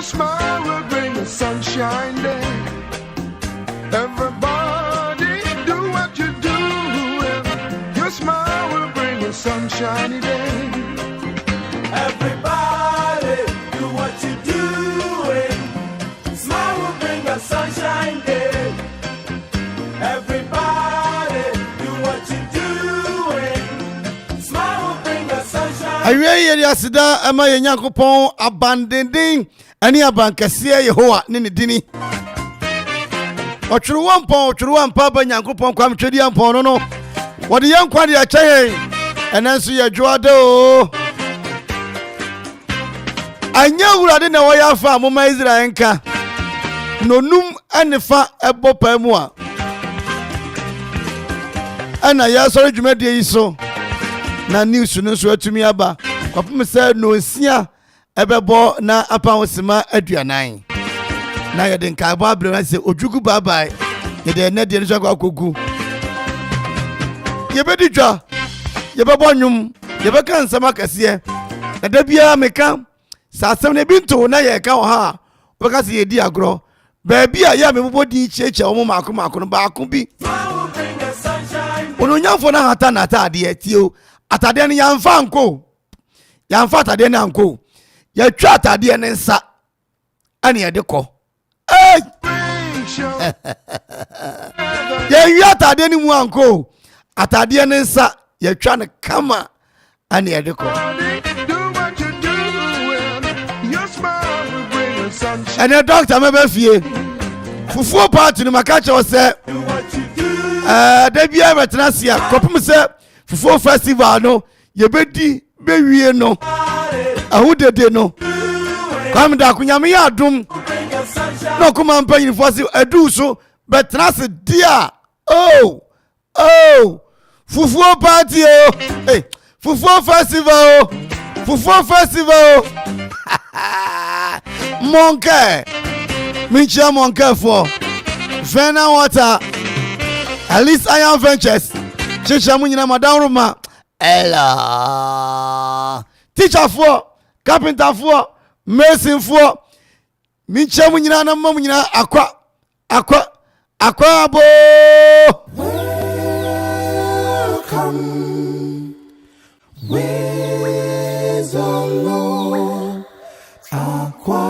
smile will bring a sunshine day. Everybody do what you're doing. Your smile will bring a sunshiny day. Everybody do what you're doing. Smile will bring a sunshine day. Everybody do what you're doing. Smile will bring a sunshine day. Awie yasida ama Nyankopon abandending ani abankase Yehowa ne ne dini. Ochuru wampa ba Nyankopon kwam twedi ampon no no. Wode yankwa de akyɛ enanso ye dwoade o. Anya wurade na wɔyɛ afa moma Israel nka. Nonum anefa ebopa mu a. Ana ya sɔre dwumade yi so. Na news no so atumi aba. Kwapem sɛ no nsia ebebo na apa wosima aduanan. Na yɛde nkaabo abrɛ sɛ odwugu bye yɛde na de nso akɔgu yɛbɛdi dwa yɛbɛbɔ nwum yɛbɛka nsɛm akɛseɛ na da bia meka sa asɛm ne bi nto na yɛka wɔ ha wobɛka sɛ yɛdi agorɔ baabi a yɛ mebobɔ din kyekyɛ wɔn maako no baako bi ononyamfo na hata na ataadeɛ tio ataadeɛ no yɛmfa ataadeɛ no anko yɛtwa ataadeɛ ne nsa ane yɛde kɔ ye atade ni mu anko atade ne nsa ye twa ne kama ane ye deko ene doctor me ba fie fufuo party no maka che ose da bia betena sia kopum se fufuo festival no ye bedi bewie no ahudede no kwam da kunyame ya adum no kuma mpa yinfosi adu so betras dia fufuo party hey fufuo festival monke minchia monke for Vena Water at least Iron Ventures chicha munyina madanruma ella teacher for carpenter for mason for minche munyina na mma munyina akwa abo welcome with the Lord akwa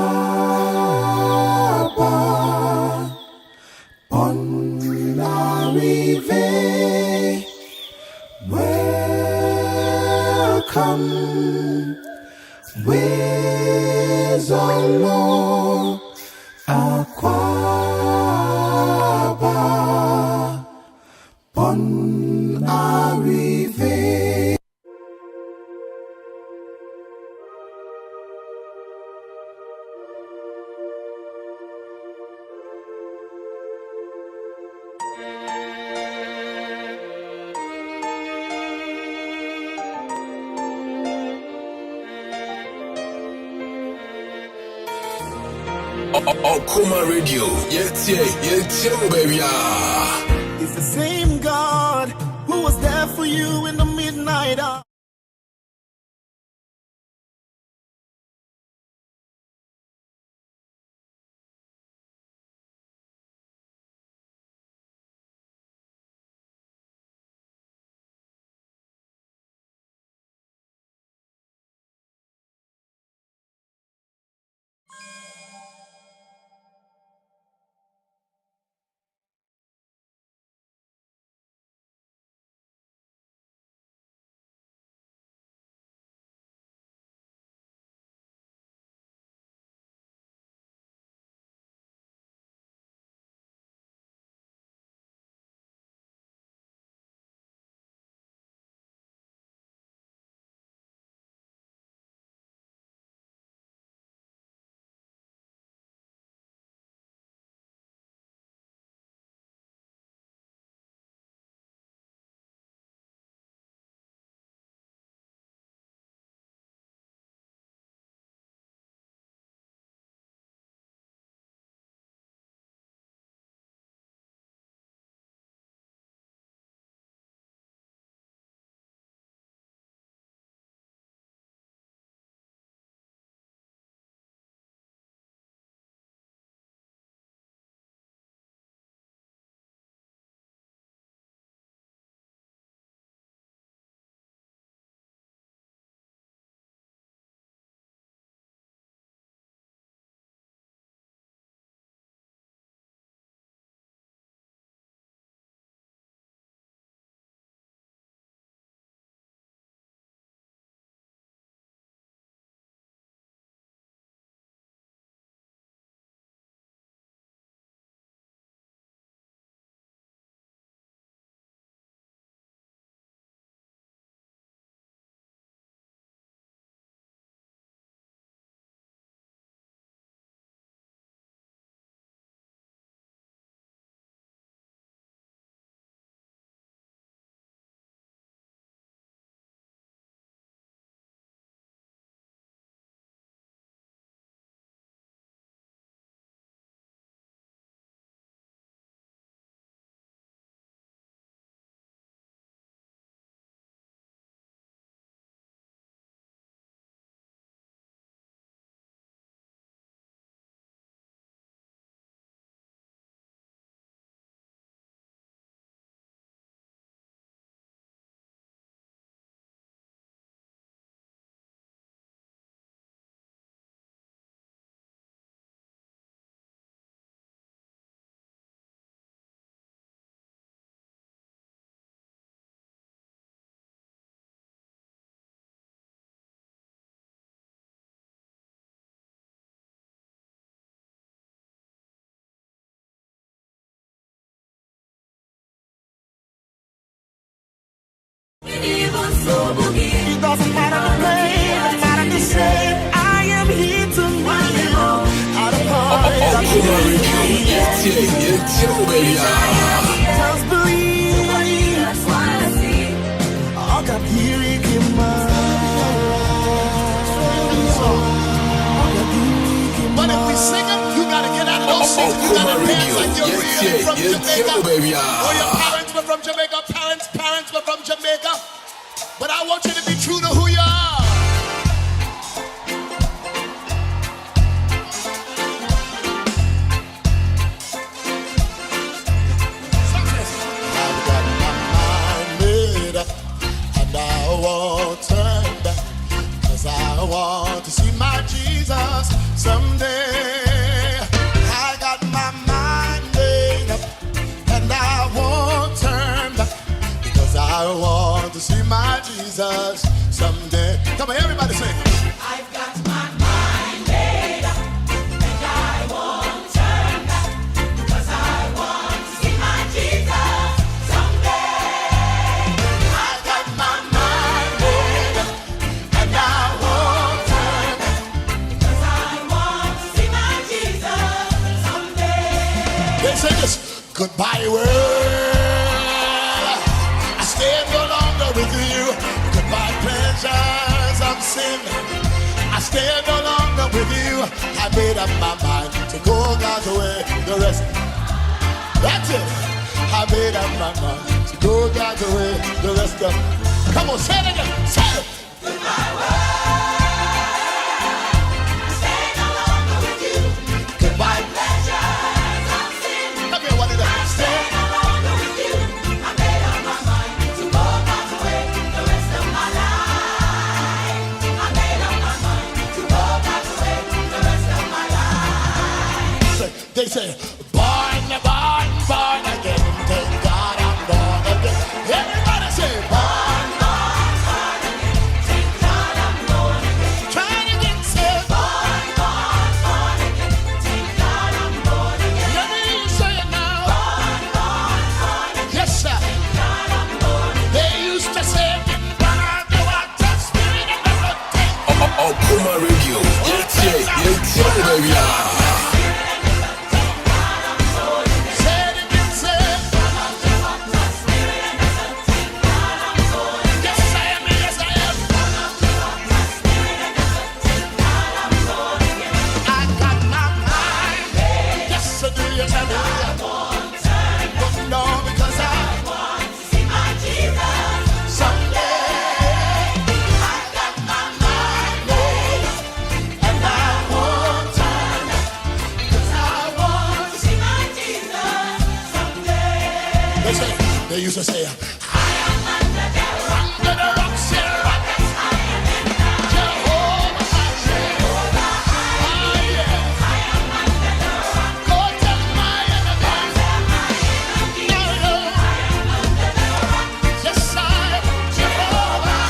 on la rive welcome with the Lord Aquaba Bon Arrivé. Kuma Radio, yeah, baby. It's the same God who was there for you in the midnight hour. It doesn't matter the pain, no matter the shame. I am here to meet you. At a point that you just believe. That's what I see. Oh God, here he came But if we sing them, you gotta get out of those seats. You gotta dance like you're really from Jamaica. Or your parents were from Jamaica. Parents were from Jamaica. But I want you to be true to who you are. I've got my mind made up, and I won't turn back, 'cause I want to see my Jesus someday. I got my mind made up, and I won't turn back, because I want to see my Jesus someday. Come on, everybody sing. I've got my mind made up, and I won't turn back, because I want to see my Jesus someday. I got my mind made up, and I won't turn back. Because I want to see my Jesus someday. They say this, goodbye world, I stay no longer with you. Goodbye pleasures of sin, I stay no longer with you. I made up my mind to go God's way, the rest. That's it. I made up my mind to go God's way, the rest of. Come on, say it again. Say it. Goodbye world, stay no longer with you. Goodbye. Pleasures of sin, Come here, what did I say? stay no longer with you. I made up my mind to go God's way the rest of my life. I made up my mind to go God's way the rest of my life. They say, born, born, born again. Thank God I'm born again. Everybody say, born, Born again, thank God I'm born again. trying again, say, Born again, thank God I'm born again. let me say it now. Born again, Yes, sir. God I'm born again. They used to say, born of the water, spirit of the blood. Okuma Radio. Baby. Say it again, say, yes, I am, yes, I am. I got my mind. Yes, I do, yes, I do. But no, because I someday I got my mind made up, and I won't turn back, 'cause I want to see my Jesus someday. They used to say, I am under the rock, say, Jehovah, I say, oh yeah. Go tell my enemies, no, no. Yes, I am Jehovah.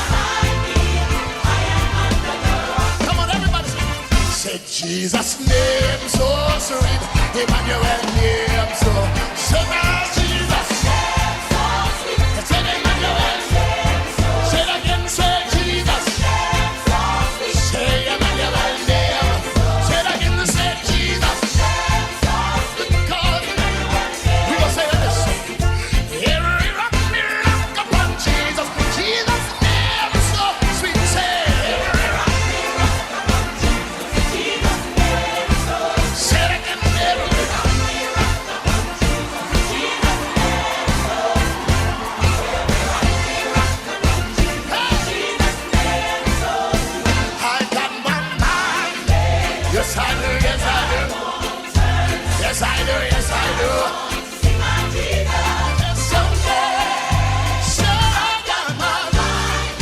Come on, everybody say Jesus' name so sweet, Emmanuel name so. Say now Jesus. Say Emmanuel. Say it again, say Jesus. Say Emmanuel name. Say it again, say Jesus. Because we gonna say this. Every rock me rock upon Jesus. Jesus' name is so sweet. Say every rock me rock upon Jesus. Say it again, every rock me rock upon Jesus. I got my mind. Yes, I do, yes, I do. Yes, I do, yes, I do. Yes, someday, sure, I got my mind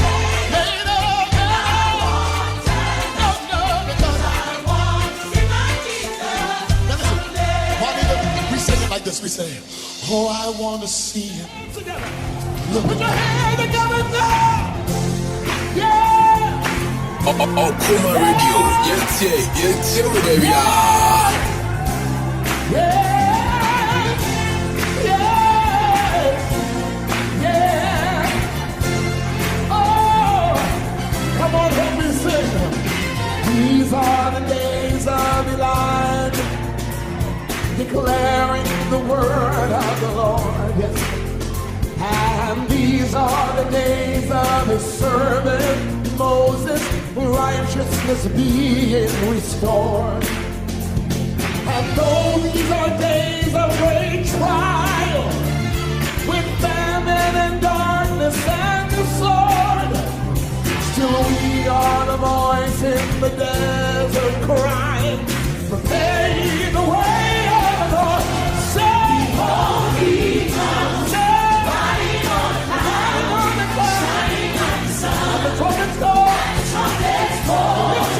made up. No, no, because I want to see my Jesus. Now listen, we sing it like this. We say, oh, I want to see him. Look. Put your hand together now. Yeah. Okuma Radio. Baby. Oh, are the days of Elijah, declaring the word of the Lord. Yes. And these are the days of his servant Moses, righteousness being restored. And though these are days of great trial, with famine and darkness and the sword, still we are the voice in the desert crying, prepare ye the way of the Lord. Say, behold, he comes, riding on the clouds, shining like the sun. And the trumpets go, and the trumpets call. Lift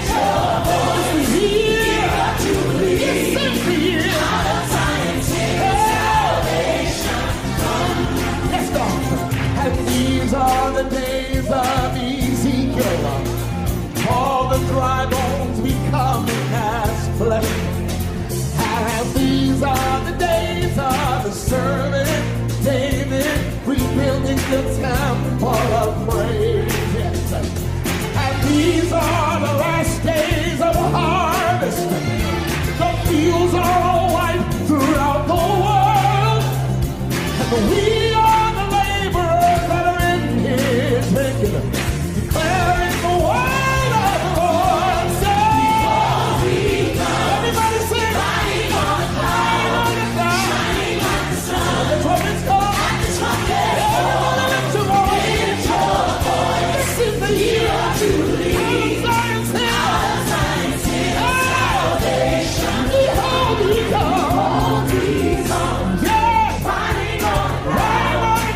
your voice, we hear a jubilee. Yes, the year out of Zion's hill, salvation come. Yes, God. And these are the days of Ezekiel, all the dry bones becoming as flesh. And these are the days of the servant David, rebuilding the temple of praise. Yes. And these are the last days of harvest. The fields are all white throughout the world, and we are the laborers that are in his vineyard, declaring the word of the Lord. Say, everybody sing, riding on the clouds, shining like the sun. And the trumpets go, and the trumpets call. Lift your voice. This is the year of Jubilee. Out of Zion's hill, salvation. Behold, he comes. Yeah. Riding on the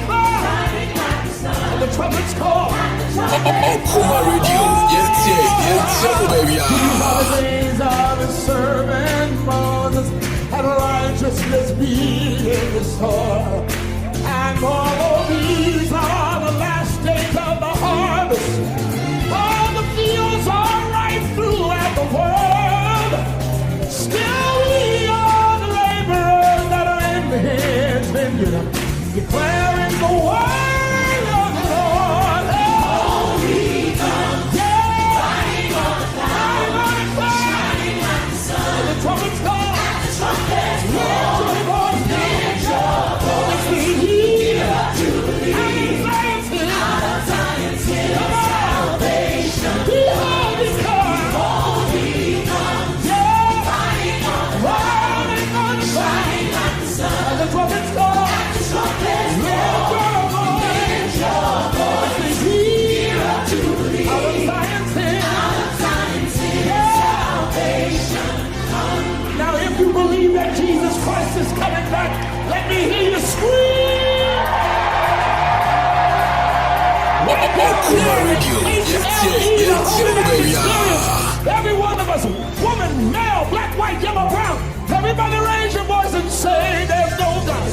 clouds, shining like the sun. And the trumpets call. Kuma Radio, baby. These are the days of his servant Moses, and righteousness being restored. And all these are the last days of the harvest. All the fields are ripe throughout the world. Still we are the laborers that are in his vineyard, declaring the word of the Lord. Holy comes, yeah, riding on the clouds, shining like the sun. And the trumpets call, and the trumpets call. Lift your voice, we hear a jubilee. Out of Zion's hill, salvation. Behold, he comes, yeah, riding on the clouds, shining like the sun. And the trumpets call, and the trumpets call. Lift your voice, we hear a jubilee. Out of Zion's hill, salvation. Now, if you believe that Jesus Christ is coming back, let me hear you scream. Kuma Radio, baby. Every one of us, woman, male, black, white, yellow, brown, everybody raise your voice and say, there's no God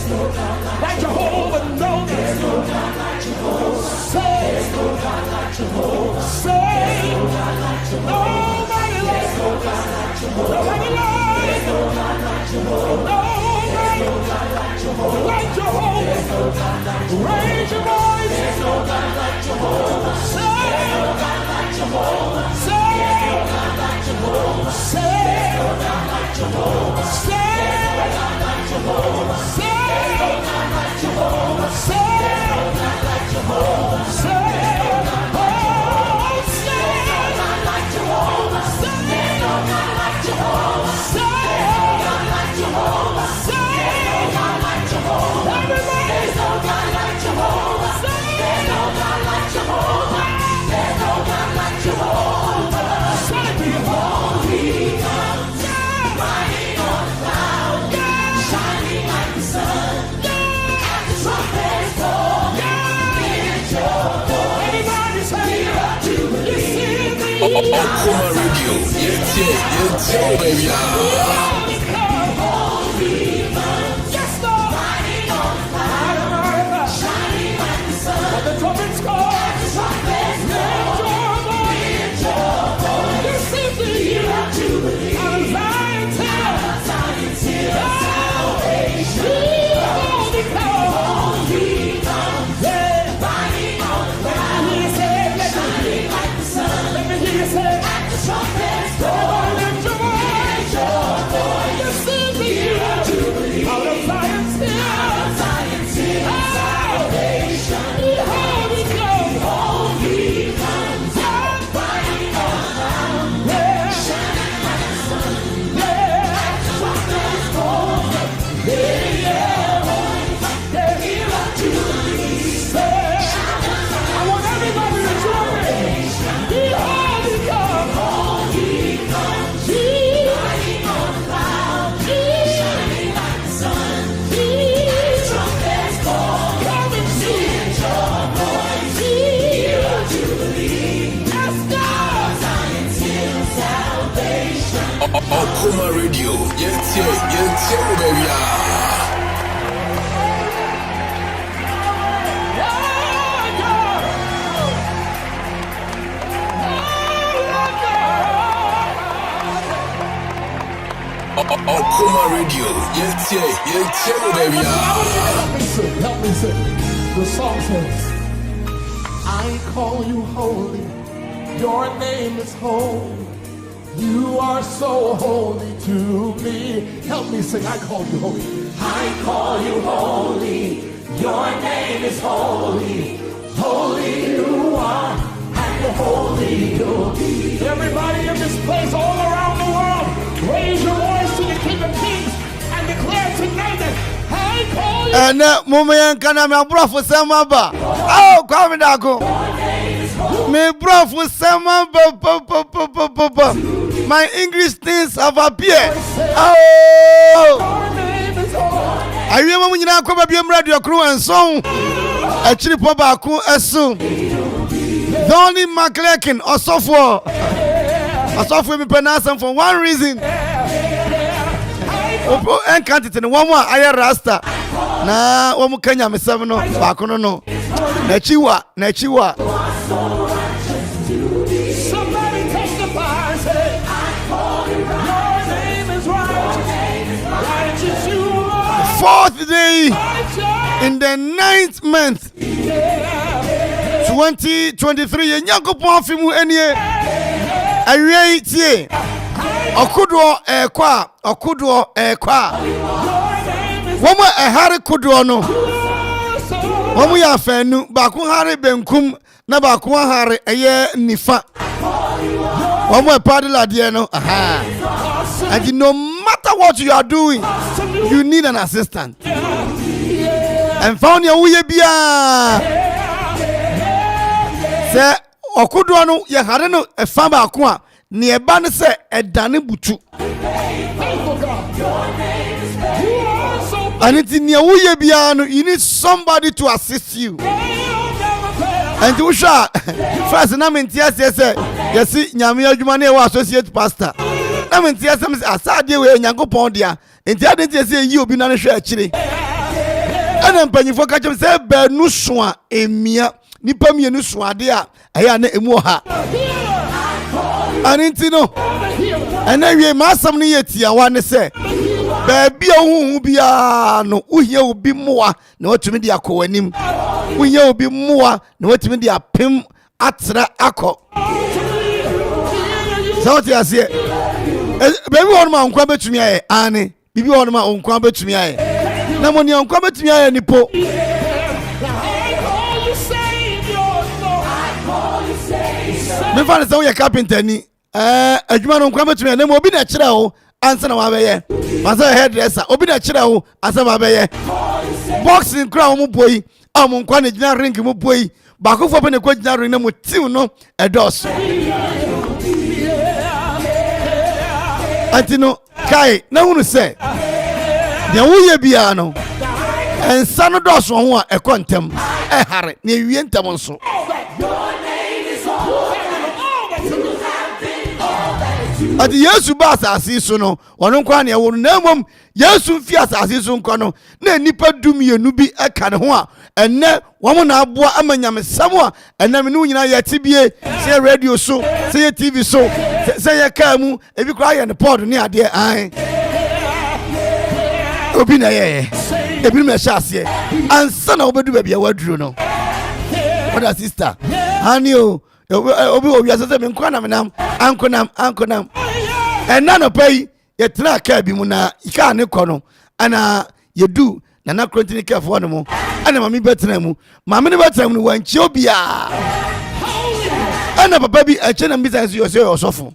like Jehovah, no, there's no God like Jehovah. Say, there's no God like Jehovah. Say, nobody like Jehovah. Nobody like Jehovah. Like Jehovah. Raise your voice. There's no God like Jehovah. Say, there's no God like Jehovah. Say, there's no God like Jehovah. Say, there's no God like Jehovah. Say, there's no God like Jehovah. Say, there's no God like Jehovah. Say, there's no God like Jehovah. Say, Kuma Radio, baby. Let me hear you say, at the trumpet. Okuma Radio. Yes, baby. Okuma Radio. Yes, baby. Help me sing. The song says, I call you holy. Your name is holy. You are so holy to me. Help me sing. I call you holy. I call you holy. Your name is holy. Holy you are, and holy you'll be. Everybody in this place, all around the world, raise your voice to the King of Kings and declare tonight that I call you. And Mumayan Kana, my brother, Samaba. Oh, come Dako. My brother, Samaba. My English things have appeared. Oh, I remember when you now come up your radio crew and song. Actually, Papa, soon. Donnie McClelkin or software. A software be pronounced for one reason. And can't it in one more. I rasta. Na one Kenya me 7 no. Bakono no. Nechiwa. Somebody testify and say, your name is righteous. You are 4th day righteous. in the 9th month 2023 Nyankopon fimu enie awie tie okudo ekwa womo ehare kudo no womo ya fanu ba ku hare benkum na ba ku hare eye nifa womo e padela de no aha. And no matter what you are doing, you need an assistant. And found your way bia. Say okudo no ye hare no e fa ba ko a ne e ba ne se e dane butu. And it's in your way bia no, you need somebody to assist you. And you shall first na mentia say yes nyame adwuma na e wa associate pastor. Na mentia say asade we Nyankopon dia. Enti adentia say yi obi na ne hwe akire. Ana mpanyifo ka chem say ba nu so a emia nipa mienu so ade a eya na emu ha. Anenti no. Ana wie masam ne yetia wa ne say ba bia huhu bia no uhia obi moa na watumi dia akwanim. Uhia obi moa na watumi dia pem atra akọ. So ti ase baby won ma nkwa betumi aye ane bibi won ma nkwa betumi aye na mo ni nkwa betumi aye ni po. Me fa say we carpenter ni adwuma no nkwa betumi aye na mo obi na kire ho ansa na wa beye masa hairdresser obi na kire ho ansa ma beye boxing crown mo boyi am nkwa na gina ring mo boyi ba ko fo be na ko gina ring na mo tiw no edos. Antino kai na hunu se de woye bia no ensa no do so ho a ekontem e hare na ewie ntem nso. Ati Yesu ba asase so no ono kwa na ewo na mom Yesu mfi asase so nko no na nipa dumienu bi eka ne ho a enne wo na aboa amanyame samo a enam ne nyina ya tibie se radio so se TV so se ya kamu ebi kra ya ne pod ne ade an obi na ye ebi me sha ase ansa na obedu ba bia waduro no brother sister hani o obi asase me nkwa na menam ankonam enna no pay ye tena ka bi mu na ika ne kɔ no ana yedu na na krontini ka fo no mo ana mami betena mu mami ne betena mu wanchi obia ana papa bi eche na mbisa so yose osofo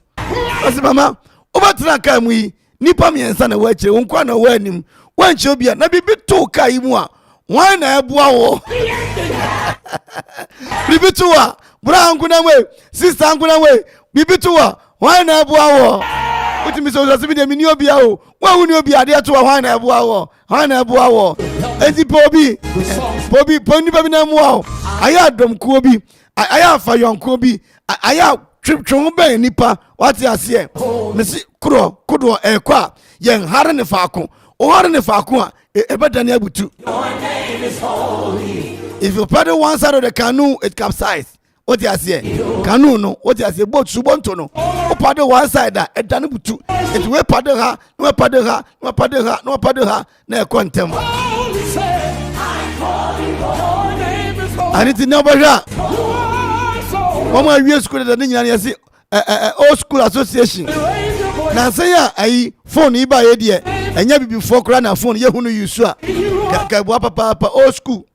ase mama obetena ka mu yi nipa miensa na wa kire wonkwa na wa anim wanchi obia na bibi to ka yi mu a wan na eboa wo bibi to a bra ankuna we sister ankuna we bibi to a wan na eboa wo utimi so so bi de mini obia o wa hu ni obia de to wan na eboa wo enti pobi poni pa bi na mu o aya dom ko bi aya fa yon ko bi aya twetwe ben nipa wate ase mesi kro ekwa yen hare ne faako o hare ne faako a ebedane abutu. If you paddle one side of the canoe it capsize. What you say? Canoe no. What you say? Boat subonto no. O paddle one side that it done butu. It we paddle her, no paddle her, no paddle her, no paddle her. Na quantum. I need to know about that. One more year school that you see old school association. Now say I phone iba idea. And you before crana phone you who use so. Papa old school.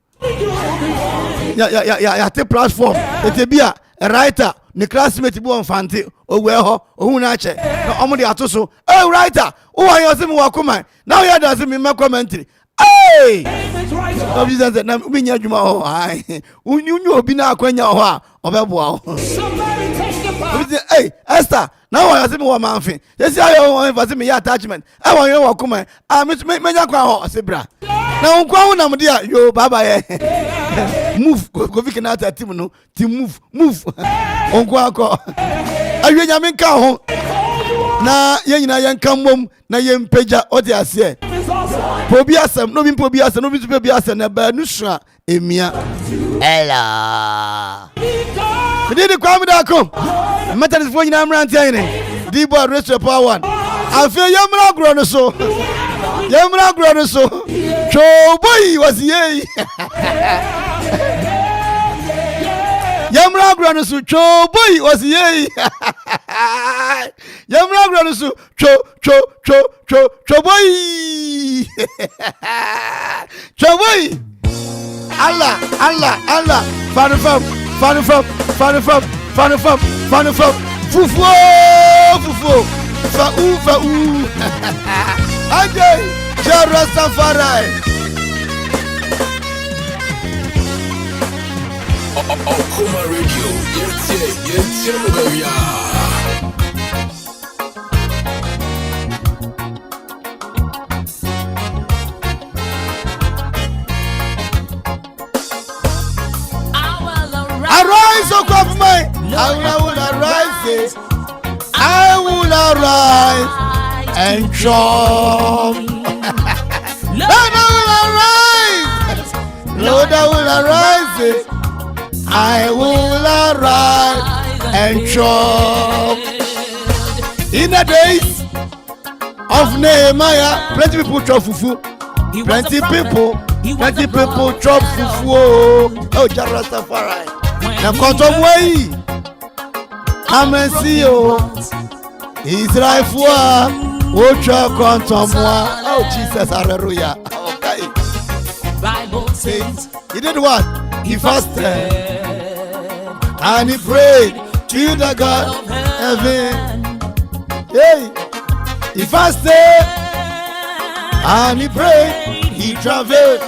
Ya te platform ete bia writer ne classmate bi on fante o we ho ohun na che na omo de atoso writer o wa yo se me wa koma na ya da se me commentary obvious na mi nya djuma ho ai unyu obi na akwanya ho a obeboa ho Esther na wa yo se me wa manfe yesi ayo won fa se me ya attachment wa yo wa koma me nya kwa ho se bra na unkwa hu na mde a yo baba ye move go fi kana ta team no team move unkwa ako awie nya me nka ho na ye nyina ye nka mmom na ye mpagya odi ase pobi asem no bi pobi asem no bi pobi asem na ba nusua emia ella bidi kwa mda ko meta dis fo nyina amranti ayene di boy restore power 1 afi yemra gro no so Choboy was ye. Yamra Granusu, Choboy was ye. Yamra Granusu, Choboy. Choboy. Allah. Fanufam. Fufu. Fa'u. Ajay. Rastafari. Okuma Radio, yeah, baby. Arise, O Kwafumai. I will arise and jump. Lord, I will arise. I will arise and chop. In the days of Nehemiah, plenty people chop fufu. Plenty people chop fufu. Oh, Rastafari. Now come some way. Amensio. Israel for Ocha Contomwa. Oh, Jesus, hallelujah. Okay. Bible says he did what? He fasted and he prayed to the God of heaven. Hey, he fasted and he prayed. He traveled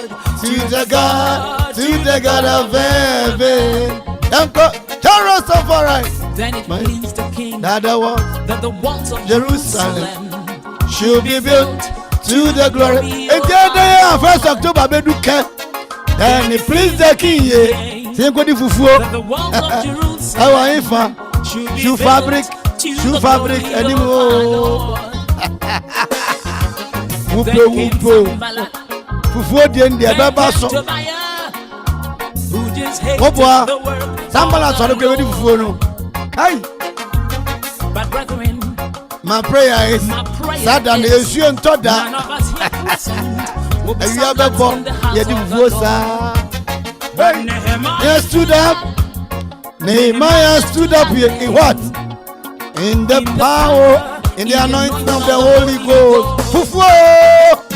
to the God of heaven. Then it pleased the king that the walls of Jerusalem should be built to the glory. And then 1st October then it pleased the king. That the walls of Jerusalem should fabric anymore. Fufu den dia baba so. Oboa Sambala so go wedi fufu no. Kai. But brethren, my prayer is Satan esu entoda. You have a bomb, you stood up. Nehemiah stood up here in what? In the power, in the anointing of the Holy Ghost.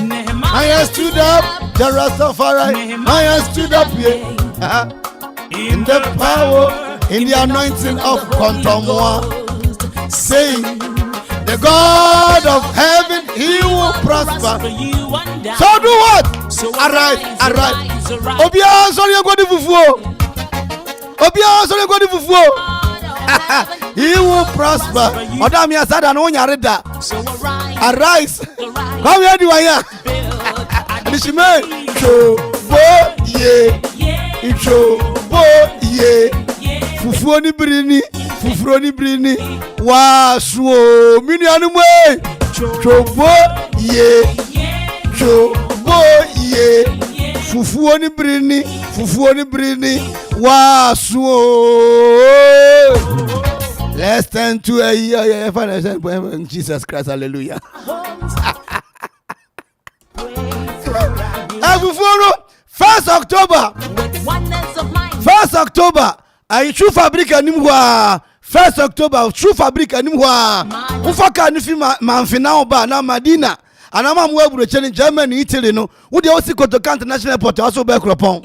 Nehemiah stood up, the Rastafari. Nehemiah stood up here in the power, in the anointing of Kontomwa, saying, the God of heaven, he will prosper. So do what? Arise. Obia sorry go di fufuo. He will prosper. Oda mi asada no nyare da. Arise. Come here di waya. Nishime cho bo ye. Fufuo ni birini. fufuro ni brini wa suo mini anumwe chobo ye fufuo ni brini wa suo. Let's turn to Jesus Christ, hallelujah. First October. 1st October. I true fabric animwa. 1st October. True fabric animwa. Ufaka nifi manfina ba na Madina. Anama mwebu cheni Germany, Italy no. Udi osi kotoka international airport aso be kropon.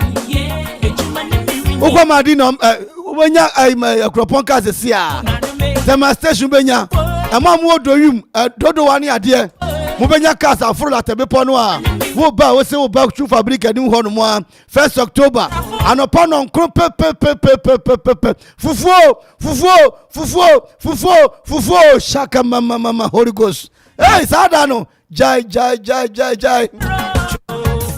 Ukwa Madina wenya kropon kaze sia. Tema station benya. Ama mu doyum dodo wani ade. Mu benya kasa afro la tebe pono a. Wo ba wo se wo ba true fabric anim ho no mo 1st October. Anopa no nkro pe. Fufuo shaka mama Holy Ghost. Hey sada no. Jai.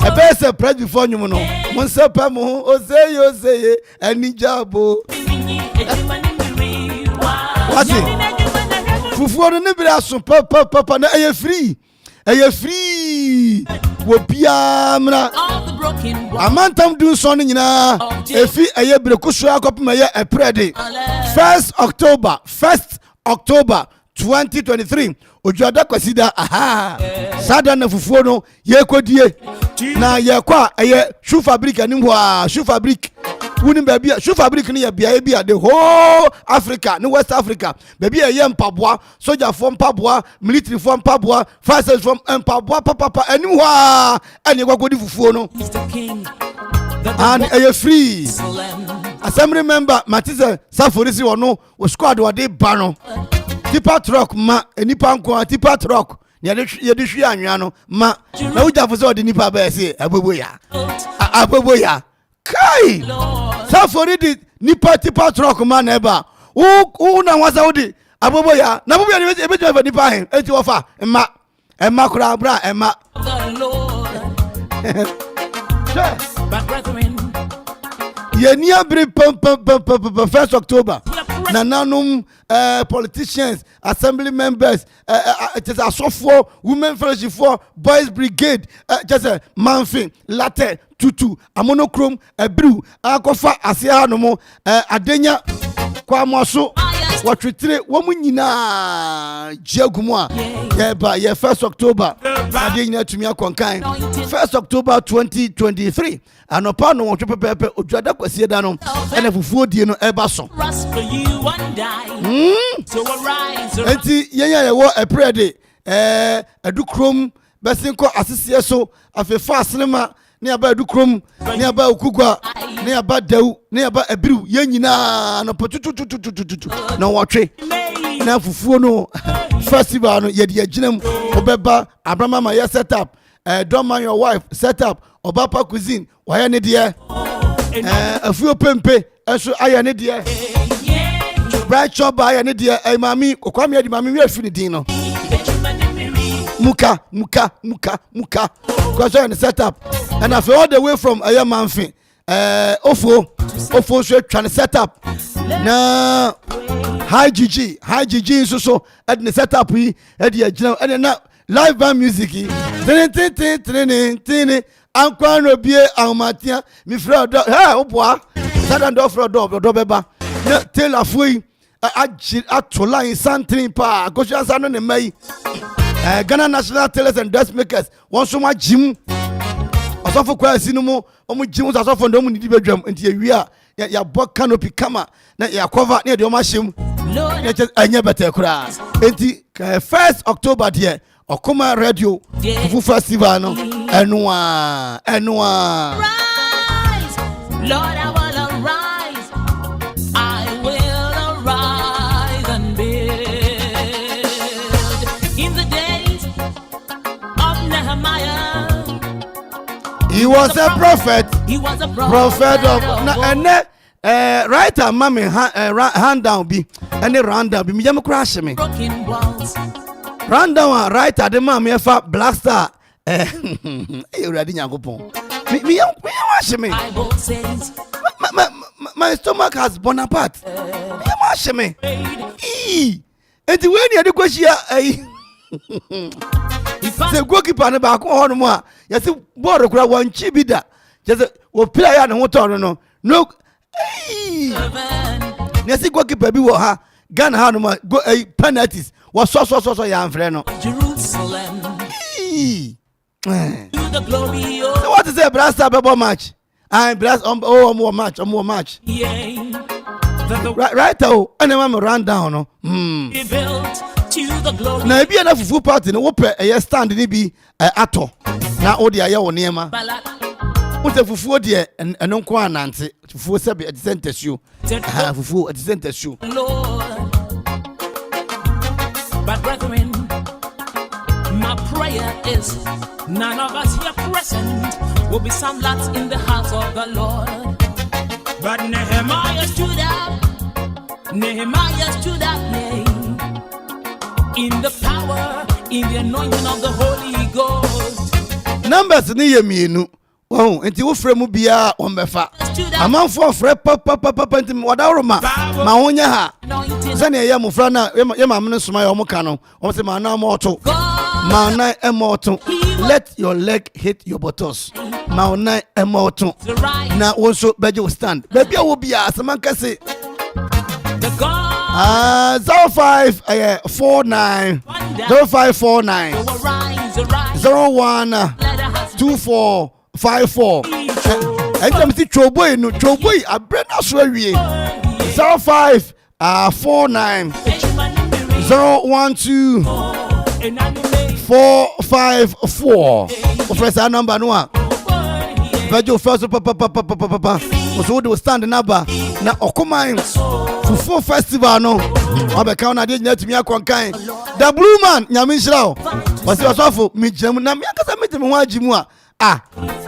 Ebe se pray before you no. Mon se pa mo oseye ani jabo. What's it? Fufuo no ne bira so papa na eye free. Wo bia mra. Amantam do so nyina. Efi eye brekuso akopem eye eprede. 1st October 2023. Ojuada kwasida sada na fufuo no ye kodie na ye kwa eye shoe fabric animho shoe fabric wuni baby shoe fabric ni ye bia the whole Africa ni West Africa baby ye mpaboa soldier form mpaboa military form mpaboa forces form mpaboa papa animho ene gwagodi fufuo no and eye free assembly member Matisse Saforisi wono wo squad wo de ba no tipa truck ma enipa nko tipa truck ye de hwe anwa no ma na wujafo se odi nipa ba se aboboya kai Safori di nipa tipa truck ma na eba wo na wasa wodi aboboya na aboboya ni ebejo nipa hen enti wo fa emma kura bra emma ye ni abri pam 1st October nananum politicians, assembly members, just a software, women fellowship for boys brigade, just a manfin, latte, tutu, a monochrome, a brew, a kofa, asia no more, adenya, kwa maso, what we treat woman na jagumwa, by 1st October, adenya to me a conkind, 1st October 2023, and upon no pepe, Ujada Quasiadano, and a food, you know, Ebason. So arise. Enti yenya wo a prayer day adukrom besinko asese so afefa sinema ne aba adukrom ne aba okugwa ne aba dawu ne aba abiru yenyina no potutu na wotwe na fufuo no festival no yede aginam obeba abrama ma set up don't mind your wife set up obapa cuisine waya ne de afuo pempe eso aya ne de bright shop buy ne de mami okwame adi mami we afini din no muka because I set up and I feel all the way from Ayamanfi ofo so trying to set up na high GG so at the setup we at the and now live band music tin ankwano bie amatia mi friend o boa sadan do friend do beba na tell afoi atola in santrin pa agosha sanu ne mai Ghana National Tailors and Dressmakers won so much gym asofo kwa asinu mu omu gym asofo ndo mu nidi bedwam enti ewia ya bo canopy kama na ya cover na de o ma hyem na anya beta kura enti 1st October there Okuma Radio Fufu Festival no enwa Rise, Lord, I will arise. I will arise and build. In the days of Nehemiah, he was a prophet. He was a Prophet of na writer mama hand down bi any round down bi me jam crash me broken walls. round down writer the mama fa Black Star you ready nyakopon me wash me Bible says my stomach has Bonaparte. You mash me. And when you had the question, the goalkeeper and back on more. Yes, border crowd one chibida. Just will play on water. No, yes, the goalkeeper be her. Ghana Hanuma go a penalties was so young friend. Jerusalem. To the glory of What is a brass about match? I brass more match. Right oh, and I'm run down. He built to the glory. Now be enough full party no open a stand ni be ato. Na odi aye wo niema. What a fufu de and no kwa nante. Fufu se at the center shoe. Fufu at the center shoe. Lord. But brethren, my prayer is none of us here present will be some lads in the house of the Lord. But Nehemiah stood up, yea, in the power, in the anointing of the Holy Ghost. Numbers ni ye mienu. Oh, enti wo frɛ mu bia on befa. Amanfo frɛ papa enti wadaroma. Ma wonya ha. Sane ye mo fra na ye ma me soma ye o mo ka no. O se ma na mo to. Ma na e mo to. Let your leg hit your buttocks. Ma na e mo to. Na wo so beje stand. Ba bia wo bia asaman kase. 0549 0549 012454 and I'm see Troboy no Troboy a brand so wie 0549 012 454 first number no Bajo first papa so do stand number na okoman fufu festival no obeka na de nyatumi akonkan the blue man nyame nhyira wasi wasofo mijam na me akasa metemi ho agimu a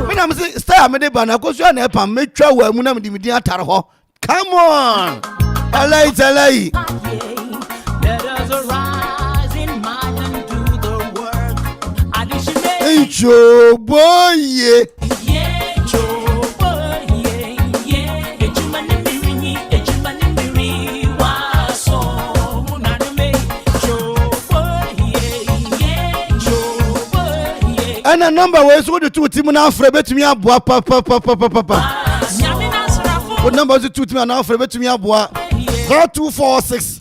me na me style me de ba na kosu na epa metwa wa mu na me di midin atare ho come on alai Let us arise in mind and do the work. Encho boye and a number ways what the two team now for betumi aboa papa what number is the two team now for betumi aboa 0246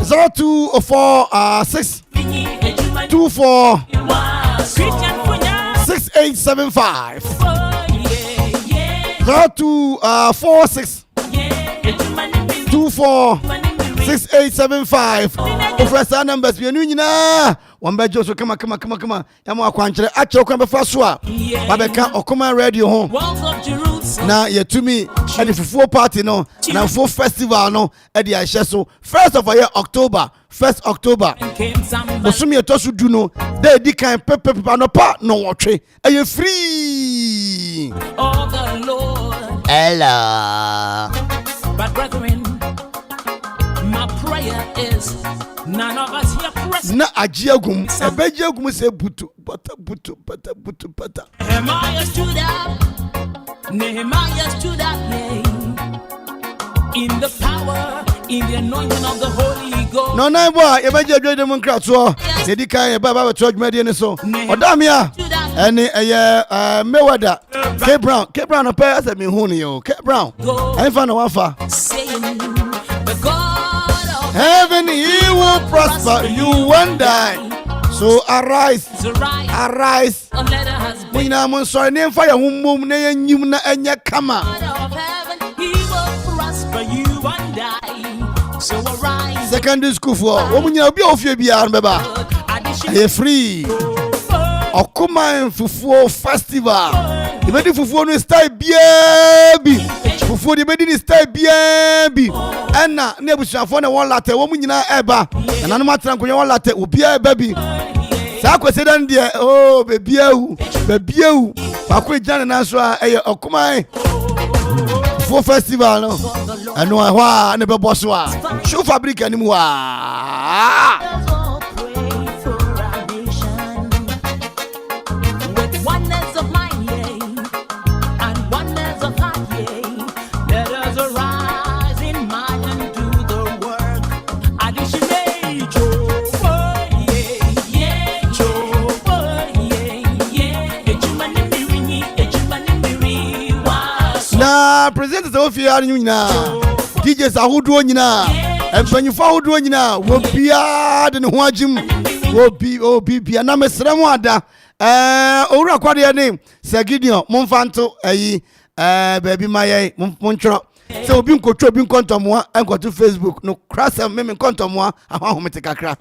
0246 24 6875 0246 24 6875 ofresa numbers we nyina wamba joso kama yamo akwanchere ache okwa befa so a babeka okoma radio ho na yetumi ade fufuo party no na fufuo festival no ade a hye so 1st of October 1st October osumi etosu du no dey di kan pepe no pa no wotwe eye free oh the Lord ella but brethren my prayer is none of us here present. Na ajiagum, ebejiagum say butu. Nehemiah stood up, yea, in the power, in the anointing of the Holy Ghost. No, boy, ebeji adwe dem nkra so. Yedi kan e baba beto adwumade ni so. Odamia, ene Mayweather, K Brown no pay as me hu ni yo. K Brown. Enfa na wafa. Saying the God of heaven, he will prosper you one day. So arise. We na mon so ne mfa ya hummom na yanyim na enya kama. God of heaven, he will prosper you one day. So arise. Secondary school for omunya obi ofie bia mbeba. Are free. Okuma fufuo festival. Ibedi fufuo no style bia bi. Fufuo di bedi ni style bia bi. Enna na ebusuafo na won latte wo munyina eba. Na no matra nkonye won latte obi eba bi. Sa kwese dan de oh bebiawu. Akwa jana na so eye okuma fufuo festival no. Eno ahwa na bebo so a. Show fabric animu a. Oneness of mind, yea, and oneness of heart, yea. Let presenters of your nyina DJs ahodoɔ nyina empanyifo ahodoɔ nyina wo bia de ne ho agim wo bia na mesrɛ mu ada owura kwade ne Sagideon momfanto ayi baby maye montro se obi nkotwa obi nkontomoa enkoto Facebook no krasem me nkontomoa ahomete kakra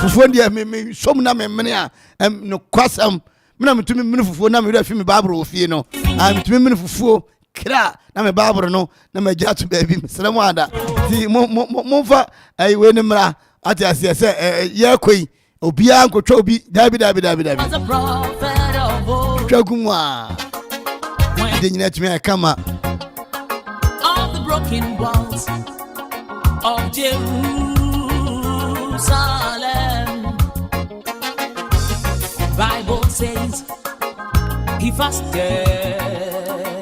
fufuo ndi me som na me mene a no kwasam me na metumi mene fufuo na me refi me babro ofie no metumi mene fufuo kra na me babro no na me gya to baby mesrɛ mu ada ti momfa ayi we ne mra ati ase se yakoi obia nkotwa obi dabi twagumwa de nyina tumi akama of the broken walls of Jerusalem. Bible says he fasted.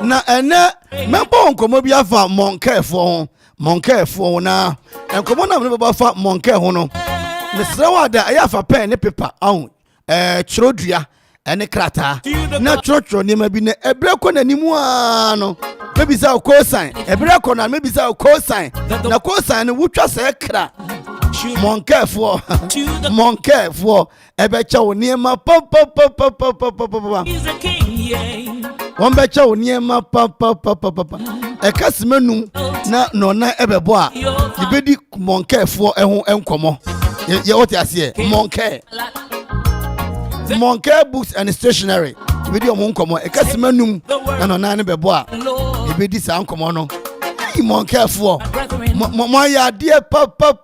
Na ene membo nkomo bi afa monkefo na nkomo na me baba fa monke ho no mesrɛ wada ayafa pen ne paper ahun kyrodua ene krata na kyrokyro ne ma bi na ebreko na nimu a no maybe say cosign ebreko na maybe say cosign na cosign no wutwa se kra monkefo ebecha wo ne ma papa He's a king, won becha wo ne ma papa ekasemanum na no na ebebo a ibedi monkefo eho enkomo ye what you say Monkey books and stationery ibedi omo nkomo ekasemanum na no na ne bebo a ibedi sa nkomo no monkefo mo ya die papa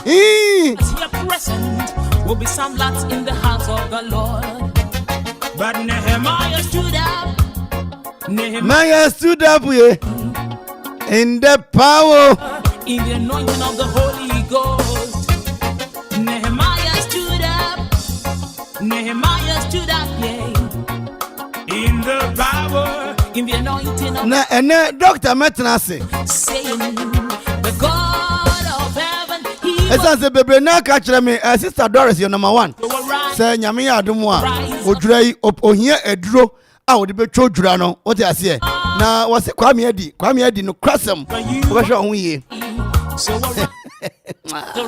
Your presence will be some lots in the house of the Lord. But Nehemiah stood up in the power, in the anointing of the Holy Ghost. Nehemiah stood up, yeah, in the power, in the anointing of na ene Dr. Metnase saying, the God of heaven, he esa se bebre na ka kire me sister Doris your number 1 will rise. say nyame ya adom a odura yi ohia eduro a wode betwo odura no wote ase na wose kwame adi no krasem wo behwe ho yie So the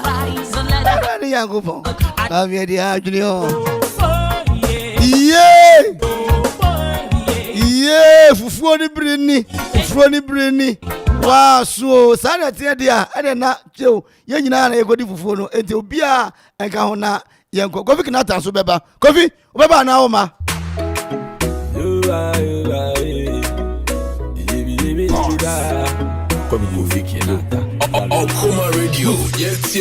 rise and let it ani yangopo kwame adi adwene ho yeah. Ye fufuo ni brini wa so sare tie dia ede na cheo ye nyina na egodi fufuo no enti obi a enka ho na yenko Kofi Kinata so beba Kofi obeba na wo ma Kofi Kinata Okuma Radio yes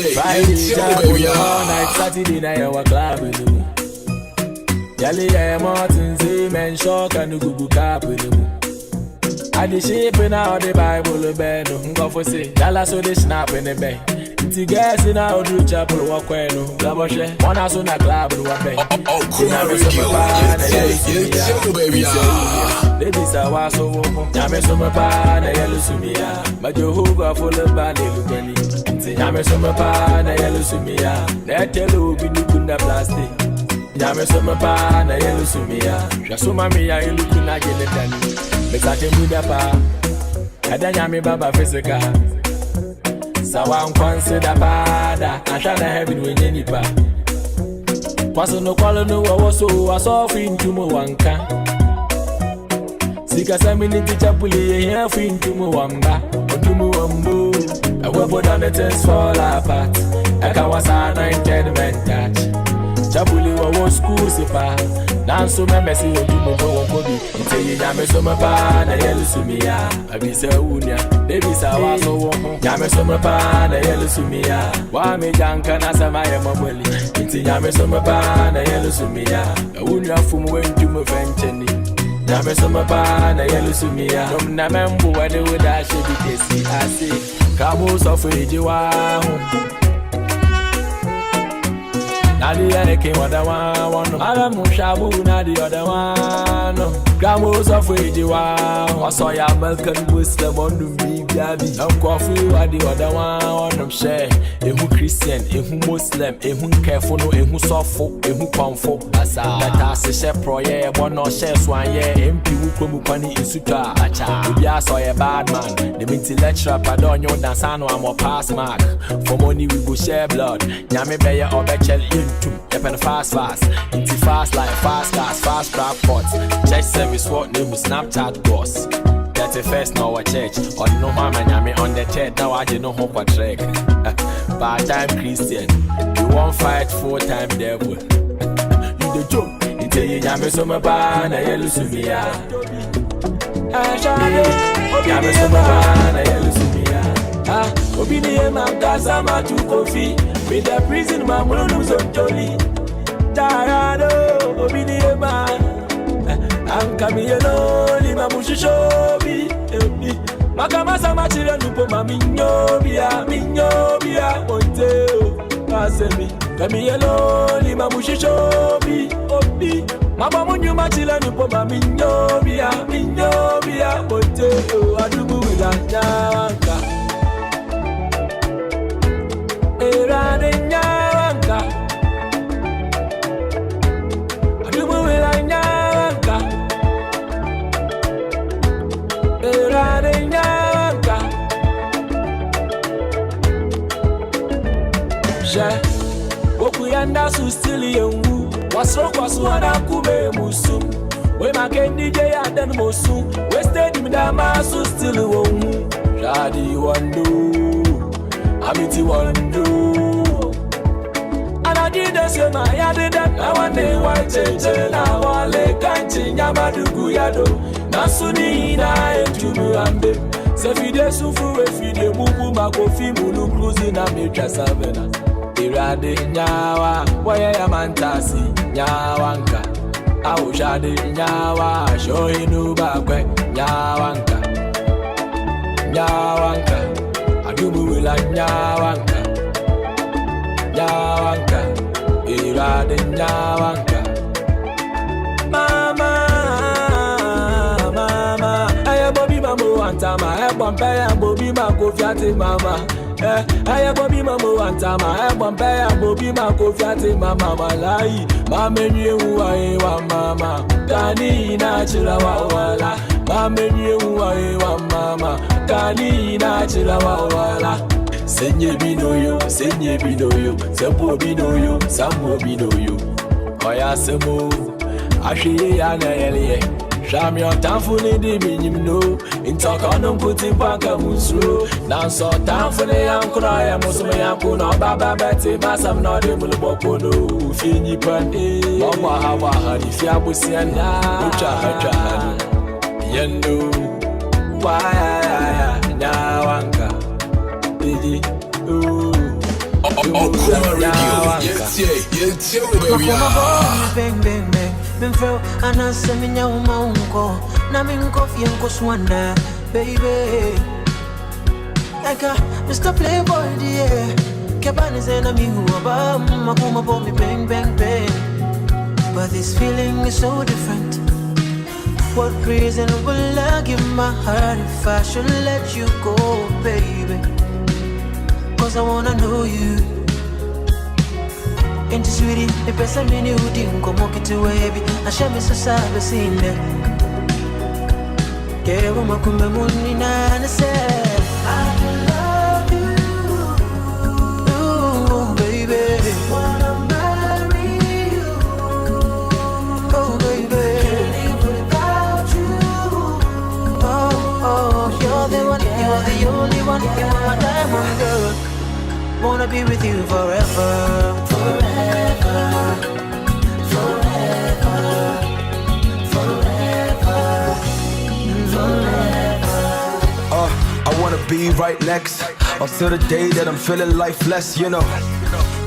night Saturday night our club Yali Martin say men shock and gugu cap with them. I the shape in out the Bible bed, go for say, Yala so they snap in the bay. It's guys in our do chapel walk bueno, Laboshe, one as on a club with one bay. Okuma Radio yes baby Ladies are was so Yame summer pan, a yellow sumia, but you hoover full of body lugani. Yame summer pan, a yellow sumia, let tell you be looking at plastic. Yame summer pan, a yellow sumia, Shasuma mia, you look na genetan. Mexate Mudapa, Adayami Baba Physica. Sawan consider pada, I shall have it with any pa. Paso no qualo no was so I saw into Mowanka. Sika Samini Chapuli, here for into Moamba, or to Moambo. I will put on the test fall apart. I can was an entertainment touch. Chapuli was school sipa. Nanso memesi odumo go kobi. Ite yame so me pa na yelu sumia. Abi se unia, baby sa wa so wo. Yame so me pa na yelu sumia. Wa me janka na sama ye mobili. Ite yame so me pa na yelu sumia. Unia fumu wentumo fencheni. Yame so me pa na yelu sumia. Dom na membu wade woda shebi kesi ase. Kabo so feji wa ho. Now the other came with the one. Adam Shabu, now the other one. Gramos of Wajiwa. I saw ya Malcolm Muslim on the baby. I'm coffee with the other one. I'm share. A who Christian, a who Muslim, a who careful, a who soft, a who comfort. As a share proye, one or share swan, yeah, MP who come upon in Sutra. Maybe I saw a bad man. The minty lecturer, pardon you, dance on one pass mark. For money, we go share blood. Yami Bayer or Bechel into. Yepen fast. Into fast life, fast cars, fast trap pots. Church service, what name was Snapchat boss. 31st now a church. Or no mama yami on the church. Now I don't know how to track. Part-time Christian. You won't fight full-time devil. You the joke. You tell you yami so my ban, I yellow sumia. Yami so my ban, I yellow sumia. Obini mam gaza ma tu kofi. With the prison man will so jolly. Tarado, obini man. I'm coming alone, Mamushobi. Makamasa Machira Nupo Minyobia, Monteo, Pasemi. Coming alone, Mamushobi, Obi. Mamamunyu Machila Nupo Minyobia, Monteo, Adubu Yanka. Eradenyanka. Adubu Yanka. Eradenyanka. Je Okuyanda su still yengu. Wasro kwasuana kube musum. We makendi je adan mosu. We steady midama su still wongu. Jadi wandu. Amiti wando. And I did the same, I did that. Now one day, white change, now one leg can't change. Yamadugu Yado. Nasuni na etumu ambe. Sefide sufu efide bubu makofi mulu cruising na metra savena. Irade nyawa, waya ya mantasi nyawanka. Aushade nyawa, shohinu bakwe nyawanka. Nyawanka. Adubuila nyawanka. Nyawanka. Irade nyawanka. Mama. Aya Bobby Mambo Antama. Aya Bobby Mambo Fiati Mama. Aya Bobby Mambo Antama. Aya Bobby Mambo Fiati Mama. Malai. Mamenye uwa mama. Kani na chila wala. Mamenye uwa mama. Kani na chila wala. Senye binoyo, Sempo binoyo, Sambo binoyo. Oya semo, Ashiye yana elie. Shami on tamfuni di minimno. Intokono mputi paka musro. Nanso tamfuni yankura ya musume yankuna. Baba beti basam no de mulubokono. Ufini pande. Mama hawa hani fiabu siana. Ucha hani. Yendo. Waya nyawanka. Didi. Okuma Radio. Yes, baby. Bang, bang, bang. Been felt and I send me now unko. Na minko fianko swanda, baby. Like a Mr. Playboy, yeah. Cabana and a me who about Makuma for me, bang, bang, bang. But this feeling is so different. What reason will I give my heart if I should let you go, baby? Cause I wanna know you. Into sweetie, the best I mean you didn't come walk it away, baby. I shall miss a sabe seen there. Get a woman come and I say, I love you. Oh, baby. Wanna marry you. Oh, baby. Can't live without you. Oh, you're the one, you're the only one. You're my diamond girl. Wanna be with you forever. I wanna be right next until the day that I'm feeling lifeless, you know.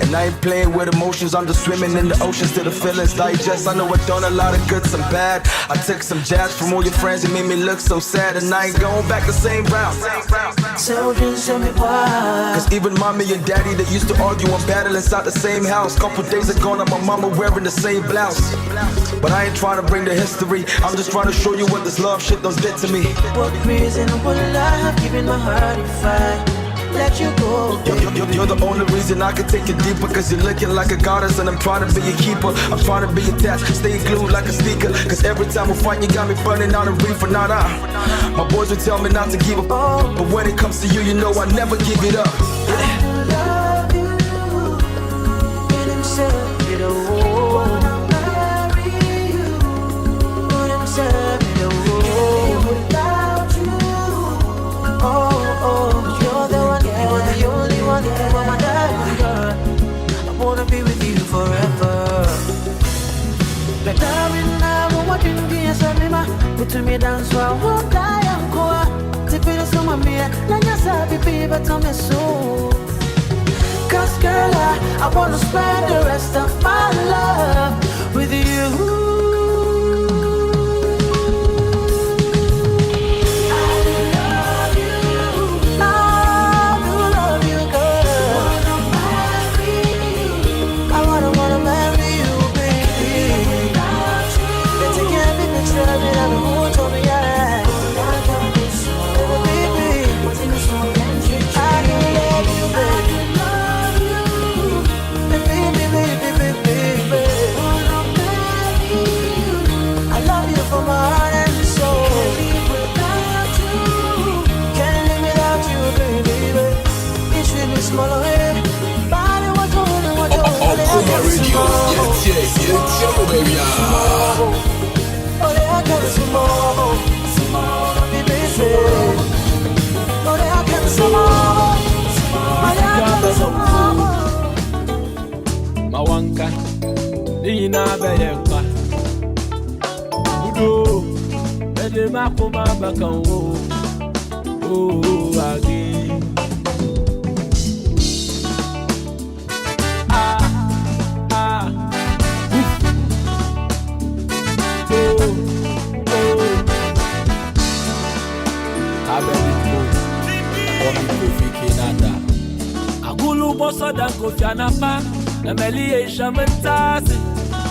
And And I ain't playing with emotions, I'm just swimming in the oceans till the feelings digest. I know I've done a lot of good, some bad. I took some jabs from all your friends, it made me look so sad. And I ain't going back the same route. So just tell me why. Cause even mommy and daddy, they used to argue and battle inside the same house. Couple days ago, now my mama wearing the same blouse. But I ain't trying to bring the history, I'm just trying to show you what this love shit does did to me. What reason would I have given my heart if I let you go? You're the only reason I can take it deeper. Cause you're looking like a goddess and I'm trying to be a keeper. I'm trying to be attached, stay glued like a sneaker. Cause every time we fight you got me burning out a reefer. Nah. My boys will tell me not to give up, but when it comes to you, you know I never give it up. I love you, and I'm sorry to wanna marry you, but I'm sorry to without you. Oh, you're the one, you're the only one, you're my diamond girl. I wanna be with you forever. Like darling, now what you do is a mima. Put me down so I won't die. I'm cool. Tipper so my man, let us have a baby to me so. Cause girl, I wanna spend the rest of my love with you. Mawanka, Dina Bayekwa, Udo, Bede Makoma Bakan, oh, again. Agulu boso dan Kofi Anapa, na meli eshamentazi.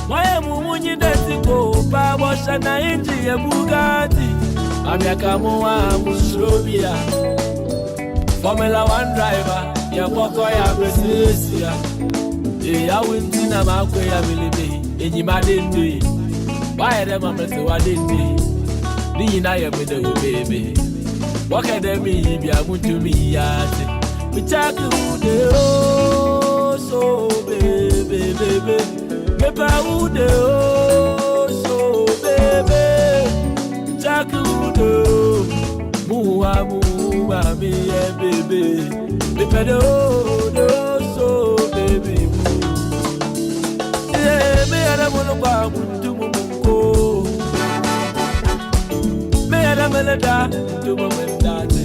Wae mumunyi desiko, pa washa na inji ya Bugatti. Amiaka muwa muslobia. Formula 1 driver, ya poko ya Brescia. Ya winti na makwe ya milibe, enyi madende. Wae dema mese wadende. Ni na ya mede baby. Wakademi bia mutumi yate. We talk ude oh so baby. Mepa ude oh so baby. We talk ude muwa me yeah baby. Mepa oh so baby. Yeah me ada mono ba mutumu ko. Me ada melada mutumu mendate.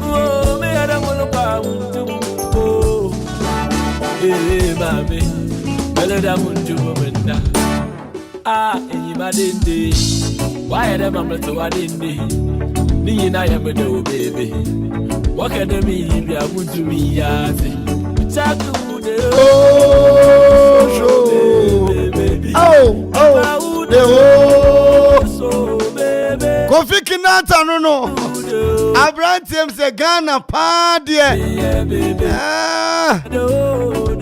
Oh, me ada mono pa mutumu. Mami, melada mutumu menda. Enyi madende. Why ada mama to adende? Ni na ya medo baby. Wakada mi bia mutumi yate. Takude Kofi Kinata no. Abraham say Ghana padie.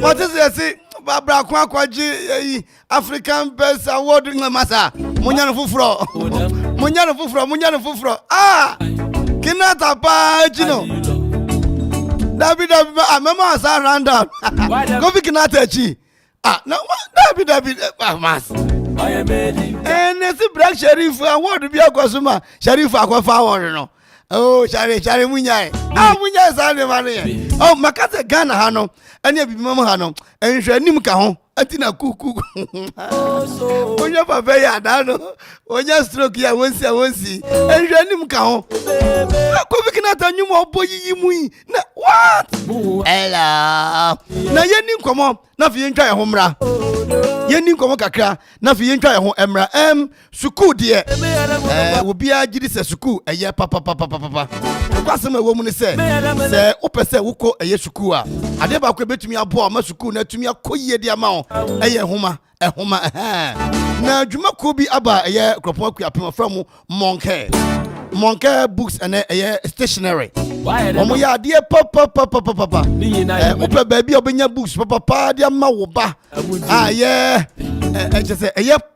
What is it? See, Babra Kwaji African Best Award in Masa. Munyana Fufro. Kinata Pajino. David, I remember I saw Randall. Kofi Kinata Chi. No, David, Mas. And it's a black sheriff. I want to be a consumer. Sheriff, I go forward, no. Oh, Shari Munyai. Munyai is all the money. Oh, Makata Ghana Hano, and you be Mamma Hano, and you should Nimka home. atina kuku onya papa ya dano onya stroke ya wonsi ehwe nim ka ho Kofi Kinata nyumo oboyi mu yi na what ela na yeni nkomo na fi ntwa ho mra yeni nkomo kakra na fi ntwa ho emra suku de obi agidi se suku eye papa kwasem ewo mu ne se opese wuko eye suku a ade ba ko betumi abo ma suku na tumi akoyie de ama ho eye homa na adwuma ko bi aba eye kropon akuapem from Monke books and stationery. Omo ya de papa ope baby obenya books papa dia ma wo ba just say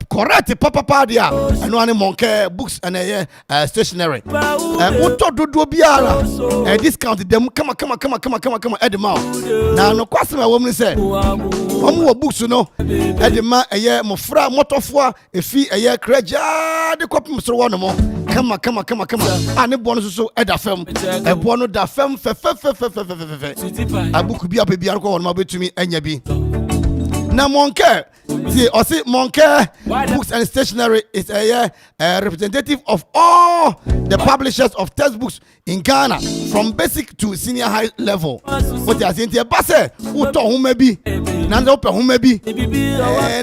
correct papa dia eno ane Monke books and stationery uto dodo biara discount dem kama edema na no kwasema wo mu se omo wo books no edema mofra motofo efi kreja de kopim so wo no mo kama ane bono so eda fam bono da fam fe abuku bi apebia ko won ma betumi anya bi na Monke see Monke books and stationery is a representative of all the publishers of textbooks in Ghana from basic to senior high level. What you saying? Base uto huma bi na ndo pe huma bi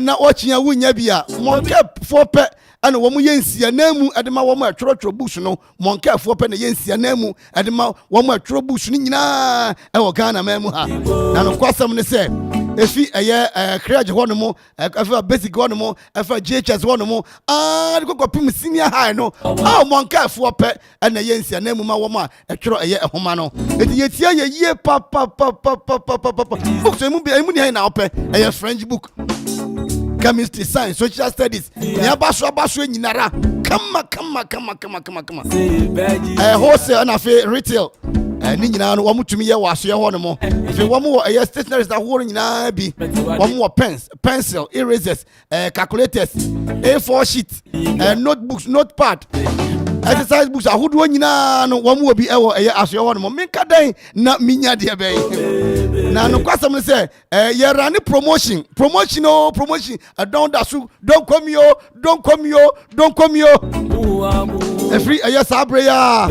na ochinya wunya bia Monke fope ana wo mu yensia namu adema wo mu atworo books no Monke fope na yensia namu adema wo mu atworo books ni nyina e wo Ghana mamu ha na no kwasam ne se efi create ho no mo efa basic ho no mo efa JHS ho no mo de kokopim senior high no Monke fope na yensia namu ma wo ma atworo ehoma no eti yetia ye papa books emu ni na ope French book, chemistry, science, social studies. Ya baso nyinara. Kama. Wholesale na fe retail. Ni nyina no wamu tumi ye waso ye ho no mo. Fe wamu stationaries da ho nyina bi. Wamu pens, pencil, erasers, calculators, A4 sheet, notebooks, notepad. Exercise books ahodo nyina no wamu obi ewo aso ye ho no mo. Menka dan na minya de be. Na no kwasam ne say ye run promotion don't dasu don't come yo every sabre ya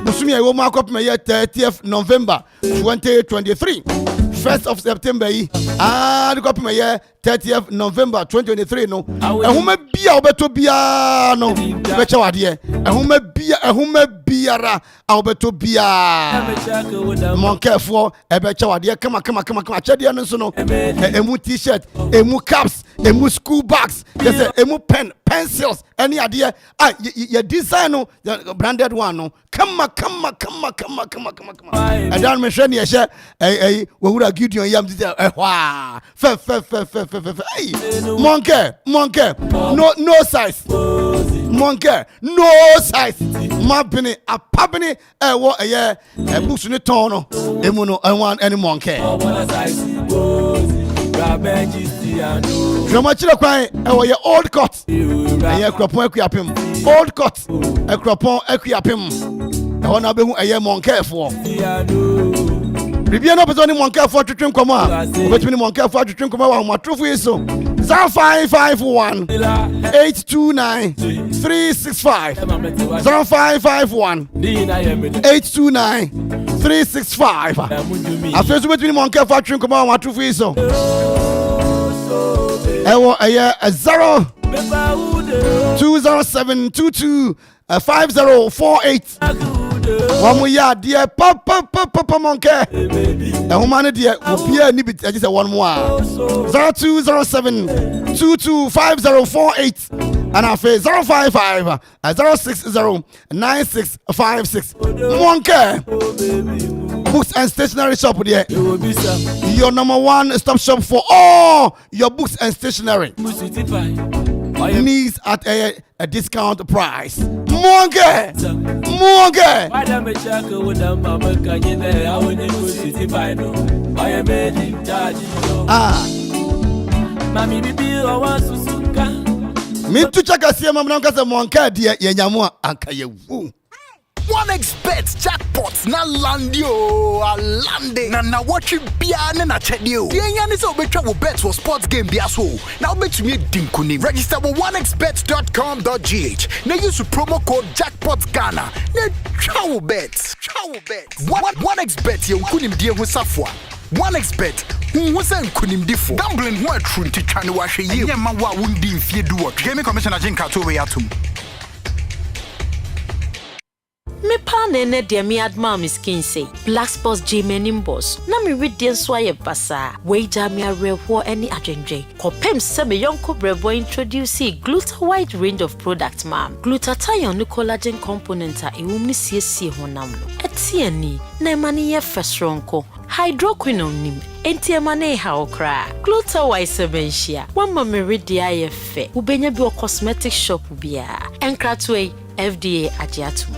musumi e wo ma kopme ye 30th November 2023 1st of September yi the kopme ye 30th November 2023 no ehuma bia obeto bia no becha wade ehuma biara obeto bia Monke fo ebecha wade kama chede no so no emu t-shirt emu caps emu school bags just emu pencils any idea your design no branded one no kama and then me share ye we would Gideon yam this hwa fe hey Monke no size Monke no size mabini apabini wo books ni ton no emu no one any Monke Jomachira kwan ye old cut ye kropon akuapem old cut kropon akuapem e wona behu ye Monke fo Bibia no person ni Monke fo twetwen koma obetumi ni Monke fo twetwen koma wa matrofo yeso 0551 829 365 0551 829 365 afezu betumi ni Monke fo twetwen koma wa matrofo yeso ewo 0 20722 5048 Wamu ya die papa Monke ehuma die obia ni bit agise one more 0207 225048 and afa 055 060 9656 Monke Books and Stationery Shop there. Your number one stop shop for all your books and stationery needs at a discount price. Monke. Me to check a see mama nka say Monke dia ye nyamo anka ye wu. 1xBet jackpots na landio alande na watch bia na chedio. The enya is obetwa wo bet for sports game bia so. Now betumi dinkuni. Register with 1xbet.com.gh. Now use promo code jackpotGhana. Na travel bet. 1xBet ye nkunim die ho safwa. 1xBet who say nkunimdifo. Gambling ho atru ntitwa ne wa hwe ye. Enya ma wa wundi mfie duo. Gaming Commissioner Jinka to we atum. Me pa ne de me adma me skin say Black Sports G Menimbos na me read den so aye basa wager me arewo any adwendwe kopem se me yonko brebo introduce Gluta wide range of products mam glutathione collagen component a ewum ne siesie honam no etiani na mani ye fesronko hydroquinone nim enti emane ha okra Gluta wide sebenhia wamma me read aye fe ubenya bi o cosmetic shop bia enkratwe FDA agiatum.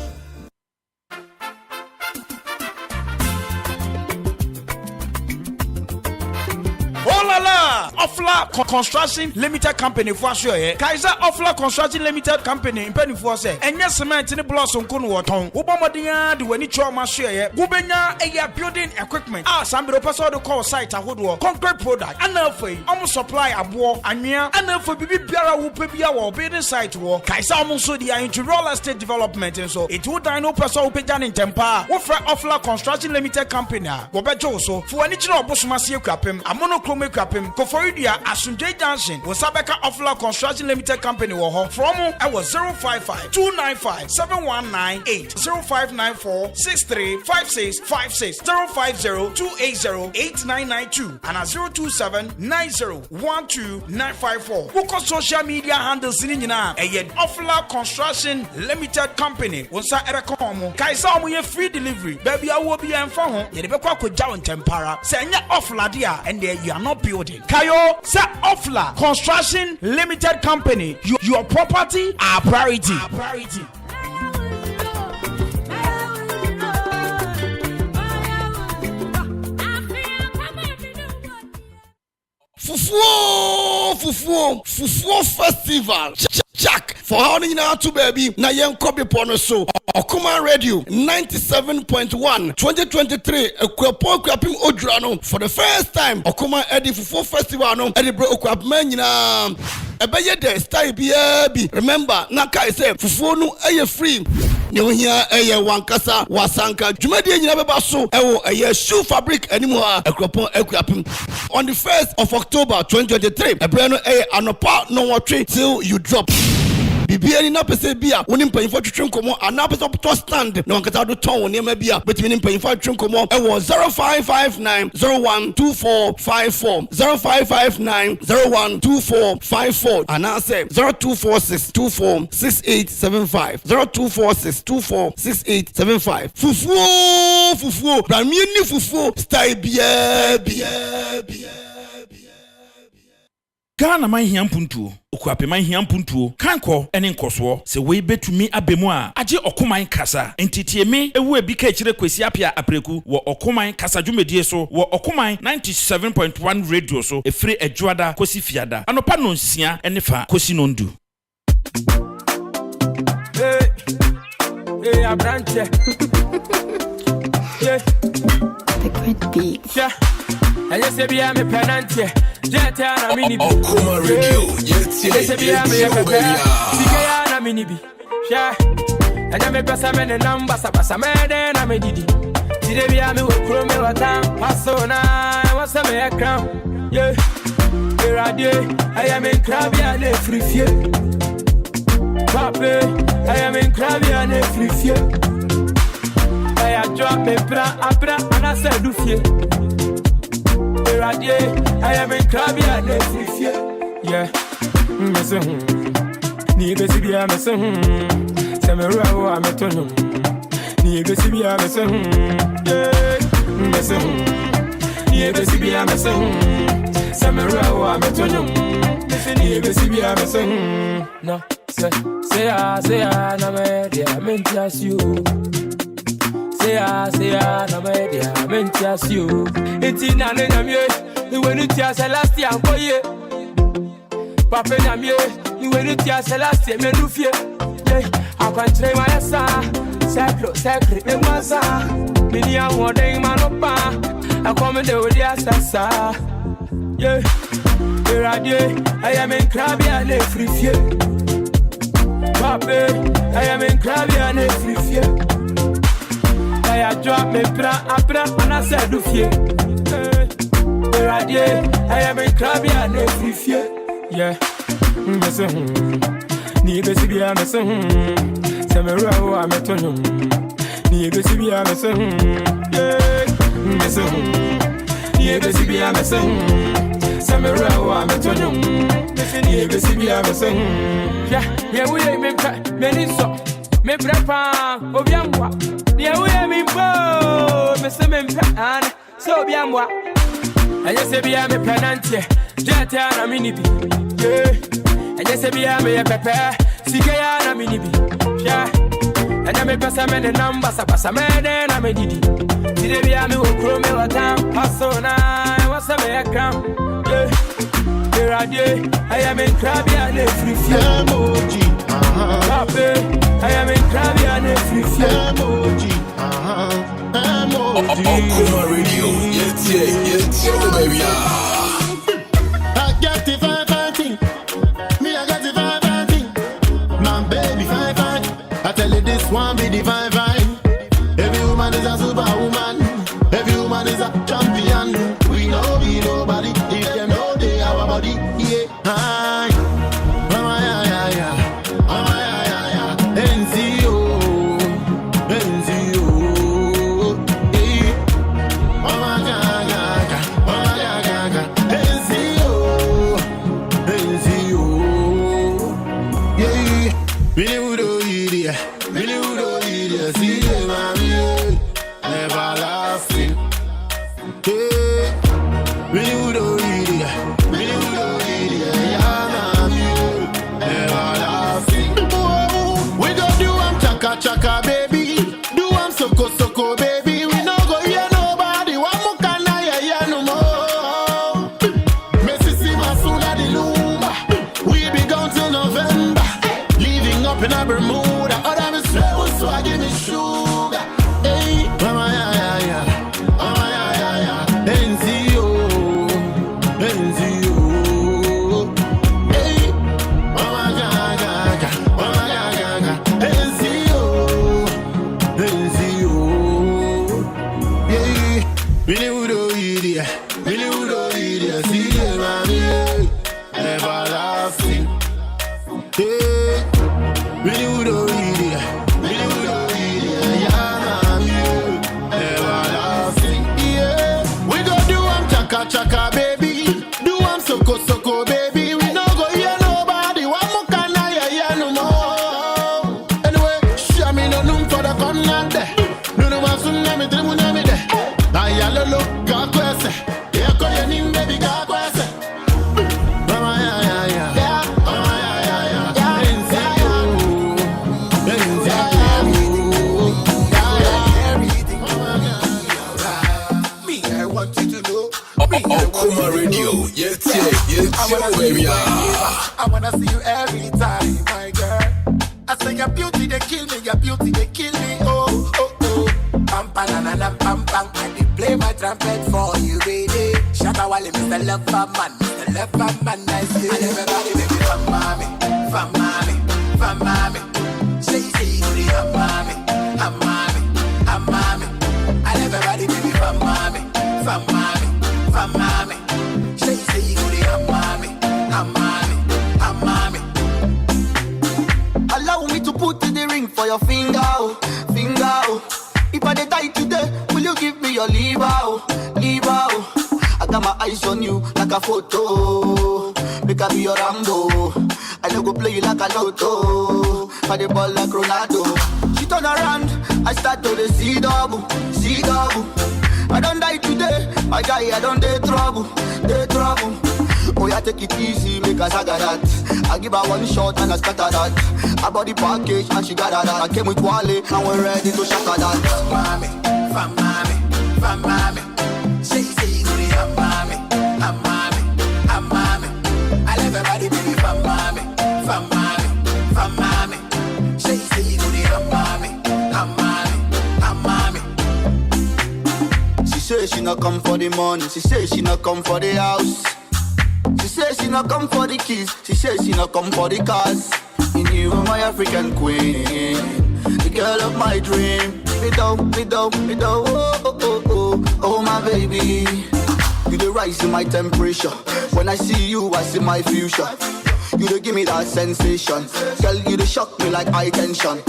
Ofla Construction Limited Company for sure. Kaiser Ofla Construction Limited Company in penny for say. Enya cement ni blossom kunu waton. Ubomodia de weni choma share. Gubenya eya building equipment. Sambiro paso do call site ahodo. Concrete product. Anafei. Omo supply abo anwea. Anafei bibi biara wo pebia wo building site wo. Kaiser omo so dia into real estate development and so. It would dino paso wo peja ni tempa. Wo fra Ofla Construction Limited Company. Wo bejo so. Fu ani chira obosoma se ekwapem. Amonochrome ekwapem. Koforidia Asunjay Junction was Sabeka Ofla Construction Limited Company from I was 055-295-7198 0594-635656 050-280-8992 and 027-90-12954. Book on social media handles in Ofla Construction Limited Company was Erekomo Kaisa we free delivery baby I will be in phone Yebekwa Jawan Tempara Senya Ofla dia and there you are not building Kayo Sa Ofla Construction Limited Company. Your property, our priority. Fufuo Festival. Jack for how many now to baby na yen copy pono so Okuma Radio 97.1 2023 ekwapim odrano for the first time Okuma Edi Fufuo Festival no Edi bro okwapman nyina ebeye de style bi remember na kai say fufuo no eye free ne ohia eye wankasa wasanka dwumade nyina beba so ewo eye shoe fabric animo a ekwapim on the 1st of October 2023 ebrano eye anopa no watwe till you drop Bibiani na pese bia woni mpanyifo twetwe komo ana pese to stand na wankata do ton woni ma bia betimi mpanyifo twetwe komo e wo 0559012454 0559012454 ana say 0246246875 0246246875 fufuo bramieni fufuo style bia Ghana man hiam puntuo okwape man hiam puntuo kanko ene nkoso se we betumi abemu a age okoman kasa entitie me ewu ebi ka kire kwesi apia apreku wo okoman kasa dwumedie so wo okoman 97.1 radio so efre adwoada kosi fiada anopa no nsia ene fa kosi nondu hey abranche yeah the great beat yeah I just say be a me penantie jet na mini bi Okuma Radio yes say be a me pepe sika na mini bi yeah anya me pesa me number sabasa me de na me didi ti de be a me wo kro me wata paso na what's me ekram yeah radio I am in crabia le frifie pape I am in crabia le frifie I drop me abra ana se du fie I am in Crabia, yeah. Miss Nigga, see, I'm a son. Samara, I'm a ton. Nigga, see, I'm a son. Yeah, Miss Nigga, see, I'm a son. Samara, I'm a ton. Nigga, see, I'm a son. No, say, no, I'm in just you. Say, no, I'm in just you. It's in an enemy. You went to your last year, boy. Papa, you went to your last year, Medufia. I can't train my son. Secret, it was many a one day, man, up. I come in there with the assassin. Yeah, here I am in Krabby and a free fear. Papi, I am in Krabby and a free fear. I drop me bra, and I said, do fear. Here I am in Krabby and a free fear. Yeah, need to be a message. Samara, I'm a tongue. Need to be a message. Yeah, need to be a message. Samara, I'm a tongue. Need to be a message. Yeah, we ain't many so. Me prepa, Obiamwa. Yeah, we ain't bo. Mr. Mempan, so Biamwa. I just say, be a me penantie. Jetta, I'm in it. Yeah, I just say, be a me a pepper. Sikaya, I'm in it. Yeah, and I make a man the numbers, a man, and I'm a diddy. Did they be a me who me what time? Passona, I was a mere crown. Here I am in Krabby and a free emoji. I am in Krabby and a free emoji. Okuma Radio, yes, baby. I got the fine thing. Me, I got the fine thing. My baby, fine. I tell you this one be the fine. Every woman is a superwoman. Every woman is a champion. We know be nobody. If them know they our body. Yeah. Hi. Mama, yeah. Mama, yeah. NCO. Hey. Mama, yeah. Mama, yeah. NCO. Yeah. Really would see them, mommy. Never laughing. Hey. Really would chaka baby, do am soko baby. We no go hear nobody. Wa mukana ya no more. Messi Masula di Lumba. We be gone till November. Living up in a Bermuda. Other me swear so I give me sugar. Hey, mama ya. Mama ya. NCO. Hey, mama ya. Mama ya. Really would idiot, see them, mommy, never laughing. Hey, really would idiot, yeah, mommy, never laughing. Yeah, we go do chaka baby, do soko baby. We no go hear nobody. Wa mukana ya no more. Anyway, show me no room for the corner there. No masuna me trimu na me there. Ayalolo gakwese, yeah, call your name, baby, gakwese. Mama, yeah. Mama, yeah. Me, I want you to know. Okuma Radio, yes, baby. I wanna see you every time, my girl. I say your beauty, they kill me, oh. Pam, and they play my trumpet for you, baby. Shaka Wally, Mr. Lover Man, nice you. And everybody, baby, from mommy. Say, you the I'm mommy. And everybody, baby, from mommy. Say, you the I'm mommy. Allow me to put in the ring for your finger. If I die today, will you give me your liver? I got my eyes on you like a photo. Make I be your Rambo. I don't go play you like a lotto. I the ball like Ronaldo. She turn around, I start to the see double. I don't die today, my guy, I don't day trouble. Oh yeah, take it easy, make us saga that. I give her one shot and I scatter that. I bought the package and she got that. I came with Wale and we're ready to shatter that. From mommy. Say you do the I'm mommy. I love everybody, baby, from mommy. Say you do the I'm mommy. not come for the money. She say she not come for the house. She say she not come for the keys. She say she not come for the cars. And you are my African queen, the girl of my dream. Me down, oh my baby. You the rise in my temperature. When I see you, I see my future. You the give me that sensation. Girl, you the shock me like high tension.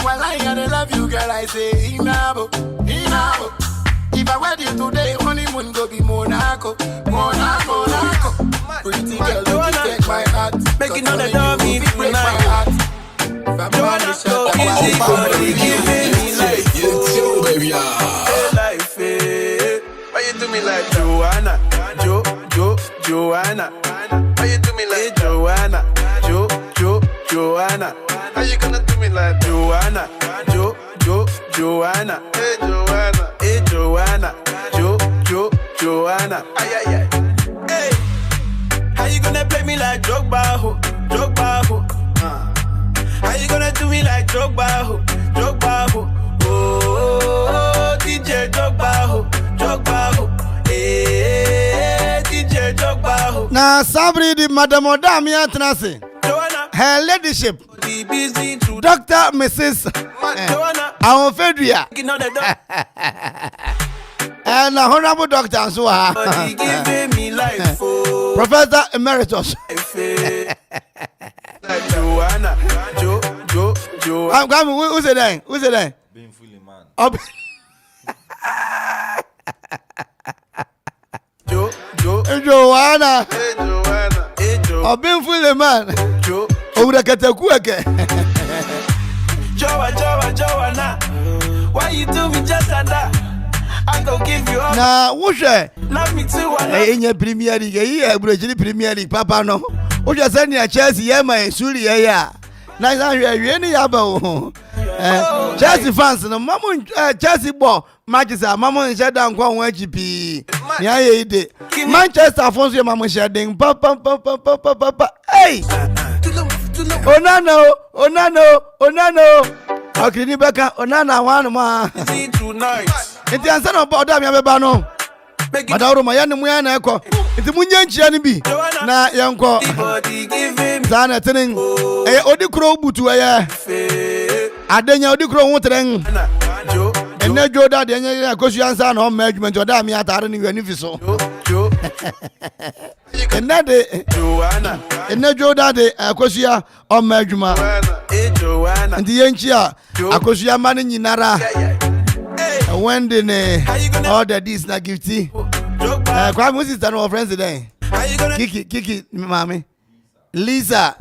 Well, I gotta love you, girl. I say, Inabo. If I wed you today, honeymoon go be Monaco. Pretty girl, don't you take my heart. Make it know that don't mean break my heart. Joanna, go easy for the giving me life. Baby, Life, why you do me like Joanna? Joanna. Why you do me like Joanna? Joanna. How you gonna do me like Joanna? Joanna. Hey Joanna. Joanna. Ay. Hey, how you gonna play me like Drogba ho? How you gonna do me like Drogba ho? Oh, DJ Drogba ho. DJ Drogba ho. Na sabri di Madam Odami Atrasi. Her ladyship, Dr. Mrs. Our Fedria, and Honorable Doctor Ansua, Professor Emeritus. I'm coming. Who's it then? Being fully man. Joanna. I've been fully man. Over the Katakuake. Joanna. Why you do me just like that? I go give you all. Now, what's that? Love me too. In your Premier League, yeah, Brazilian Premier League, Papa no. What you send your Chelsea, yeah, my Suri, yeah. Nice, I'm really abo. Chelsea fans, no, Mamma, Chelsea ball, matches are Mamma and shut down one GP. Yeah, he did. Manchester, Fonso, Mamma shedding, papa. Hey! Onano. Okay, Nibaka, Onana, one more. It's the answer about them, Yabano. Madaro Mayana Muyana Echo. It's the Munyan Chianibi. Na Yanko Zana Tening. Odikro Butu, Adenya Odikro Wotering. And no Joe that the Koshian son home management or Damia Tarani Unifiso. And that Joanna. And no Joe that the Kosia or Majuma. And the Yanchia, Akosia Mani Nara. When the order this na gifty. Kwame is our friends today. Kiki, mommy. Lisa.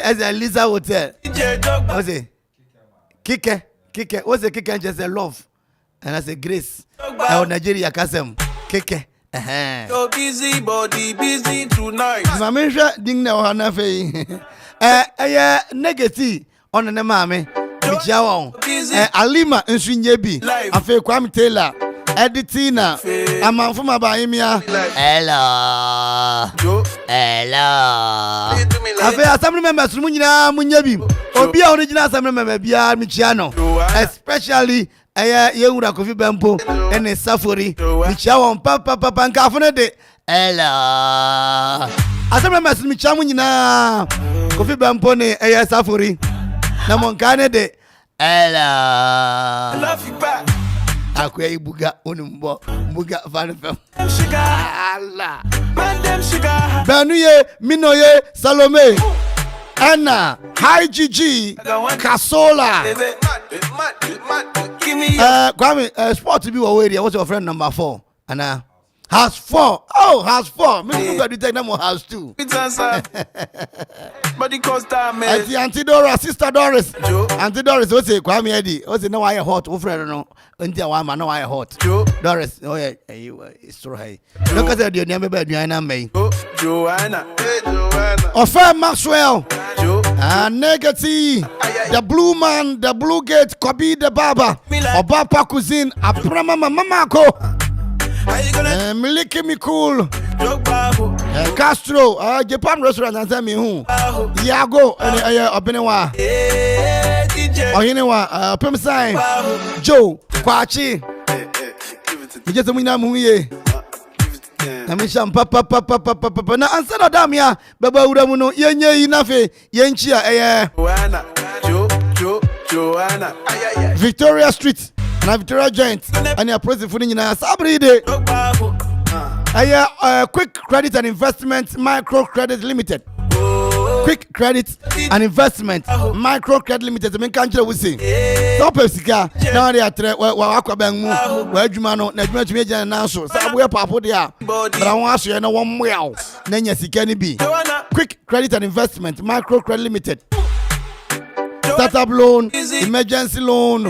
As a Lisa Hotel. What's it? Kike. What's the Kike? Just a love. And I say Grace. Nigeria Kasem. Kike. So busy, body busy tonight. Mammy, ding no hanafe. Negative on the mammy. Alima and Swinyebi. I feel Kwame Taylor. Editina. I'm on from Abaimia. Hello. I feel assembly members Munyabi. Obia original assembly member Bia Michiano. Especially Yura Kofi Bempo and a Safari. Michiao Papa and Cafone. Hello. Assembly members Michamunina Kofi Bempone a Safari. Namon Canada. Hello. I love you back. Akwe buga onumbo buga fanfam. Allah. Mandem sugar. Banuye Minoye Salome. Anna High GG Kasola. Give me Kwame sport to be aware. What's your friend number 4? Anna has 4. Oh, has 4. Maybe you got to take them on house 2. it's answer. But it costs time, man. Auntie Dora, Sister Doris. Auntie Doris, what's it? Kwame Eddie. What's it? No, I hot. Oh, friend, no. Until one man, no, I hot. Doris, oh, yeah, it's so high. Look at the name of Diana May. Joanna. Offer Maxwell. Negative. The Blue Man, the Blue Gate, Kobe, the Baba. Obapa Cuisine, Abrama Mamako. Miliki Mikul. Castro, Japan restaurant, and tell me who. Yago, Obenewa. Oyenewa, Pemsai, Joe, Kwachi. just mu nyina mu ye na me sham papa na ansa na damia baba wura mu no yenye yi na fe yenchi a Joanna Victoria Street na Victoria Joint and your president for nyina sabri de Quick Credit and Investment Micro Credit Limited. Quick Credit and Investment Micro Credit Limited. Me kan kire wo se. So pesika na dey atre wa akwaban mu wa adwuma no na adwuma tumi agya na so. Sa aboye papo de a. Bra won aso na won mmeaw na nya sika ni bi. Quick Credit and Investment Micro Credit Limited. Startup loan, emergency loan,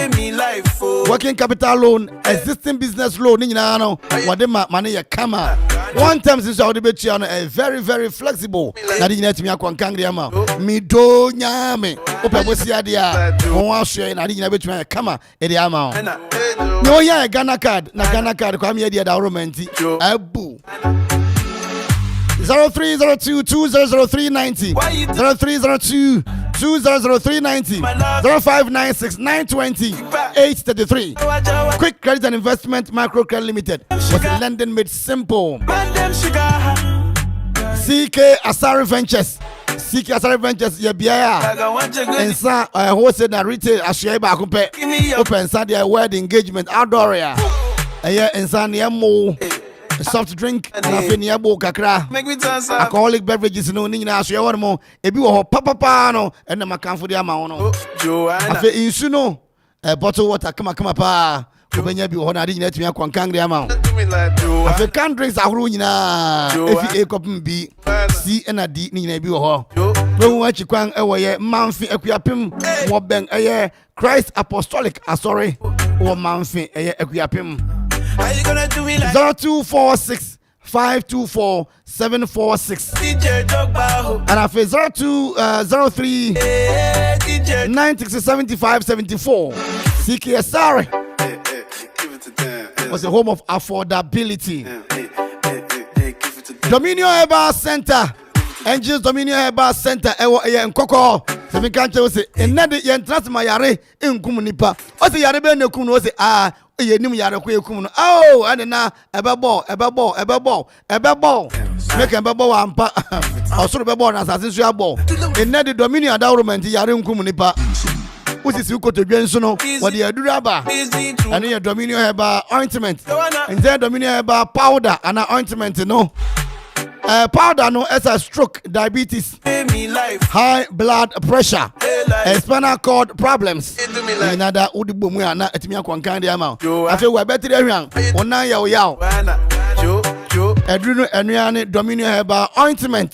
working capital loan, existing business loan. Whatever money you come out. One time since I would be very, very flexible. Now you need to me a concangriama. Me do nyame. Open bosia dia. One share. Now you need to me a come out. Edi amount. No yeah, Ghana card. Na Ghana card. Come here, dia da romantic. Abu. 0302200390 0302200390 0596920833. Quick Credit and Investment Micro Credit Limited was London made simple. CK Asari Ventures ye biya ensa wholesale na retail ashia ba kompe open sa their word engagement outdoor ya ensa ne mo soft drink na fe ne abo kakra alcoholic beverages no ni na ashia won mo ebi wo papa no ena makanfo de ama wono afe insu no bottle water kama pa obenya bi wo na de nyina tumi akwankangre ama afe can drinks ahuru nyina efi a cup bi C and D ni nyina bi wo ho no wa chikwan ewo ye manfi akuapem wo ben Christ Apostolic sorry wo manfi akuapem. How you gonna do it like 0246 524 746 DJ Dogba and I face 0203 967 7574 CK sorry was the home of affordability. Dominion Herbal Center Angels Dominion Herbal Center nkoko se me kan che say enade ye ntrase ma yare enkum nipa o se yare be na kum no o se ye nim yare ko ekum no ane na ebebo make ebebo wa ampa osoro bebo na asase so abo enade Dominion Endowment yare enkum nipa usisi ukotodwe nso no wode aduru aba ane ye Dominion Herbal Ointment nze Dominion Herbal Powder ana ointment no powder no as a stroke, diabetes, high blood pressure, spinal cord problems. Another udibumu na etimia kwankandi ama. Afi we better ehwan. Ona yaw. Edruno enuane Dominion Herbal Ointment.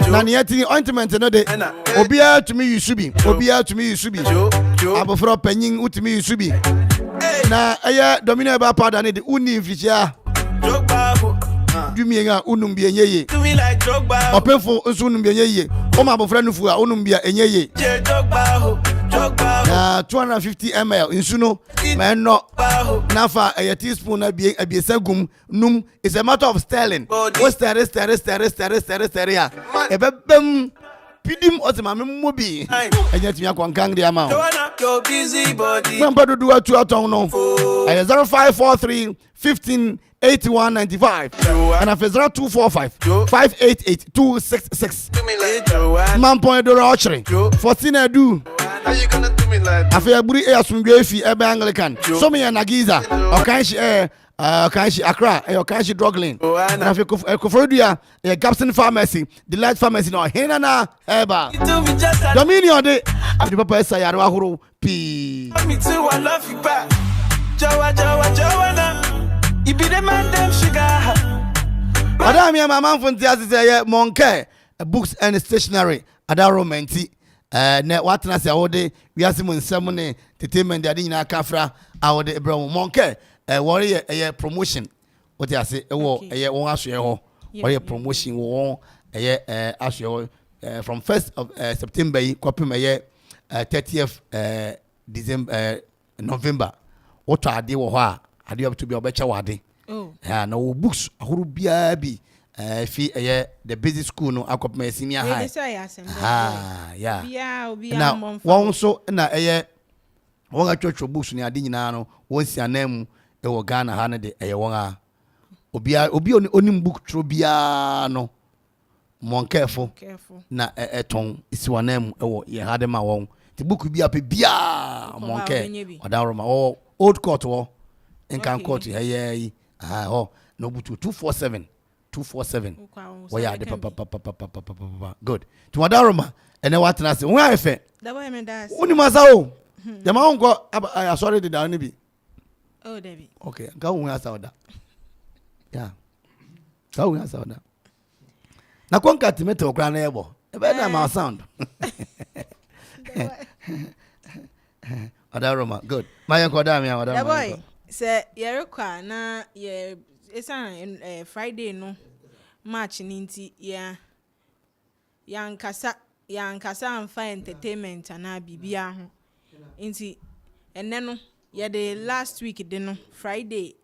Na nieti ointment no de. Obia tumi yusubi. Abofro panyin utumi yusubi. Na Dominion Herbal powder ne de uni mfisia. Dumienga unumbie nyeye opefo nso unumbie nyeye o ma bofra nufu a unumbia enyeye na 250 ml insuno ma no nafa a teaspoon na abiesa gum num is a matter of sterling o stere ya ebebem pidim otema memobi enya timia kwankang de ama o busy body number do atu aton no 0543 15 8195 and I 0245 588 266 man point do rochery 14 edu how you gonna do me like afi aburi asumdwe fi ebe Anglican so me na Giza okanshi okanshi Accra okanshi Druglin and afi Kofrodua Gapson Pharmacy Delight Pharmacy no hena na eba Dominion de the papa esa yaro ahoro pi me too I love you back Joanna you be the man them sugar. Madam ya mama mfunti asise Monke books and stationery ada romanti ne watna se awode wiase mu nsem ne entertainment ade nyina kafra awode ebro Monke worry promotion what ase ewo won ahwe ho worry promotion won ahwe from 1st of September kopim 30th December November what ade wo ho a ade up to be obecha wade na wo books ahuru bia bi fi the basic school no akopma senior high na won so na won atwotwo books ni ade nyina no won si anam ɛwɔ Ghana ha no de ɛyɛ wɔn a obi onim book tro bia no mon careful na ɛtɔn isiwana mu ɛwɔ yɛ ha de ma wɔn te book bia pe bia mon care odaroma old court wo nkan court yi ho no butu 247 where are the papa good to odaroma ene watena se won ayefe da boy me das woni masa o jama won ko sorry de da ni bi oh David okay ga won asa oda yeah ga won asa oda na konka timete okra na ebo e be na ma sound odaroma good my uncle da me odaroma boy say yerekwa na ye esan Friday no match ninti yankasa amfa entertainment na bibia ho nti enne no ye the last week de no Friday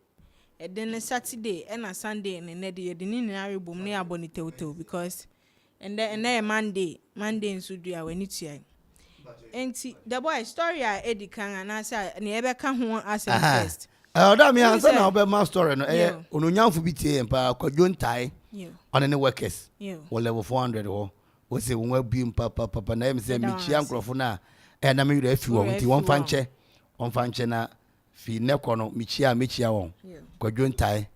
e de no Saturday and a Sunday ne de ye de ni na rebom ne abonitewotew because and Monday nso dua wani tua nti the boy story a edikan anasa ne ebe ka ho as a first oda me answer na obe ma story no ononyanfo bi tie mpa Kwadwo Ntae on any workers or level 400 or we say won bi mpa na em say me chia nkrofo na na me yura afi won ti won fanche na fi neko no me chia won Kwadwo Ntae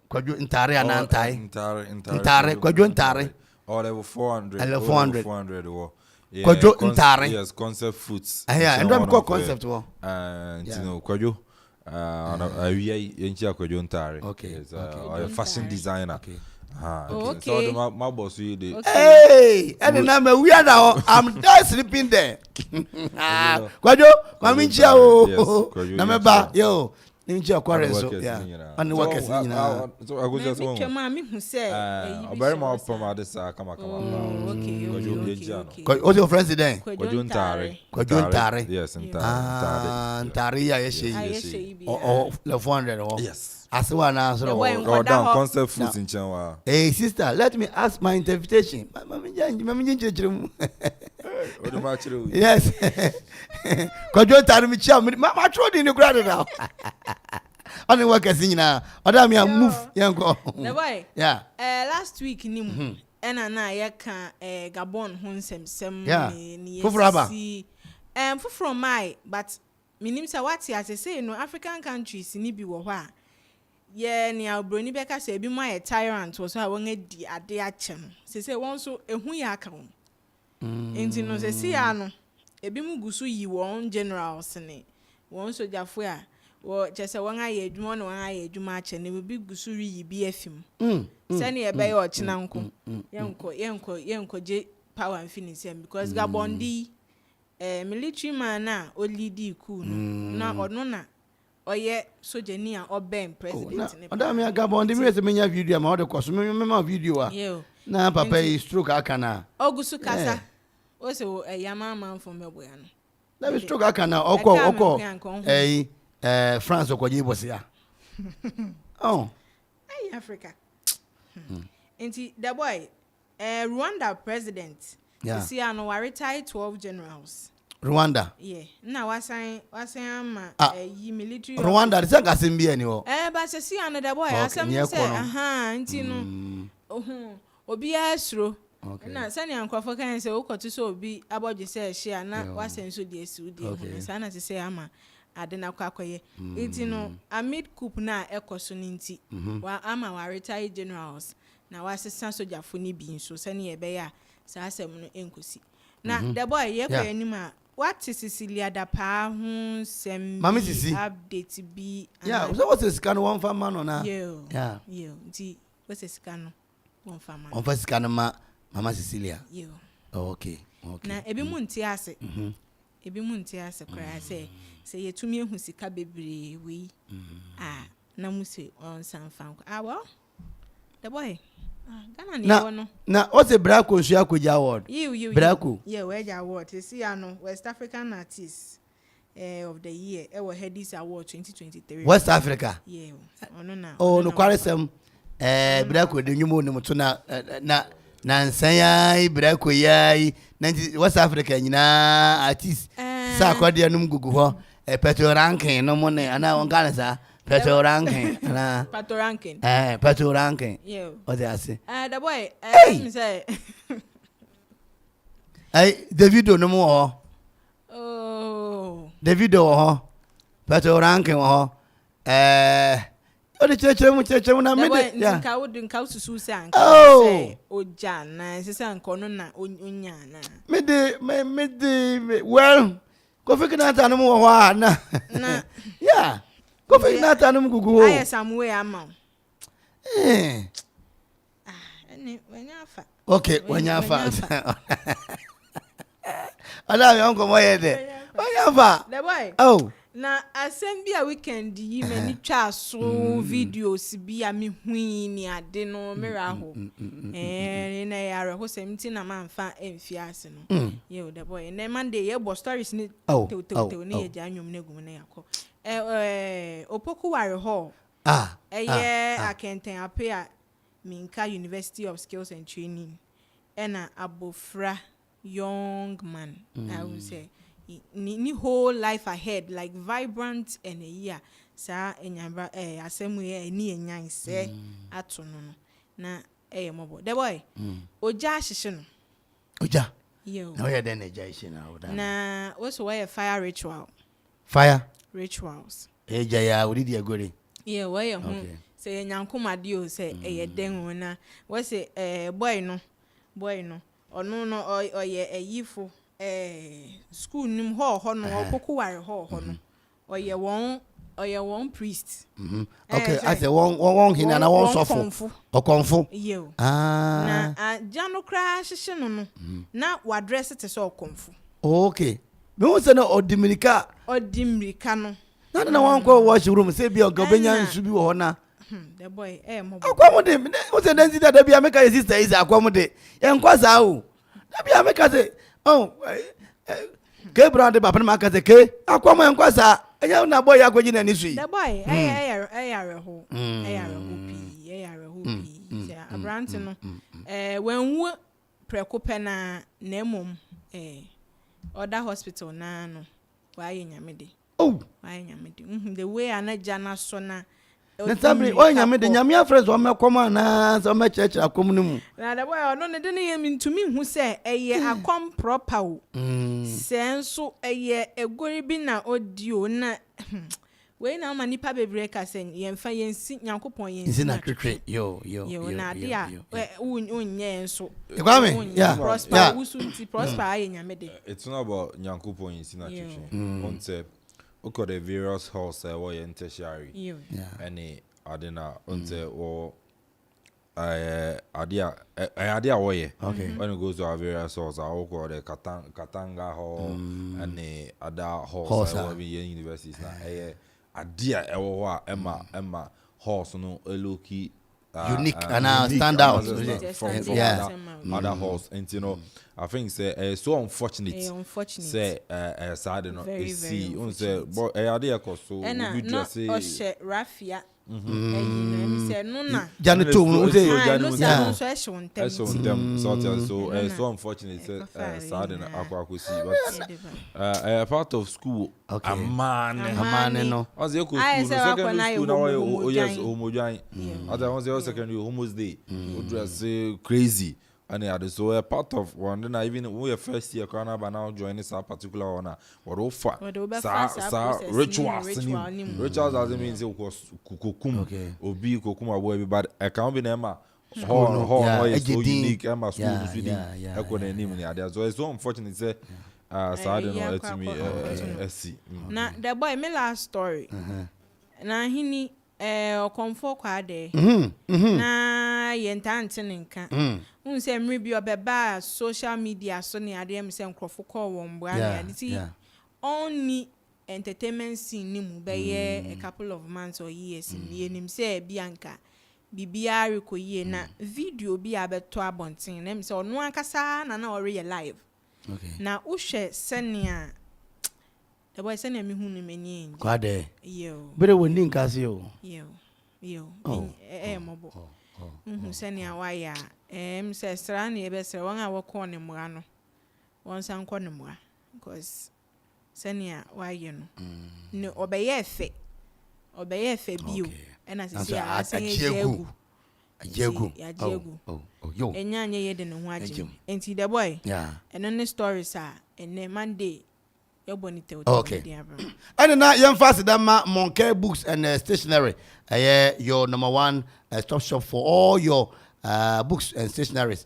Kwadwo Ntare ana Ntare Kwadwo Ntare or level 400 or Kwadwo Ntare yes concept foods and don't call concept wo you know Kwadwo we enchi Kwadwo Ntare okay a fashion designer okay so my boss we dey hey and na me we are I'm there sleeping there Kwadwo mami nchia o na me ba yo nchi akware so yeah and workers nyina so I go just one me hu say very more from adisa kama okay what's your friends then Kwadwo Ntare yes Ntare ya yeshe oh level 400 yes asewa na so go down concept foods in chenwa hey sister let me ask my interpretation mami nje mu what do you yes Kwadwo Ntare mi chia ma tro di ni grade now on workers nyina oda me move yanko the boy yeah last week ni mu na ye ka Gabon ho nsemsem ni fufuraba fufuro mai but minim say what ya say no African countries ni bi wo ho a ye ni abroni be ka say bi mu aye tyrant wo so a won adi ade a che no say won so ehu ya aka won enti no say ya no ebi mu gusu yi won generals ni won sojafo a wo chese won aye adwuma no won aye adwuma a che ne bi gusu yi bi afim say ne ebe ye o china nko yenko je power infinity because Gabon di military man na o lead ku no na ono na oye sojani a obem president ne oda me Gabon di me se menya video ma o de koso me ma video a na papa yi stroke aka na ogusu kasa o se yama man from meboya no na stroke aka na oko France okoje bosia oh hey Africa Inti the boy Rwanda president see no retired 12 generals Rwanda na wasan ama military Rwanda the gasim bi ani ho but see the boy asem say nti no obi asro na sani ankwafo kan say ukotu so obi aboje say share na wasan so de esi udi ho sana se say ama ade na kwakoye nti no amid coup na ekoso nti wa ama wa retired generals na wasesa sojafo ni bi nso sani ebe ya sa asem no enkosi na the boy ye kwa anima what is Cecilia da pa hu sem Mami Sisi update bi so what's the scan one for man na nti what's the scan one for man on first scan ma Mama Cecilia okay na ebi mu nti ase kra say yetumi ehu sika bebre we na mu se on sanfan well the boy na what's a Brako nsu akoja award Brako we award see ano West African artist of the year Headies Award 2023 West Africa no kwaresem Brako de nyumo ne muto na nsan yai Brako yai West Africa nyina artist sa kwade anum gugu ho petrol ranking no mo ne ana on kana sa Petrol ranking. Na. Pato ranking. Petrol ranking. Yeah. What they say? The boy. Hey. Me say. Hey, Davido no more. Oh. Davido Petrol ranking the church na me de. Yeah. Nka wo de nka susu say anka. Oh. Oja na se say nka no na onya na. Me de well. Kofi Kinata no mo ho na. Na. Yeah. Kofi Kinata no gugu ho. Aye some way ama. Eni wenya fa. Okay, wenya fa. Ala mi onko mo ye de. Wenya fa. The boy. Oh. Na asem bi a weekend yi mani twa so videos bi a me hui ni ade no mera ho. Na yare ho sem ti na manfa emfi ase no. Ye the boy. Na Monday ye bo stories ni tew ni ye ja nwom na gum na yakọ. Opoku ware ho. Eye akenten apia Minka University of Skills and Training. Ena abofra young man. I would say ni whole life ahead, like vibrant and a year. Sa enyamba asemu ni enyan se ato no na mobo. The boy. Oja hihye no. Oja. Yo. Na we den eja hihye na oda. Na also why a fire ritual. Fire Rituals. Eja ya odidi agore. Yeah, why say nyankoma dio say den na. We say boy no. Ono no oye eyifo school nim ho no opoku ware ho no oye won priest. Okay, I say won hina na won sofo okonfo. Na jano kra hihye no na wadress te so okonfo. Okay, me won say na odimirika no na won ko wash room say bi ogobenya nsu bi wo na. The boy mo akwamode won say dan sida da bia make sister is akwamode enkwasa o da bia make say ke brand ba pan maka say ke akwamo enkwasa enya na boy agwaji na ni sui. The boy ho pi say abrant no when wo prekope na emom other hospital na no wa yenyamede. Oh wa yenyamede the way anaja na so na Nesabri o nyame de nyame afres o mekoma na so mechech akom no mu. Na the boy no ne de ne mintumi hu se eye akom proper o. Senso eye egori bi na audio na we na ma nipa bebre ka sen yemfa yensi nyankopon yensi na twetwe yo na dia unye enso. Ekwame yeah prosper usunti prosper aye nyame de. It's not about nyankopon yensi na twetwe. On say okay, the various halls were in tertiary. Any adena unte or idea way. Okay. When it goes to our various halls, I will call the Katanga Hall and the other halls in universities now. Idea Emma halls no low-key unique and stand out from other halls, and you know I think say so unfortunate say sad no see on say but idea cost so we just say Rafia say no na Janeto so unfortunate say sad no akwa see but part of school a man no as you go school secondary school now oh yes homojoin other ones say secondary homos day we dress crazy and yeah, so a part of one then even we first year corner by now join this particular one what offer rituals as it means it was kukum obi kukum boy but I can't be nema ho is so unique Emma school reading I couldn't name there so it's so unfortunate say sad no to me SC na the boy me last story na hini okonfo kwa de na yentante nka unse mri bi obeba social media so ne ade am se nkrofo call won bra na ade ti only entertainment scene ni mu be a couple of months or years ni enim se bianka bibia rekoyie na video bi abeto abonten na mi se ono akasa na ori live na uhwe senia the boy send me hunu meni kwade yo bere woni nkase yo mobo senia waya se sra na ebe sra won a woko ne mura no won san ko ne mura because senia waya no ne obeye efe obeye fe bio ena sisi Ajegu. Yo. Enya nye ye de no ho agye. Enti the boy. Yeah. Eno ne stories ene Monday. Okay. And now young fast that Moncare Books and Stationery. Your number one stop shop for all your books and stationeries.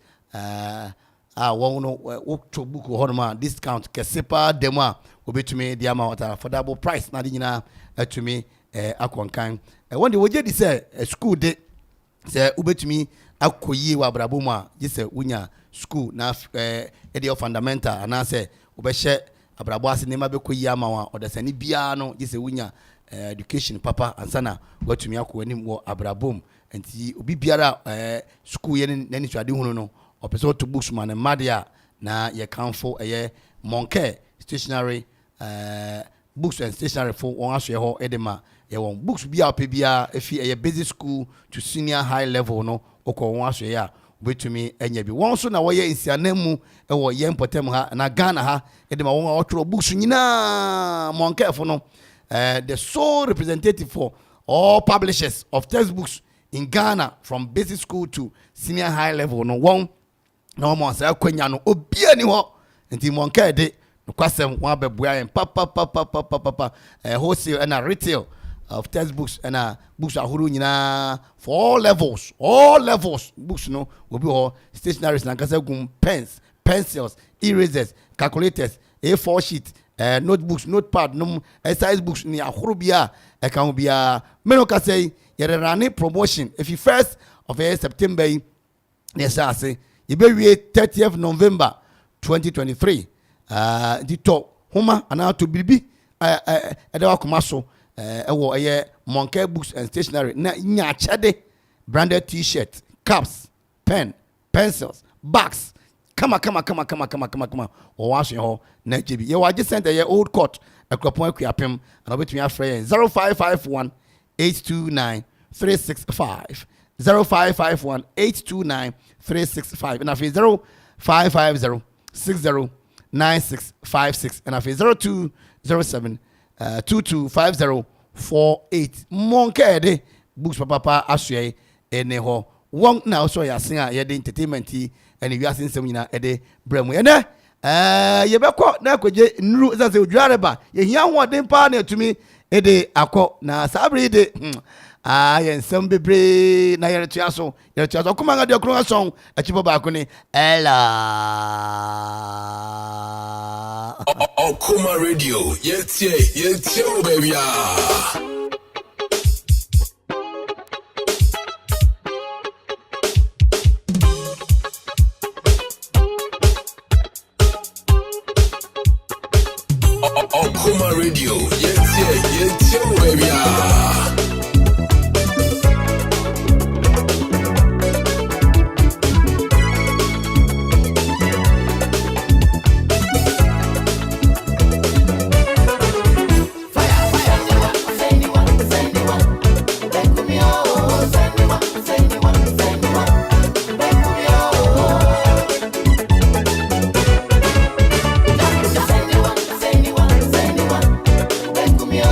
Walk to book or discount. Kesepa demo will be to me the amount for double price. Nadina to me Aquankan. One day we just say a school day. Say ube to me akoyi wa brabuma. Just say unya school na edio fundamental and I say ube share. Abrabo ase nema be koyi ama wa odasani bia no gise wunya education papa ansana watumi akọ anim wo abrabom enti obi biara school ye nani twade hunu no opeso to books man madia na ye kanfo Moncare stationery books and stationery for won aso ye ho edema ye won books bia pe bia efi basic school to senior high level no okọ won aso ye betumi enya bi won so na wo ye nsianamu wo ye importem ha na Ghana ha edema won otro books nyina Moncare for no the sole representative for all publishers of textbooks in Ghana from basic school to senior high level no won na mo asa kwanya no obia ni ho enti Moncare de no kwasem won abebua en papa wholesale and retail of textbooks and books ahuru nyina for all levels books no will be all stationaries na kasa gum pens, pencils, erasers, calculators, A4 sheet, notebooks, notepad, exercise books ni ahuru bia e kan bia me no kasa ye running promotion if you 1st of September ne say you be 30th November 2023 the to homa ana to bibi e da wakoma so Moncare Books and Stationery na nya chade branded t-shirt, caps, pen, pencils, bags. Come o wash ho na jebi ye waje center ye old court akropon akuapem and obetumi afre 0551 829 365 0551 829 365 and afi 0550 60 9656 and afi 0207 225048 Moncare de books papa asue ene ho won na also ya sin a ye de entertainment ene wi asen sem nyina e de bremu ene ye bekọ na akwaje nru za se odware ba ye hia ho den pa na atumi e de akọ na sabri de ye nsem bebre na ye retua so kuma nga de okro ason achipo ba ko ni ela Okuma Radio, yeah, baby. Okuma Radio, yeah, baby. Oh,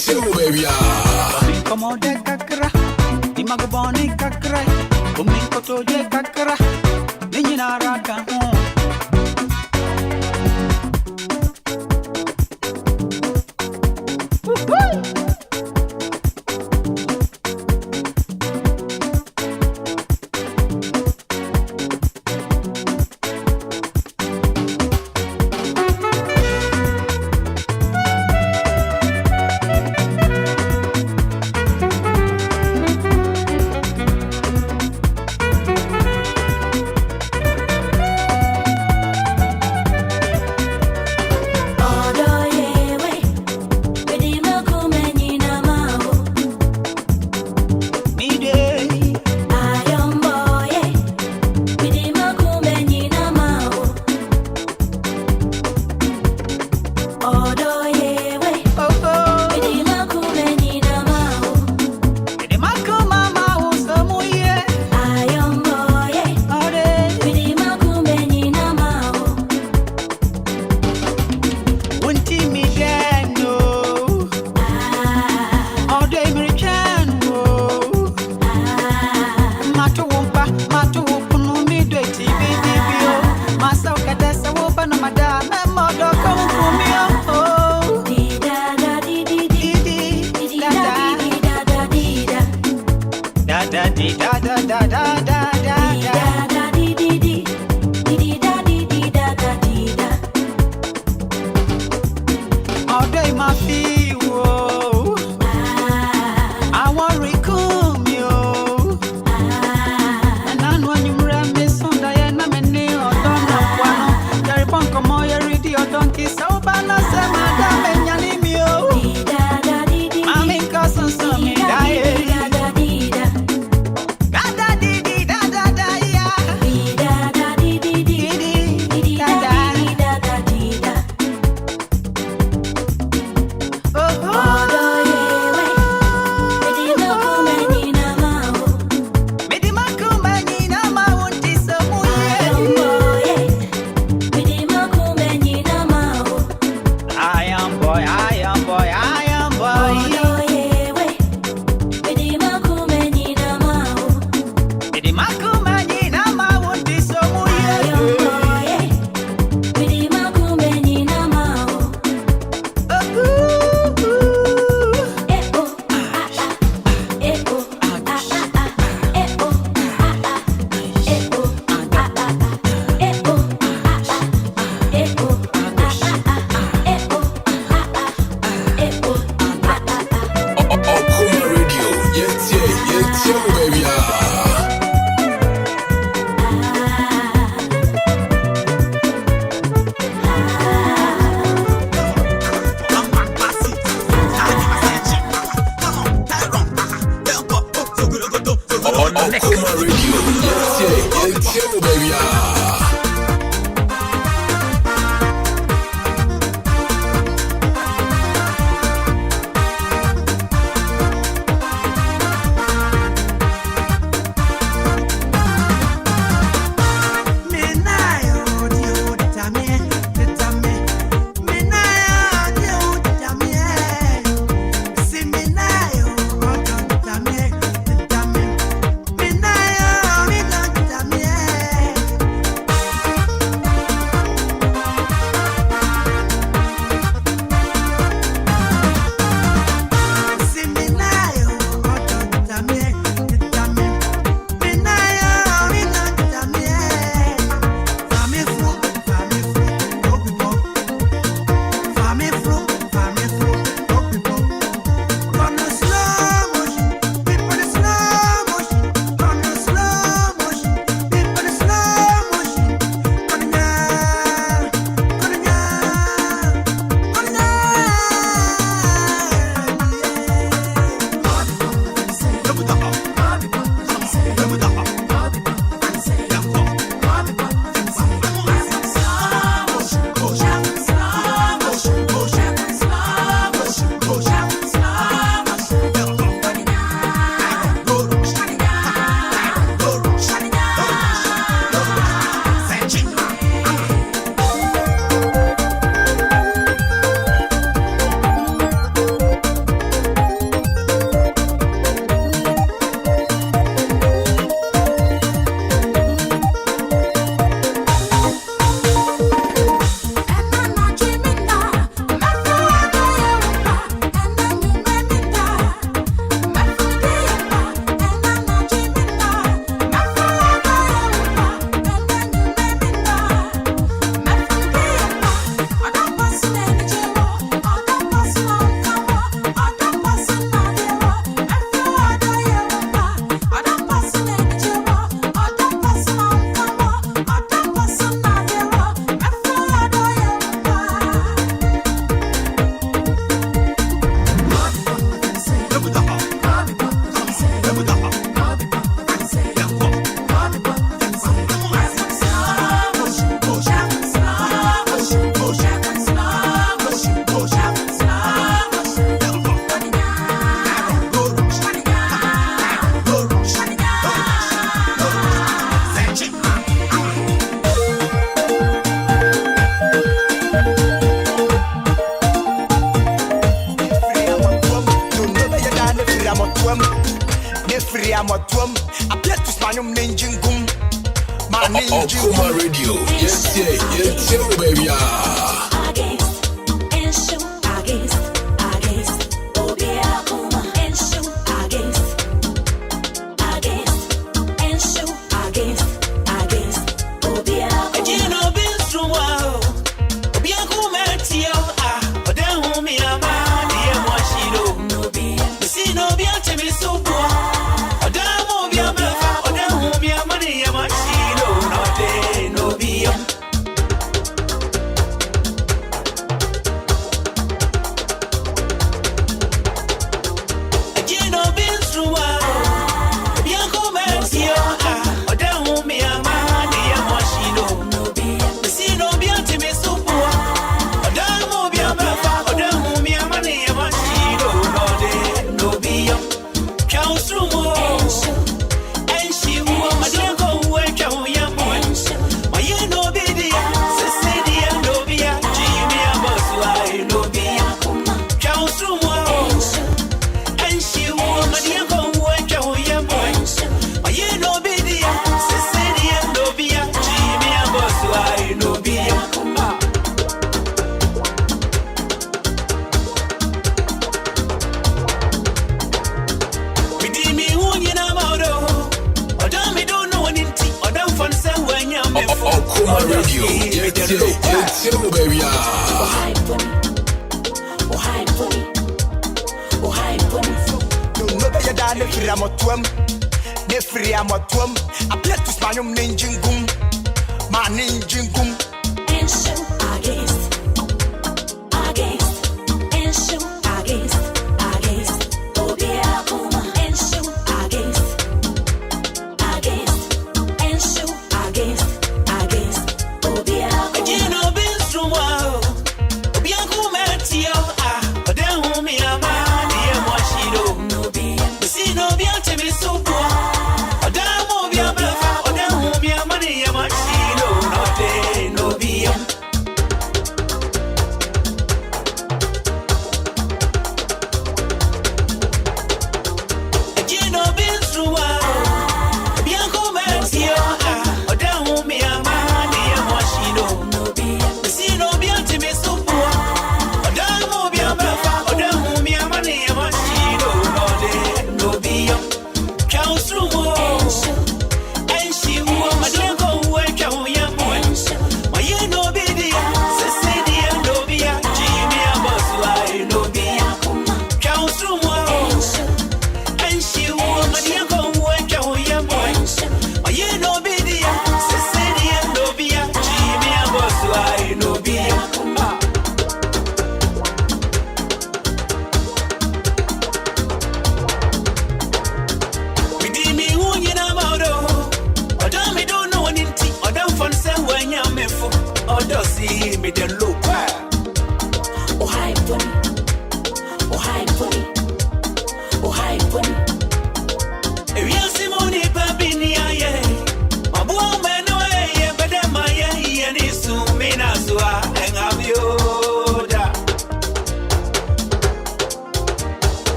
chill, baby. Come on, kakra. Dimagaboni kakra. Uminko toje kakra. Ninyina raka. twum. I bless to Spanium Ninjin Gum. My ninja. Okuma Radio. Yes, baby. Okuma Radio. Yes, baby. I bless to Spanium Ninjin Gum. My Ninjin Gum.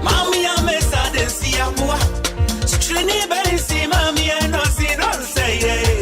Mami, I'm a sad and see a boy. Trini, Benny, see, Mami, I know, see, don't say, yeah.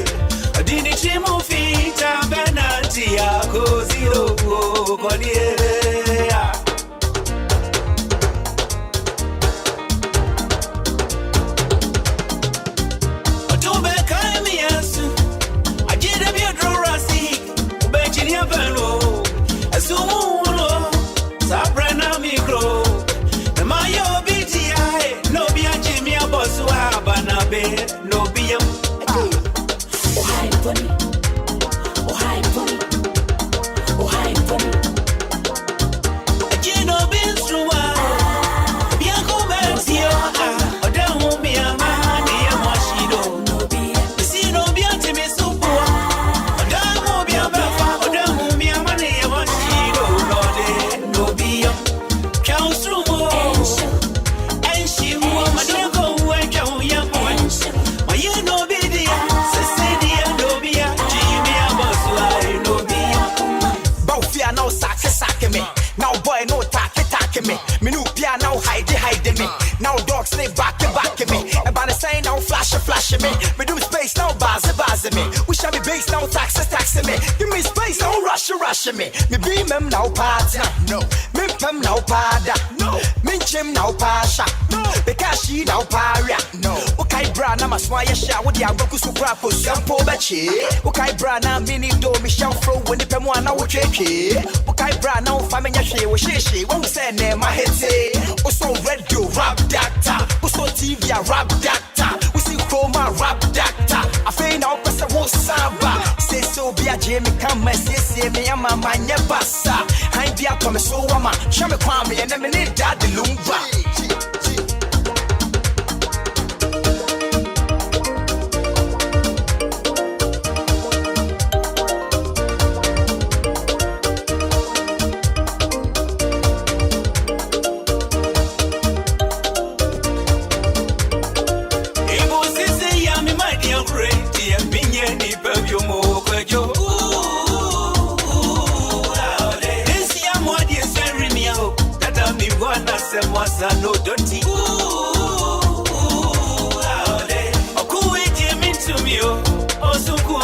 Me new pia now hide me. Now dogs stay back me. About the sign now flash me. Me do space now buzz me. We shall be base now taxi me. Give me space now rush me. Me beam them now partner. No. Me pem now pada. No. Me chim now pasha. No. Because she now paria. No. Okay bra na maswaya sha with the aboku supra for sample bechi. Okay bra na mini do me shall flow when the pemo na wo cheki. Okay bra now famenya she wo she. Won't say name my head say. Also radio rap doctor. Also TV rap doctor. We see chroma rap doctor. I feel now person won't samba. Say so be a Jamie come say me and my man bassa. I be a come so woman. Show me kwame and me need that the lumba. No dirty. Okuwe Jimmy to me, oh, so cool.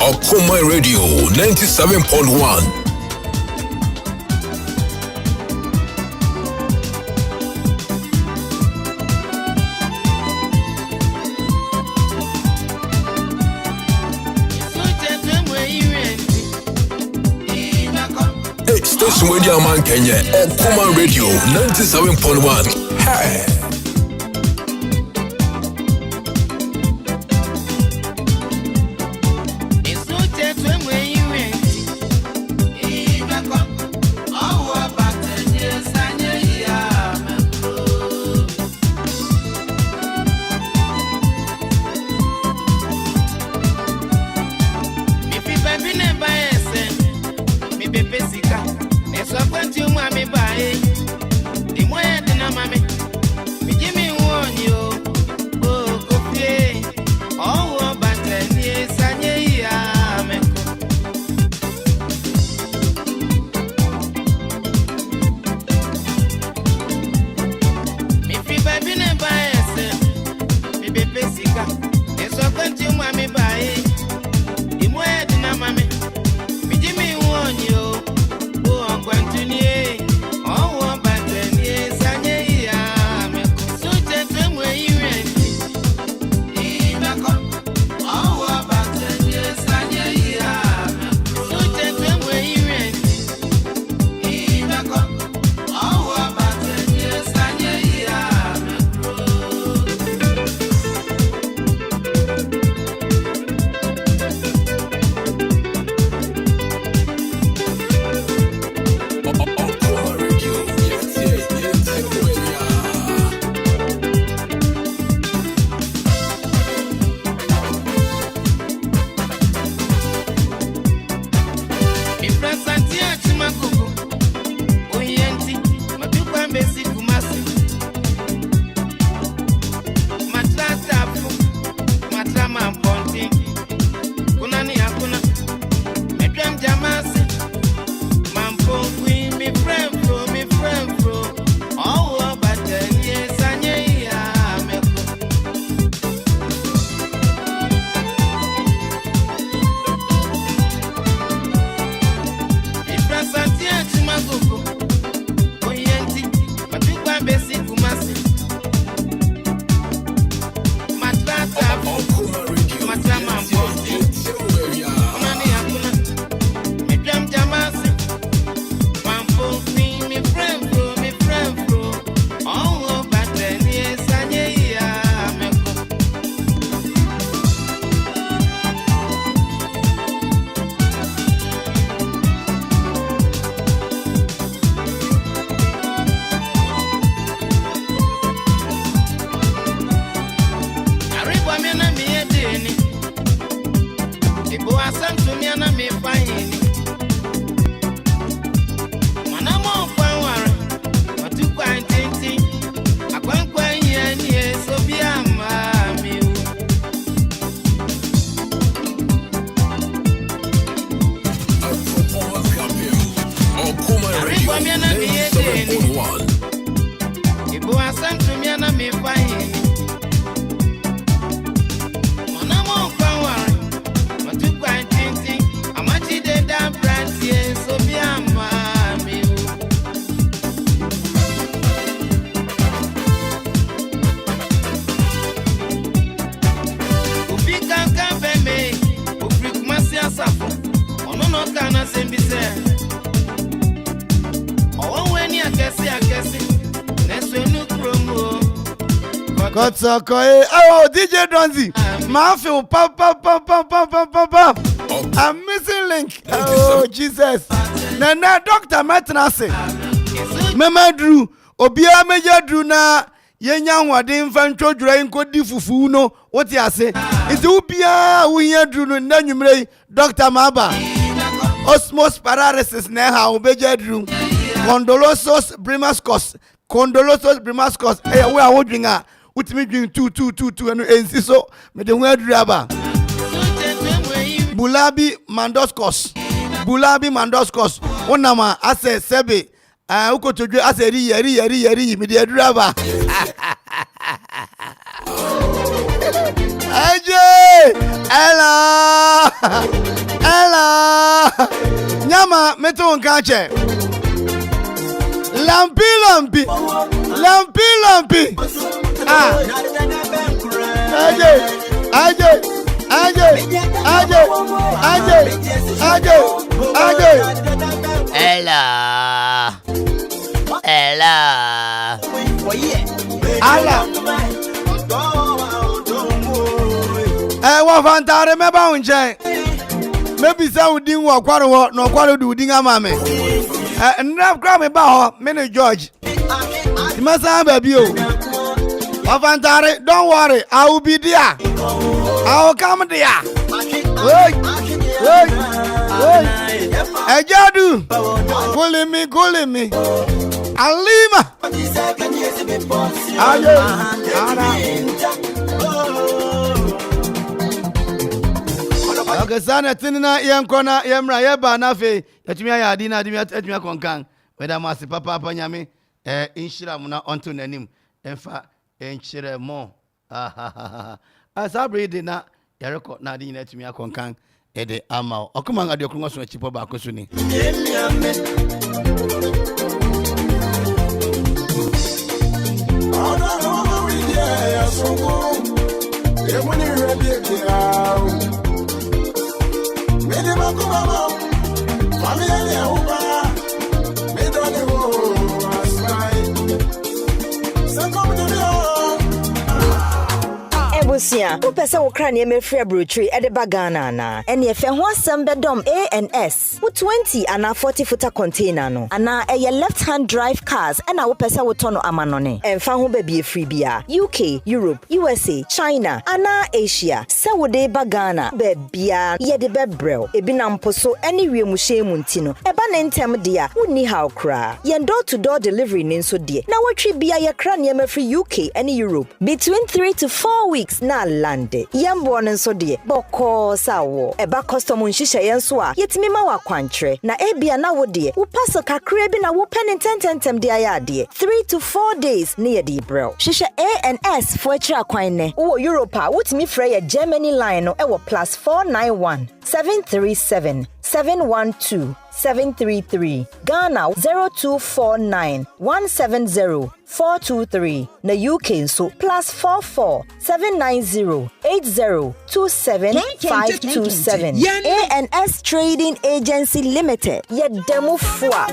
Okuma Radio 97.1. Station Radio Man Kenya, Okuma Radio 97.1. Hey. dini. Ibu asam tumia na me fine. Mana mo kwanware. Watu kwa ntinti. Akwankwa yeye so bia mami. Arriba mi na me dini. Ibu asam tumia na me fine. Oh, DJ Donzi, Mafio, pam. I'm missing link. Oh, Jesus. Nana, Dr. Matnase. Mama Drew, Obia Major Drew na Yenya Wadin Fancho Drain Codi Fufuno. What you say? It's Ubia, we hear Drew, and then you may Dr. Maba. Osmos paralysis, Neha, Obeja Drew. Condolosos Brimascos. Hey, we are holding her. With me doing 2 and so me the word rubber. Bulabi Mandoskos. Onama ase sebe. Uko to do ase ri me the rubber. Ella. Nyama meto nkache. Lampi. Ella. Wa fantare me ba unje. Maybe say we din wo kwaro no kwaro du din amame. Nrap kra me ba ho me ne George. Masa baby o. Avantare, don't worry, I will be there. I will come there. Hey. Ejadu, calling me. Alima. Okay, sana tinina yankona yemra yeba nafe. Yatumia ya adina adimia konkan. Weda masi papa nyame. Inshira muna onto nanim. Enfa enchire mo. Asabri de na yareko na di na tumi akonkan ede ama. Okuma ngade okungo so chipo ba akoso ni. Ebusia, upesa Ukraine me free brochure e de bagana na. Ene efe ho asem bedom ANS. Wo 20 ana 40 footer container no. Ana eye left hand drive cars ena wo pesa wo tono amanone. Emfa ho ba bi free bia. UK, Europe, USA, China, ana Asia. Se wo de bagana ba bia ye de bebrel. Ebi na mposo ene wiemu hyemu ntino. Eba na ntem dia, woni ha okra. Ye door to door delivery ni nso de. Na wotwe bia ye kra ne me free UK ene Europe. Between 3 to 4 weeks na lande. Yambo nso de. Boko sawo. Eba custom nhihye yenso a yetimi ma wakwantre. Na ebia na wo de. Wo paso kakra bi na wo pen tentem de ayade. 3 to 4 days ne ye de brel. Hihye ANS for akira kwan ne. Wo Europe a wotimi frɛ ye Germany line no ewo +491 737 712 733. Ghana 0249 170 423. Na UK so +44 790 80 27 527. ANS Trading Agency Limited. Ye demo fwa.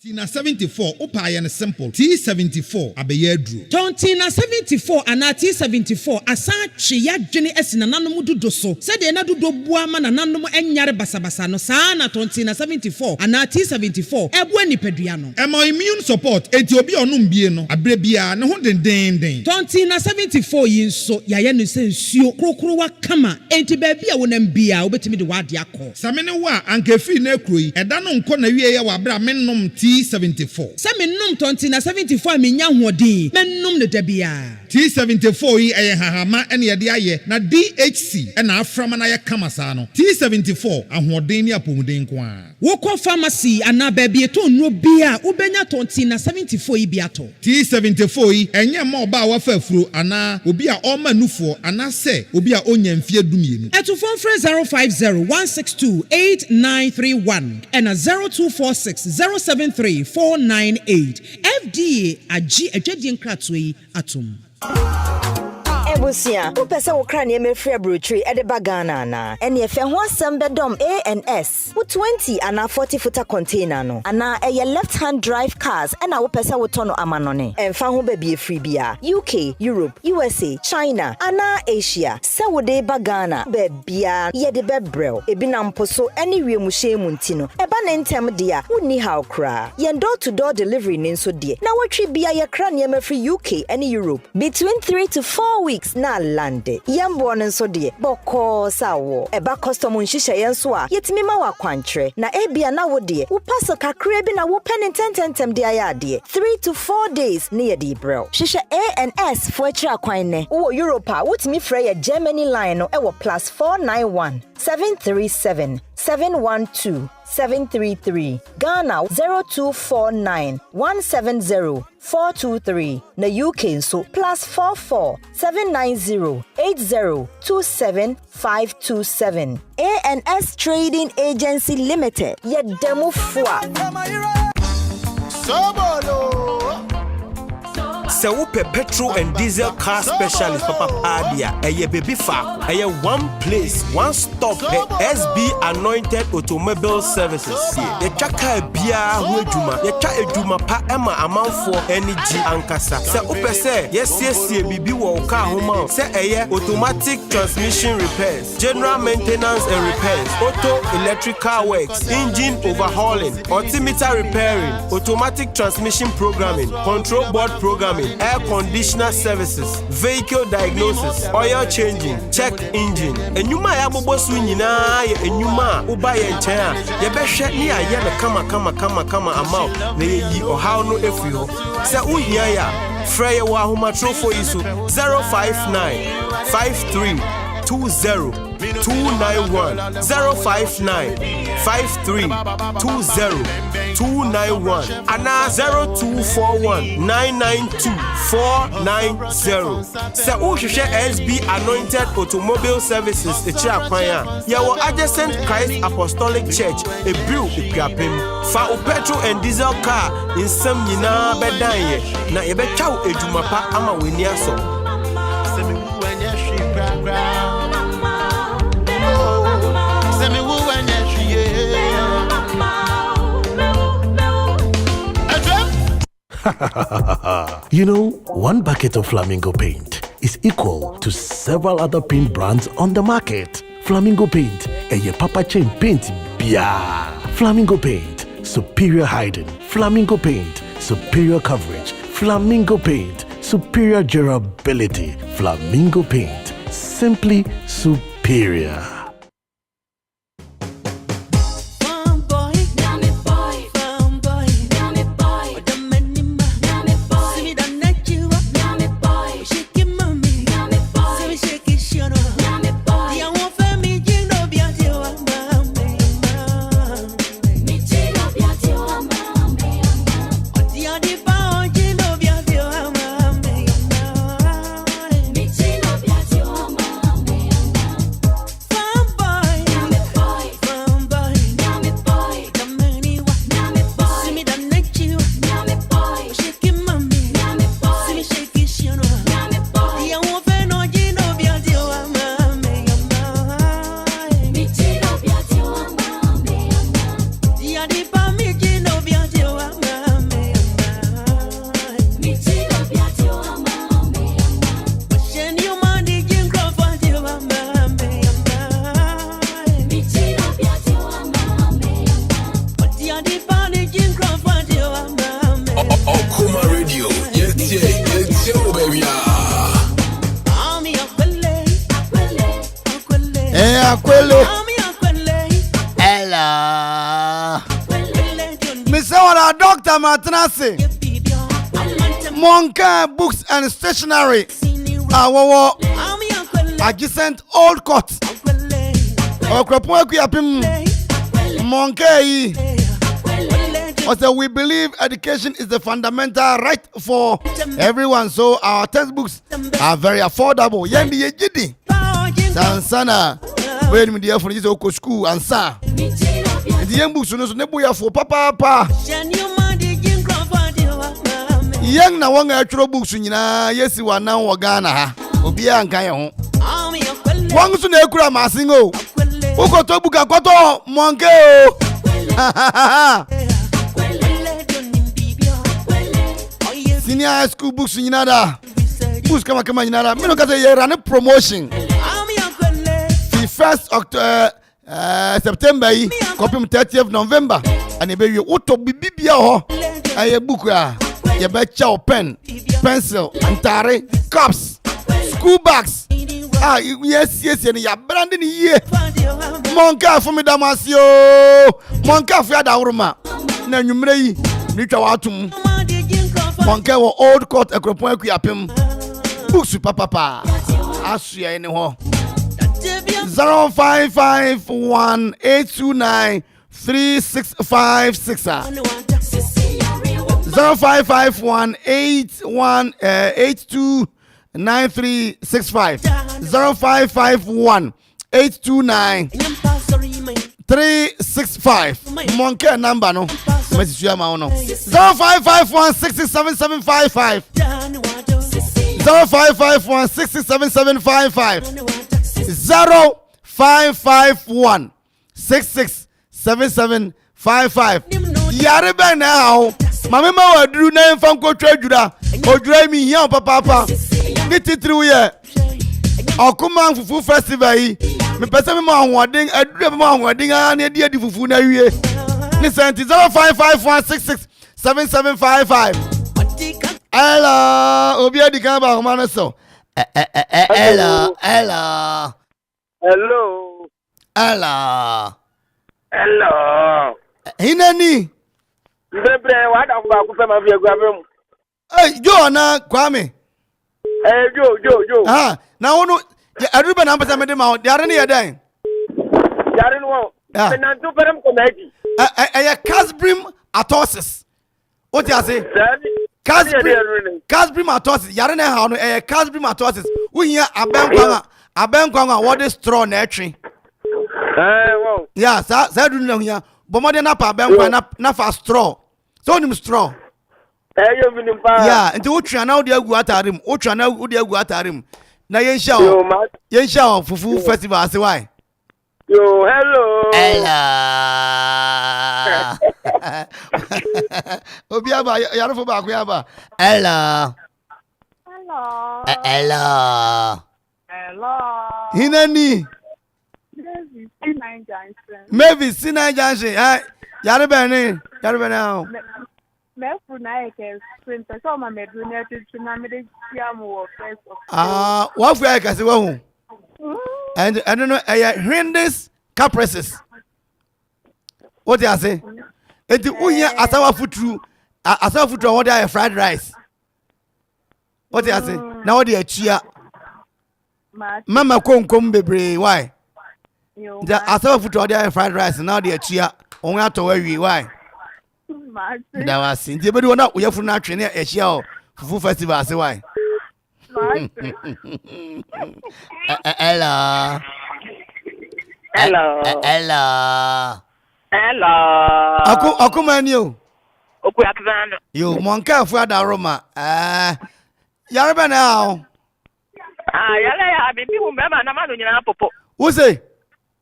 Tina 74 Opaya and simple T74 Abeyedru. Tontina 74 and T74 Asachi Yajini Esina Nanamudu doso. Said the Nadu Buama and Nanamu Enyare Basabasano Sana Tontina 74 and T74 Ebweni Pedriano. Emo immune support Ethiopia onumbieno abrebia ne ho den. Tontina 74 yinso yayenu sensio krokrowa kama enti baby a wonambia obetimi de wade akọ. Samene wa ankefi na kroi eda no nko na wie ye wa bra mennom T74. Samennom Tontina 74 menya hoodin mennom ne dabia. T74 yi eye hahama ene ye de aye na DHC ena aframa na ye kama saa no. T74 ahoden ni apomuden ko a. Woko pharmacy ana baby eto nro bia ubenya Tontina 74 yi biato. T74 yi enye ma oba wa fafuro ana obi a oma nufo ana se obi a onya mfie dumienu. Eto phone 050-162-8931 and 0246-073-498. FDA agi adwadie nkratoi atom. Ebusia, upese Ukraine mefre brochure edeba Ghana na. Ene efe ho asem bedom ANS. Wo 20 ana 40 footer container no. Ana eye left hand drive cars ena wo pese wo tono amanone. Emfa ho ba bie free bia. UK, Europe, USA, China, ana Asia. Se wo de ba Ghana be bia ye de bebrel. Ebi na mposo ene wiemu hyemu ntino. Eba na ntem dia woni ha okra. Ye door to door delivery ni nso de. Na wotwe bia ye kra ne mefre UK ene Europe. Between 3 to 4 weeks na lande yembo nso de boko sawo eba custom nhihye yenso a yetimi ma wa kwantre na ebia na wo de wo paso kakra bi na wo pen tentem de ayade 3 to 4 days ne ye de bro hihye ANS for akira kwan ne wo Europe a wotimi frɛ ye Germany line no ewo +491 737 712 733 Ghana 0249 170 423 na UK so +44 790 80 27 527 ANS Trading Agency Limited yedemu fua Sobolo Se wupe petrol and diesel car specialist Papa Padia eye baby fa eye one place one stop SB Anointed Automobile Services ye chaka bia ho adwuma ye cha adwuma pa ema amanfo energy ankasa se wupe se yes bibi wo car ho ma se eye automatic transmission repairs general maintenance and repairs auto electrical works engine overhauling altimeter repairing automatic transmission programming control board programming air conditioner services, vehicle diagnosis, oil changing, check engine. Enyuma ya bobosu nyina ye enyuma uba ye nchen ye behwe ni aye na kama amount na ye yi ohaw no efi ho. Se uhia ya frɛ wa ahomatrofo isu 059 53 20 291 059 53 20 291 and 0241 992 490. Se uhwehwe SB Anointed Automobile Services echa kwanya yawo adjacent Christ Apostolic Church ebiu epiapem fa o petrol and diesel car insam nyina bedan ye na ye betwa edwuma pa ama weni aso. You know, one bucket of Flamingo paint is equal to several other paint brands on the market. Flamingo paint, a Papa Chain paint, bia. Flamingo paint, superior hiding. Flamingo paint, superior coverage. Flamingo paint, superior durability. Flamingo paint, simply superior. Akwele. Ella. Miss Wana Dr. Matanasi. Monka Books and Stationery. Our adjacent Old Court. Okropwe Yapim. Monka. Also, we believe education is the fundamental right for everyone. So our textbooks are very affordable. Yendi yejidi. Sansana. When we dear for this oko school and sa. The young books no so nebuya for papa. Young na wanga actual books nyina yesi wa na wo Ghana ha. Obi anka ye ho. Wangu so na ekura masingo. Ukoto buka koto monke o. Senior high school books nyina da. Books kama nyina da. Me no ka say ye run promotion. The 1st September yi, copy 30th November. And you be uto bibia ho. Aye book ya. You be chow pen, pencil, antare, cups, school bags. Yes, and ya branding ye. Monka for me damasio. Monka for da urma. Na nyumre yi, ni twa watum. Monka wo Old Court Akropon Akuapem. Books papa. Asu ya ene ho. 0551-829-3656 0551-829-3665 0551-829-365 Monke number no message you ma no 0551-66755 0551-66755 0551-667755 Yare be now mama ma waduru na mfa nkotwa adura odura mi hia papa ni titiriu ye okuma fufu festival yi me pese me ma hoden adura me ma hoden a na adi fufu na wie ni senti 0551-667755 hello obi adi kan ba homa no so hello hello hello hello hello hinani Bebre wa da kwa kupe ma vie gwabem. Jo na Kwame. Jo. Na wono aduba na mpesa mede ma yare ne yedan. Yare no. Me na ntu perem ko meji. Casbrim atosis. What you say? Casbrim atosis. Yare ne ha no Casbrim atosis. Wo hia abenkwa what is straw na etwe. Wow. Yeah, sa du na hia. Bomode na pa abenkwa na fa straw. So nim straw. Yo minim pa. Yeah, nti wo twa na wo de agu atarim. Wo twa na wo de agu atarim. Na yensha o fufu festival ase why? Yo, hello. Obi aba yarofo ba akwa aba. Hello. Hinani. Maybe C9 Junction. Yare bene now. Mefu na eke sprint so ma medu na tutu na me de siamu wo first of what for eka se wo and I don't know Hindus caprices. What you say? Enti unya asawa futuru what dey fried rice. What you say? Now what dey chia. Mama konkom bebre why? The asawa futuru dey fried rice now dey chia. On ya to we why? That was in the body one we have na twene e hia o fufu festival say why? Hello. Akumani o. Oku akzano. Yo monka fu ada Roma. Yare be na o. Yare ya bibi wo mema na manu nyina popo. Wo say?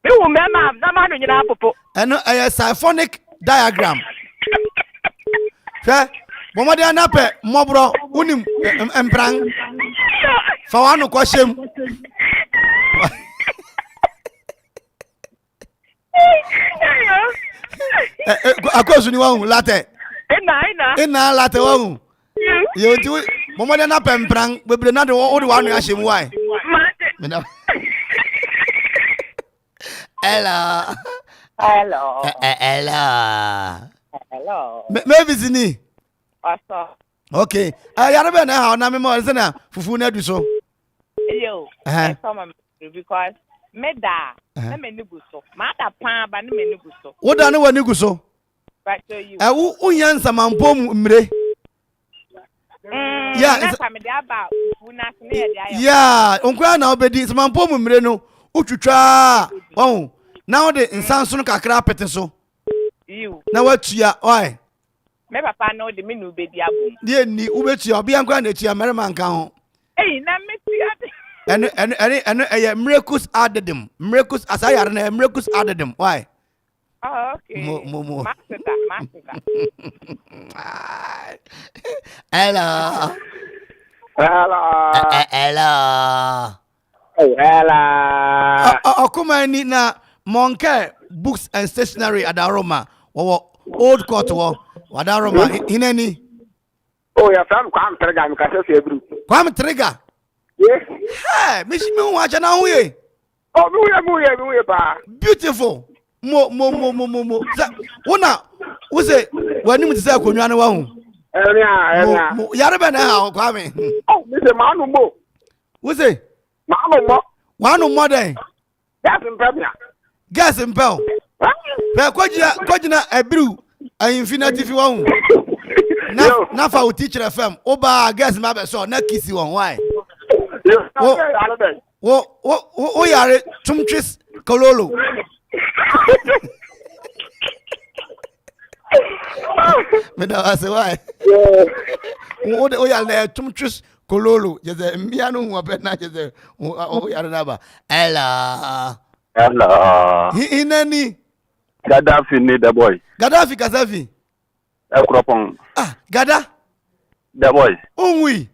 Bi wo mema na manu nyina popo. Eno symphonic diagram. Fe bomode anape mobro unim emprang. Fa wanu kwashem. Akosu ni won latte. Ina latte won. Yo ti bomode na pemprang bebre na de wo de wanu ahyem why. Ella. Hello. Ella. Hello. Maybe Zini. Okay. Yarabe na ha na me mo se na fufu na du so. Yo. I saw my because meda na me ni guso. Ma da pan ba na me ni guso. Wo da na wani guso. Right to you. Wo nyansa mampom mre. Yeah, na fa me dey about fufu na se na dey ayo. Yeah, onkwa na obedi se mampom mre no. Utwitwa. Oh. Now the insanso no kakra pete so. You. Na watua, oi. Me papa no de me no be di abo. Die ni ubetua obi ankwa na tua merema nka ho. Eh na me tua. Ene miracles added them. Miracles asayare na miracles added them. Why? Oh, okay. Mo. Master. Hello. Okuma ni na Monke Books and Stationery at Aroma. Old court wa Aroma hineni. Oh, yeah, from Kwam Trigger, you can say Ebru. Kwam Trigger. Yes. Hey, Miss me watch na huye. Oh, we ba. Beautiful. Mo. Una, we say when you say akonwa na wa hu. Enya. Yare be na ha Kwame. Oh, me say manu mo. We say manu mo. Wanu mo den. Gas in Pel. Pe kwajina ebru infinity fi wa hu. Na fa o teacher FM. Oba gas ma be so na kisi won why? Wo yare tumtris kololo. Me da ase why? Wo yare tumtris kololo. Jeze mbia no hu abena jeze o yare na ba. Ella. Inani Gaddafi ni the boy. Gaddafi Kasafi. Ekropon. Gada. The boy. Unwi.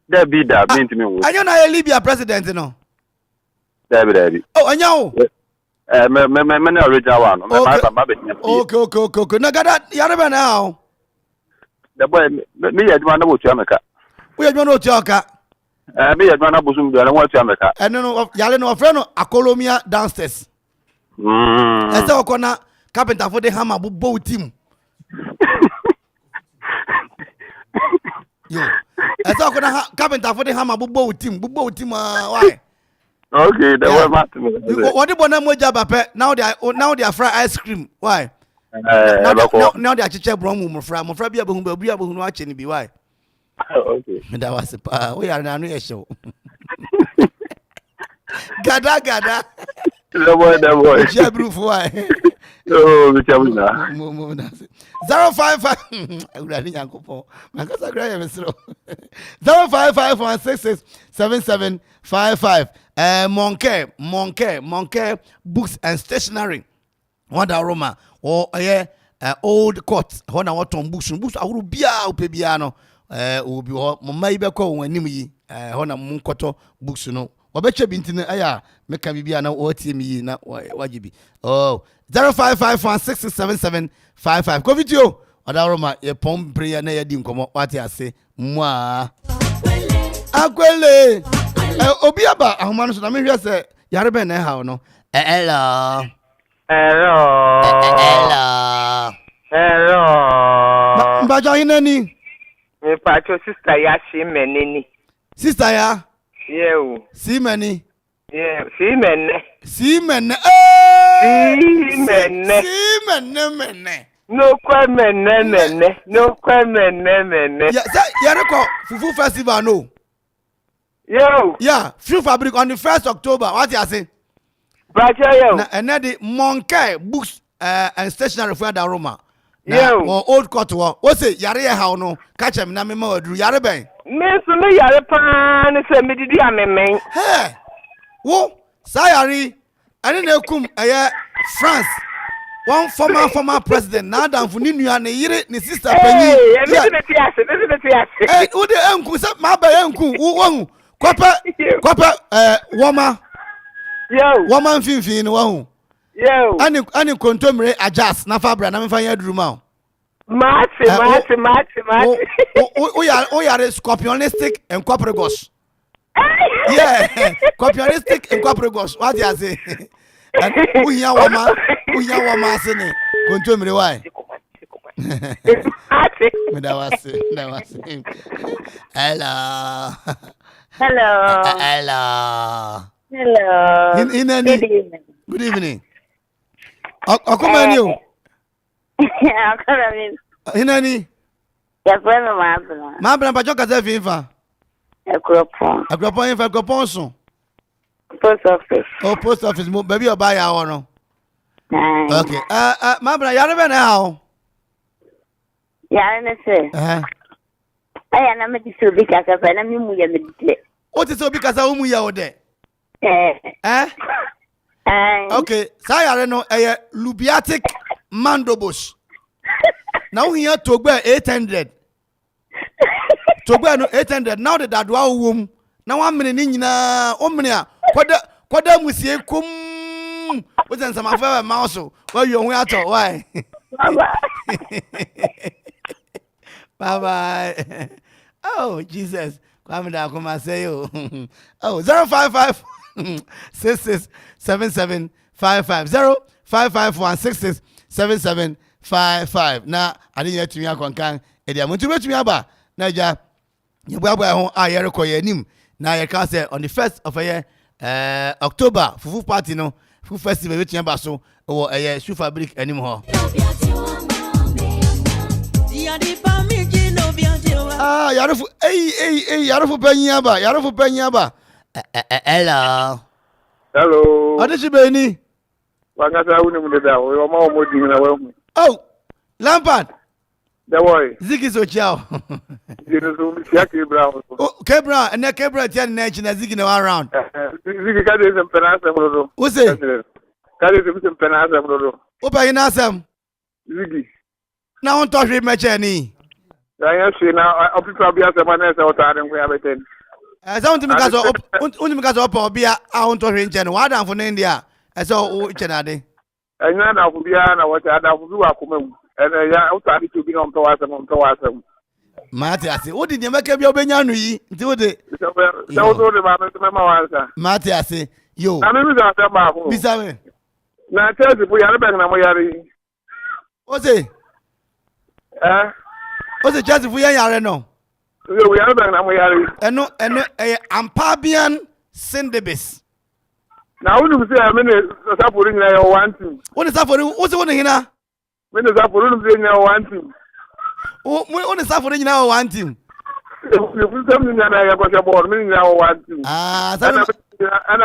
There be that bint me. Anyo na Libya president no. There be. Oh, anyo. Me na original one. Okay. Na Gada yare ba na how. The boy me yaduma na botu ameka. We yaduma na botu aka. Me yaduma na bosum do na watu ameka. No yale no friend no Akolomia downstairs. Ese okona carpenter for the hammer bo team. Yo. Ese okona carpenter for the hammer bo team why? Okay, the way Martin. What the bona moja bape now they are fry ice cream. Why? Now they are chiche brown mo fry bia behu no ache ni bi why? Okay. Me da was we are na no e show. Gada. The boy. Jabru for why? Oh, we tell na. 055 Urani Yankopo. Makasa gra yemsro. 05516677755. Monke Books and Stationery. Wanda Aroma or old court. Hona waton books awuru bia opebia no. Obi ho mama ibe ko wanim yi. Hona munkoto books no. Wabeche binti na aya meka bibia na otie mi yi na wajibi. Oh 0551667755. Ko video Adaroma ye pom prayer na ye di nkomo wati ase mwa. Akwele. Obi aba ahomanu so na me hwe se yare ben na ha no. Hello. Mbaja hinani. Me pacho sister ya shi meneni. Sister ya? Yeah. Si meni. Yeah, si menne. No kwa menne. Yeah, Yareko Fufu Festival no. Yo. Yeah, Fufu Fabric on the 1st October. What you say? Bacha yo. And then the Monke Books and Stationery for the Roma. Yo. Or old court war. What say Yare how no? Catch him na me mo dru Yare ben. Me so me Yare pan se me didi ameme. Hey. Wo Sayari ani na kum France. One former president na dan fu ni nua ne yire ne sister panyi. Listen to yes. Eh, wo de enku se ma ba enku wo Kwapa woma. Yo. Woma mfinfin no wo. Yo. Ani kontomre adjust na fabra na mfa ya duruma. Mate. O yare scorpionistic and quaprigos. Yeah, scorpionistic and quaprigos. What you say? Uya wama sene. Kontomre why? Medawase. Hello. Good evening. Akomani o. Akomani. Inani? Ya kwenu mabla. Mabla pa joka ze fifa. Ekropon. Ekropon infa ekropon so. Post office. Oh, post office mo baby oba ya wo no. Okay. Mabla yare be na ha. Yare na se. Aya na me ti so bi kasa fa na mi mu ya me dite. O ti so bi kasa o mu ya o de. Okay, sa yare no lubiatic mandobush. Now we here Togbe 800. Togbe no 800. Now the dadwa wom. Now 1 minute ni nyina o mene kwada musie kum. We say some afa mouse. Why you hu ato why? Bye. Oh Jesus. Kwame da kuma say you. Oh 055 667755 0551667755 na ade ya tumi akonkan e dia muntu betumi aba na ja yebuabua ho a ye rekoye anim na ye ka say on the 1st of October fufu party no fufu festival betumi aba so wo shoe fabric anim ho yarufu yarufu penyi aba hello Adishi Beni. Wangasa uni mudeda. We ma omo di na we. Oh, Lampard. The boy. Ziggy so ciao. Ziggy so mi sia Kebra. Oh, Kebra, and Kebra ten na Ziggy no around. Ziggy ka dey sem penasa bro. Who say? Ka dey sem penasa bro. Opa ina sam. Ziggy. Na on touch with meche ni. Ya shi na opipa bia se manesa otare nkwa beten. Sound me kaso opa bia a on touch nche no. Wa dan for India. So o chenade. Enya na bia na what ada fu wa komam. Ya otare to bi no mto wasam. Mati ase. Wo di de meka bia obenya no yi. Nti wo de. So de ba me ma wansa. Mati ase. Yo. Na me bi za ta ba ko. Bisa me. Na tezi bu yare be na mo yare. O se. O se Chelsea fu yare no. We yare be na mo yare. Eno Ampabian Sindebis. Na unu se amene sapori nyina yo one team. Woni sapori, wo se woni hina? Me ne sapori unu se nyina one team. Woni sapori nyina one team. You tell me na ya ko se ball, me nyina one team. Ana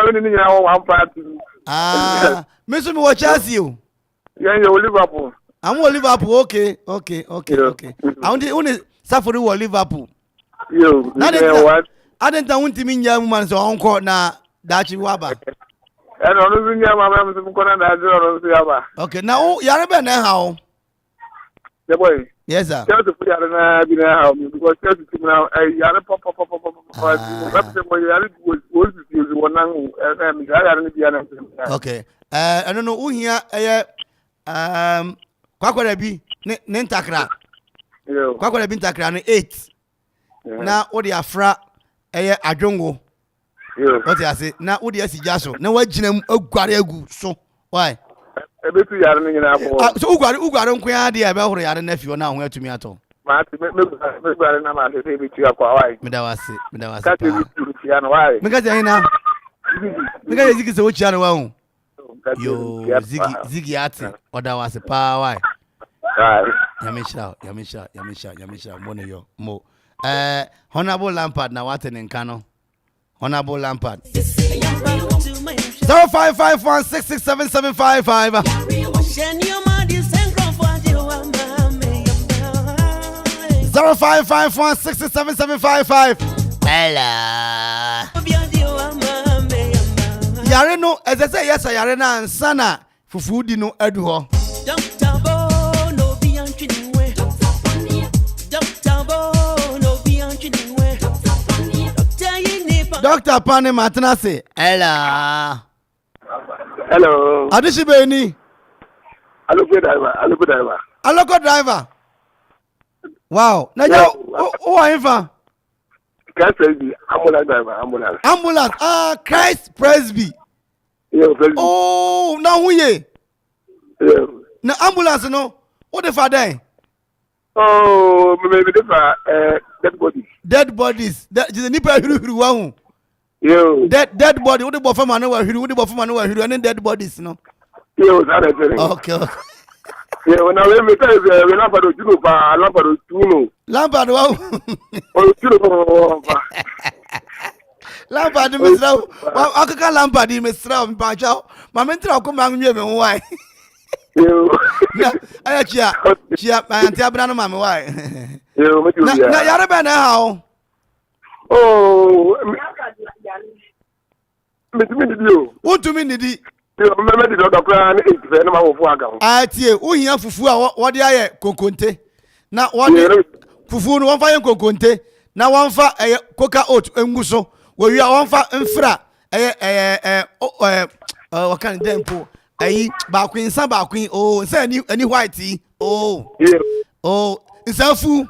woni nyina one party. Me so me watch Chelsea o. Yeah, you Liverpool. I'm Liverpool. Okay. I want to sapori wo Liverpool. Yo, I didn't want to mean young man so on na dachi waba. And on the Yama, I'm going to okay, now Yaraba now. The boy, yes, sir. Tell the put out because tell the now a Yara pop. Okay, I don't know who here. Kwakwara bi Nintakra. Kwakwara bi Nintakra 8. Na odi afra adwongo. What you say? Na odi asijaso. Na wagina agware agu so. Why? Ebetu yare ni nyina bo. So ugware nkwa ade e be horo yare na fio na ho atumi ato. Ma ti me gware na ma se betu akwa why? Me da wase. Ka te betu ya no why? Me ka je ina. Me ka zigi se wo chia no wa hu. Yo zigi ati oda wase pa why? Yamisha mo ne yo mo. Honorable Lampard na wate ne nka no. Honorable Lampard 0551667755 0551667755 Hello Yare no say yes yare na ansana fufudi no adu ho Dr. Pane Matanase. Hello. Adishi Beni. Aloko driver. Wow. Now who are you from? Christ Presby. Ambulance driver. Christ Presby. Oh, now who ye? Na ambulance no. What the father? Oh, maybe the dead bodies. Dead bodies. That is the nipa hiru one. Yo. Dead body. What the buffer man over hiru? What the buffer man over hiru? And dead bodies, no. Yo, that is okay. Yeah, when I went to the Lampard of Juba, Lampard of Tuno. Lampard, wow. Oh, Tuno. Lampard, Mr. I can't Lampard, Mr. Bajo. My mentor come back here, why? I cheer, my Antiabrano, mamma, why? Now, Yarabana, how? Oh, what to mean, did he? I tell you, here fufu what the aye kokonte. Na what fufu no one fa kokonte. Na one fa coca oat enguso. We are one fa mfra what kind dem po. Ba queen san ba queen. Oh, say any white tea. Oh. Oh, nsafu.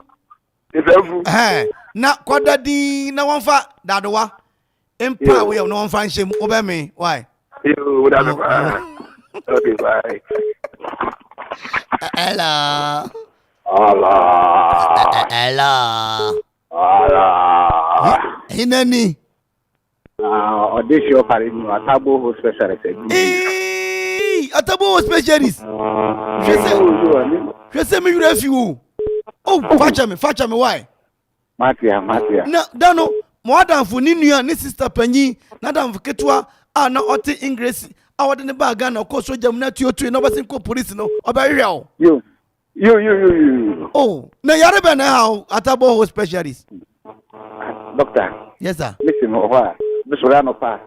Na kwada di na one fa dadowa. Empa we no one fa nshem obe me. Why? You that's okay, bye. Hello. Hinani. Audition for Atabo specialist. Atabo specialist. Je sais me you. Oh, fetch me why? Matia. No, dano. More than for Ninu and sister Penny, Nadam Ketwa. Na oti English awade ne baga na ko soja mu na tuotu na obasin ko police no obarew you oh na yare be na how Atabo specialist doctor yes sir listen over this run of pa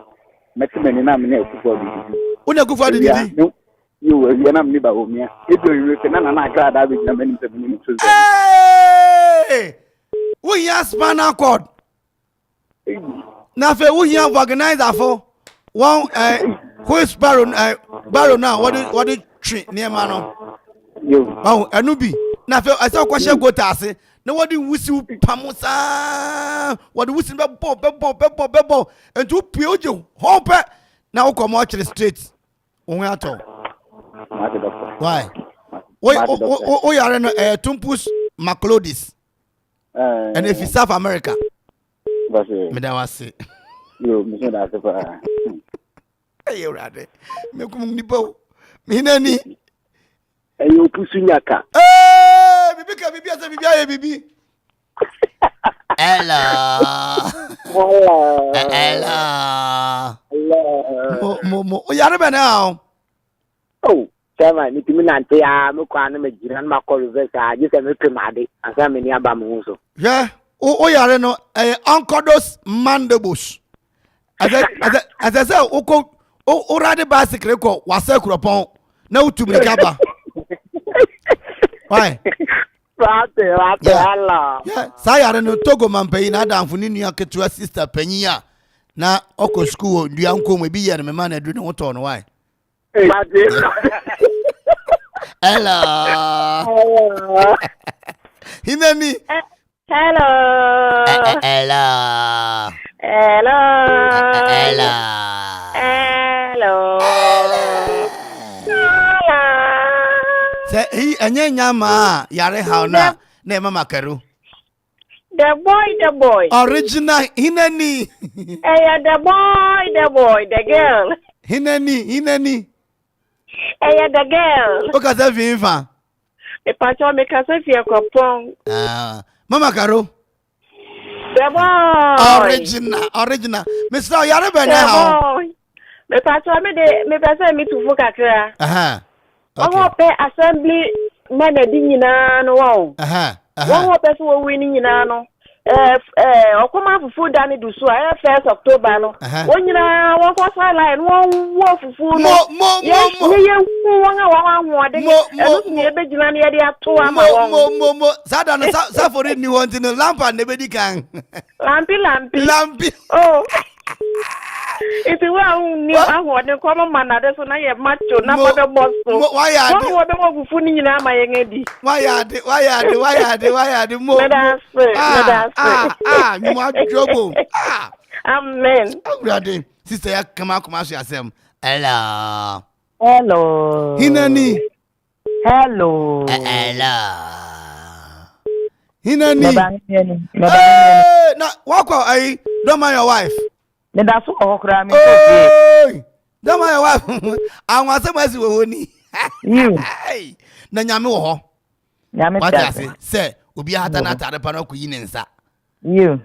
metimeni na me na ekufo bi una ekufo di you na me ba omia edo you na na gra da bi na me nim so eh we ya spinal cord na fe we ya organizer for one who is Baron now what the tree near man oh anubi na fe I say kwashe go tase na what the wusi pamusa what the wusi bebo and to piojo hope na wo come out straight on ato why we are no Tumpus Maclodis and if it's South America me da wase yo me da se pa hey rade me kum nipo me nani yo pusunyaka bibi asa bibi aye bibi hello mo o yare be now oh Chama ni timi nante ya me kwa na me jiran ma call versa je se me pemade asa me ni aba mo so yeah o yare no oncodos mandibles as I say o rade bicycle ko wase kuropon na utumi kaba why Rate Allah yeah say yare no Togo man pay na danfo ni nua ketua sister panyiya na oko school ndua nkom e bi ye me man adu ne woto no why hello Hinani hello say he anyanya ma yare how na mama karu the boy original Hinani the boy the girl Hinani the girl o ka se vinfa e pacho me ka se fie kopon mama karu the boy original Mr. yare be na how me pacho me pese me tufu kakra okay pe assembly man edi nyina no wo wo pese wo win nyina no okoma fufu da ne du so 1st October no wonyina wo for line wo fufu no ye won a de eno ni ebegina ne ye de ato ama mo sada no safori ni won tin lampa ne bedi kan lampi oh if you want ni ahwo de komo manade so na ye macho na ba be boss so why wo be mo fufu ni nyina ama ye ngedi why mo ni mo jogo amen awrade sister ya kama so yasem. Hello. Hello. Hinani. Hello. Hello. Hinani. Na wako ai don't mind your wife. Me da so okra me ko. Don't mind your wife. Anwa asem asi wo ni. You. Na nyame wo ho. Nyame ta. Say obi ata na tare pa na ko yi ne nsa. You.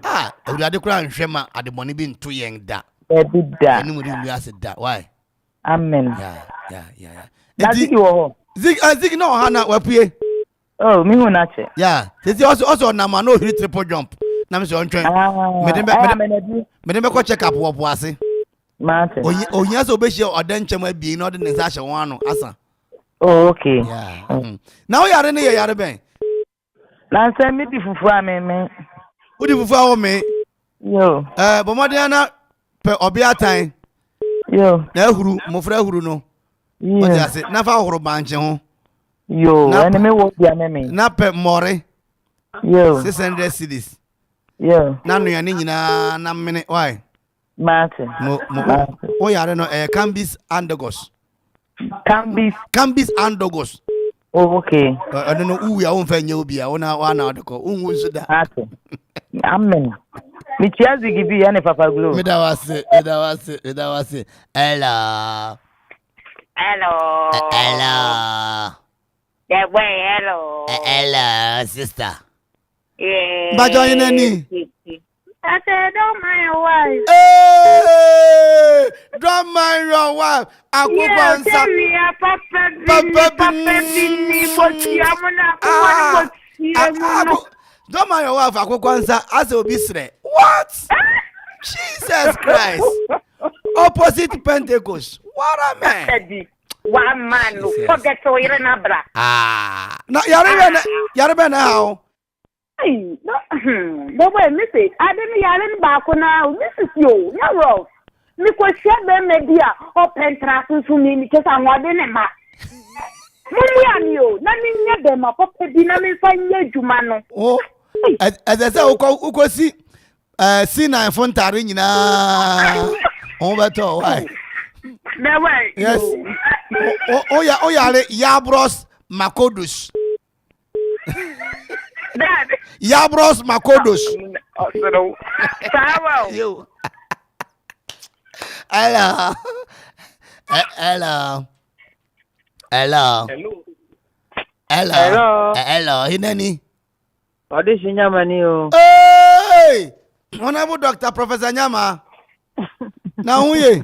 Awurade kura nhwema adebone bi nto yen da. Ebida. Enu mu ri ase da. Why? Amen. Yeah. Zig wo ho. Zig no ha na wapue. Oh, me hu na che. Yeah. Tezi also na ma no hit triple jump. Na me so ontwen. Me dem be check up wo ase. Mate. Ohia so be hie odanchem abie na ode ne sa hye won ano asa. Oh, okay. Yeah. Na wo yare ne yare ben. Na nsa mi di fufu ameme. Udi fufu awo me. Yo. Bomode na pe obi atan. Yo. Na ehuru, mofra ehuru no. What you say? Na fa ehuru banche ho. Yo, ene me wo bia me. Na pe more. Yo. 600 cedis. Yo. Na no yane nyina na mene why? Martin. Mo. O yare no Cambis Andogos. Cambis Andogos. Oh, okay. I don't know who ya won fa nya obi a wona wana odeko. Unwu nso da. Amen. Mi chiazi gibi ya ne Papa Glow. Me da wase. Hello. Yeah, boy, hello. Hello, sister. Yeah. Ba join nani? I said, don't mind your wife. Hey! Don't mind your wife. Yeah, tell me, Papa Bini, don't mind your wife. Akukwansa as obisre. What? Jesus Christ. Opposite Pentecost. What a man. One man, forget to hear another. No, yare na how? Hey, no way, Missy. I didn't hear back now. This is you. No, Rose. Because share media open traffic to me because I'm watching a map. Mummy and you, nothing near them up. Dynamic fine, you man. Oh, as I say, Uko see, Sina and Fontari, over to why? No way. Yes. Oh, yeah, Yabros Makodus. Yabros Makodus. You. Hello. Hinani. Audition Nyamani o. Hey! Honorable Dr. Professor Nyama. Na huye.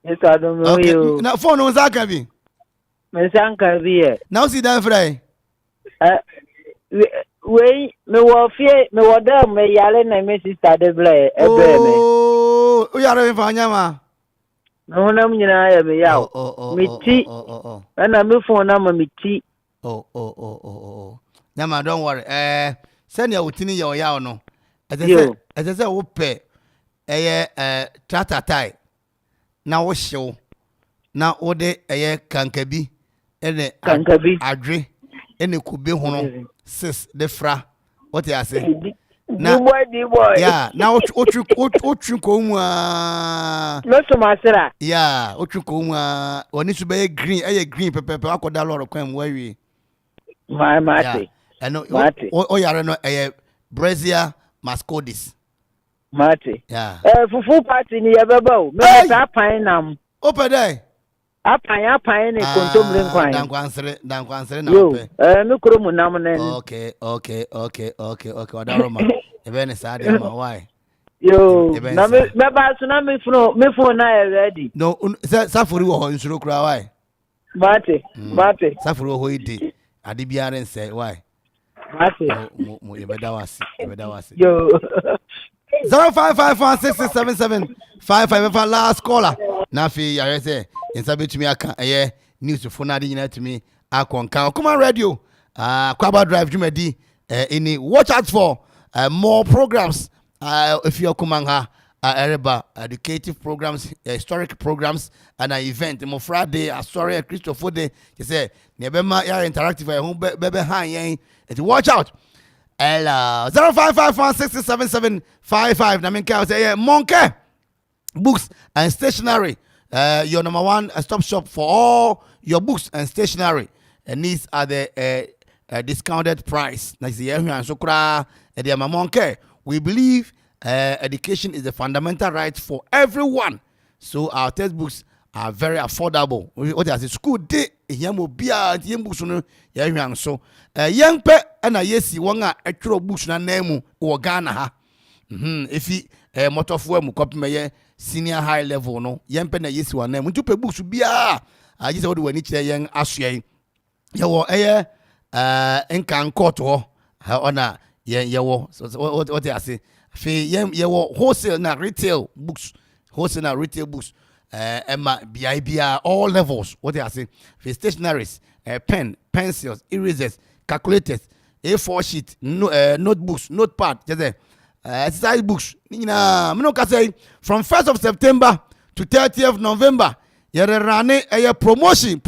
Yes, I don't know you. Na phone on Zakabi. Me sanka bi. Now see them fry. We me wo fie me wo da me yale na me sister de ble ebe me. Oh, o yare me fa Nyama. No na mnyina ya me yawo. Me ti. Na me phone na ma me ti. Oh. Nyama, don't worry. Send your utini your yaw no. As I say, wo pe. Tratatai. Na wo show. Na ode kankabi. Ene kankabi. Adre. Ene kube hono. Sis de fra. What you say? Na boy. Yeah. Na otu ko mu a. No to masira. Yeah, otu ko mu a. Oni so be green, green pepe akoda loro kwam wawie. My mate. I know. Oh, yare no Brazil Mascodis. Mate. Yeah. Fufu party ni yebeba. Me ta pan nam. Ope dey. Apan ni kontomre nkwan. Dankwansere na ope. Me kuro mu nam na. Okay. Odaroma. Ebe ne sa de ma why? Yo. Na me ba so na me phone na ready. No, safuri wo ho nsuro kura why? Mate. Safuri wo ho ide. Ade biare nse why? Mate. Mo yebeda wase. Yo. 0551667755 last caller. Na fi yare say insa betumi aka news for na de nyina tumi akonkan. Come on radio. Kwaba Drive Jumedi watch out for more programs if you come ha Ereba educative programs, historic programs, and an event. Mo Friday, sorry, Christopher Day. You say, Nebema, you're interactive. I home, baby, hi, watch out. Hello, 0551667755. Naminka say, Monkey. books and stationery. Your number one stop shop for all your books and stationery. And these are the discounted price. We believe education is a fundamental right for everyone. So our textbooks are very affordable. What is school day? Young books no so young pe and a yesi wanga actual books na name or Ghana ha. If he motor for mu copy me senior high level no young pe na yesi one name. Unto pe books bia. I just want to when young asye. Yawo enkan court ho ona yawo. So what I say? Fe yawo wholesale na retail books. Wholesale na retail books. Emma BIBR all levels. What I say? For stationaries, pen, pencils, erasers, calculators, A4 sheet, notebooks, notepad, exercise books. From 1st of September to 30th of November, you're running a promotion.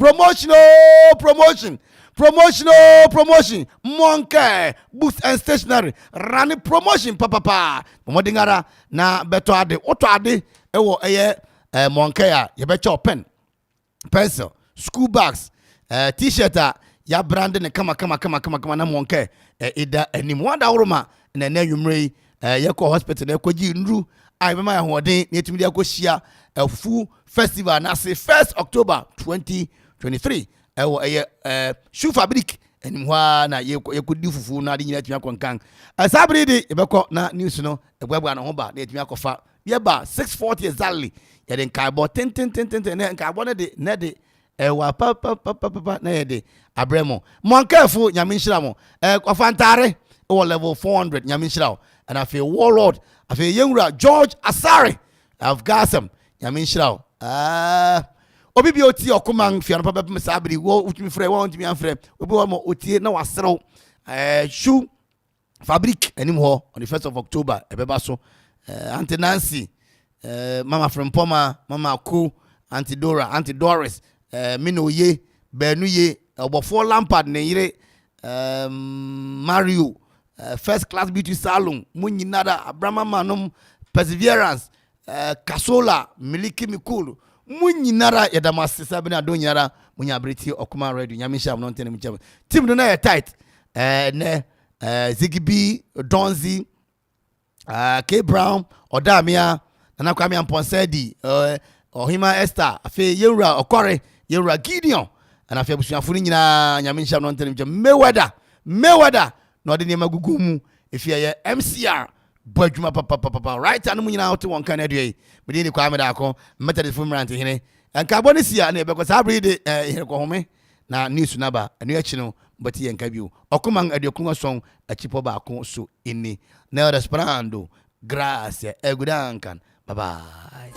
Monkey books and stationery running promotion. Papa, Modingara na beto ade. Oto ade ewo Monkey you bet your pen, pencil, school bags, t-shirt ya branding kama na Monkey ida animwanda uruma na na yumre yako hospital na ko ji nru ai mama ya hoden na etimi dia ko hia full festival na say 1st October 2023 ewo shoe fabric animwa na yeko di fufu na de nyina etimi akonkan asabri de ebeko na news no egwagwa na ho ba na etimi akofa yeba 640 exactly yeden kaibo ten na kaibo na de ewa pa na yede abremo monkefu nyaminhira mo ofantare o level 400 nyaminhira and I feel warlord I feel yenwura George Asare of Gasam nyaminhira obi bi oti okuman fiano papa mesabri wo utimi frɛ wo ntimi anfrɛ obi wo mo otie na wasrew shoe fabric anim ho on the 1st of October ebeba so Auntie Nancy, Mama from Poma, Mama Ku, Auntie Dora, Auntie Doris, Minoye, Bernuye, Obofo Lampard, Neire, Mario, First Class Beauty Salon, Muninada, Abraham Manum, Perseverance, Kasola, Miliki Mikulu, Muninara, Yadamasi Sabina Donyara, Munyabriti, Okuma Radio, Yamisha, non tenem. Tim Dona tight, Ziggy B, Donzi. K Brown Odamia Nana Kwame Amponsedi Ohima Esther afi Yewura Okore Yewura Gideon and afi abusuafo ni nyina nyamenhia no ntene Mayweather no de nema gugumu efi ye MCR badwuma papa right anu nyina wote won kan adue me de Kwame da akon meta de fumrant hene anka bonisia na ebeko sabri de hene ko home na news naba anu achi no but ye nka biu okuman adekun son achipo ba akon so ini na esperando gracias e gudankan bye bye.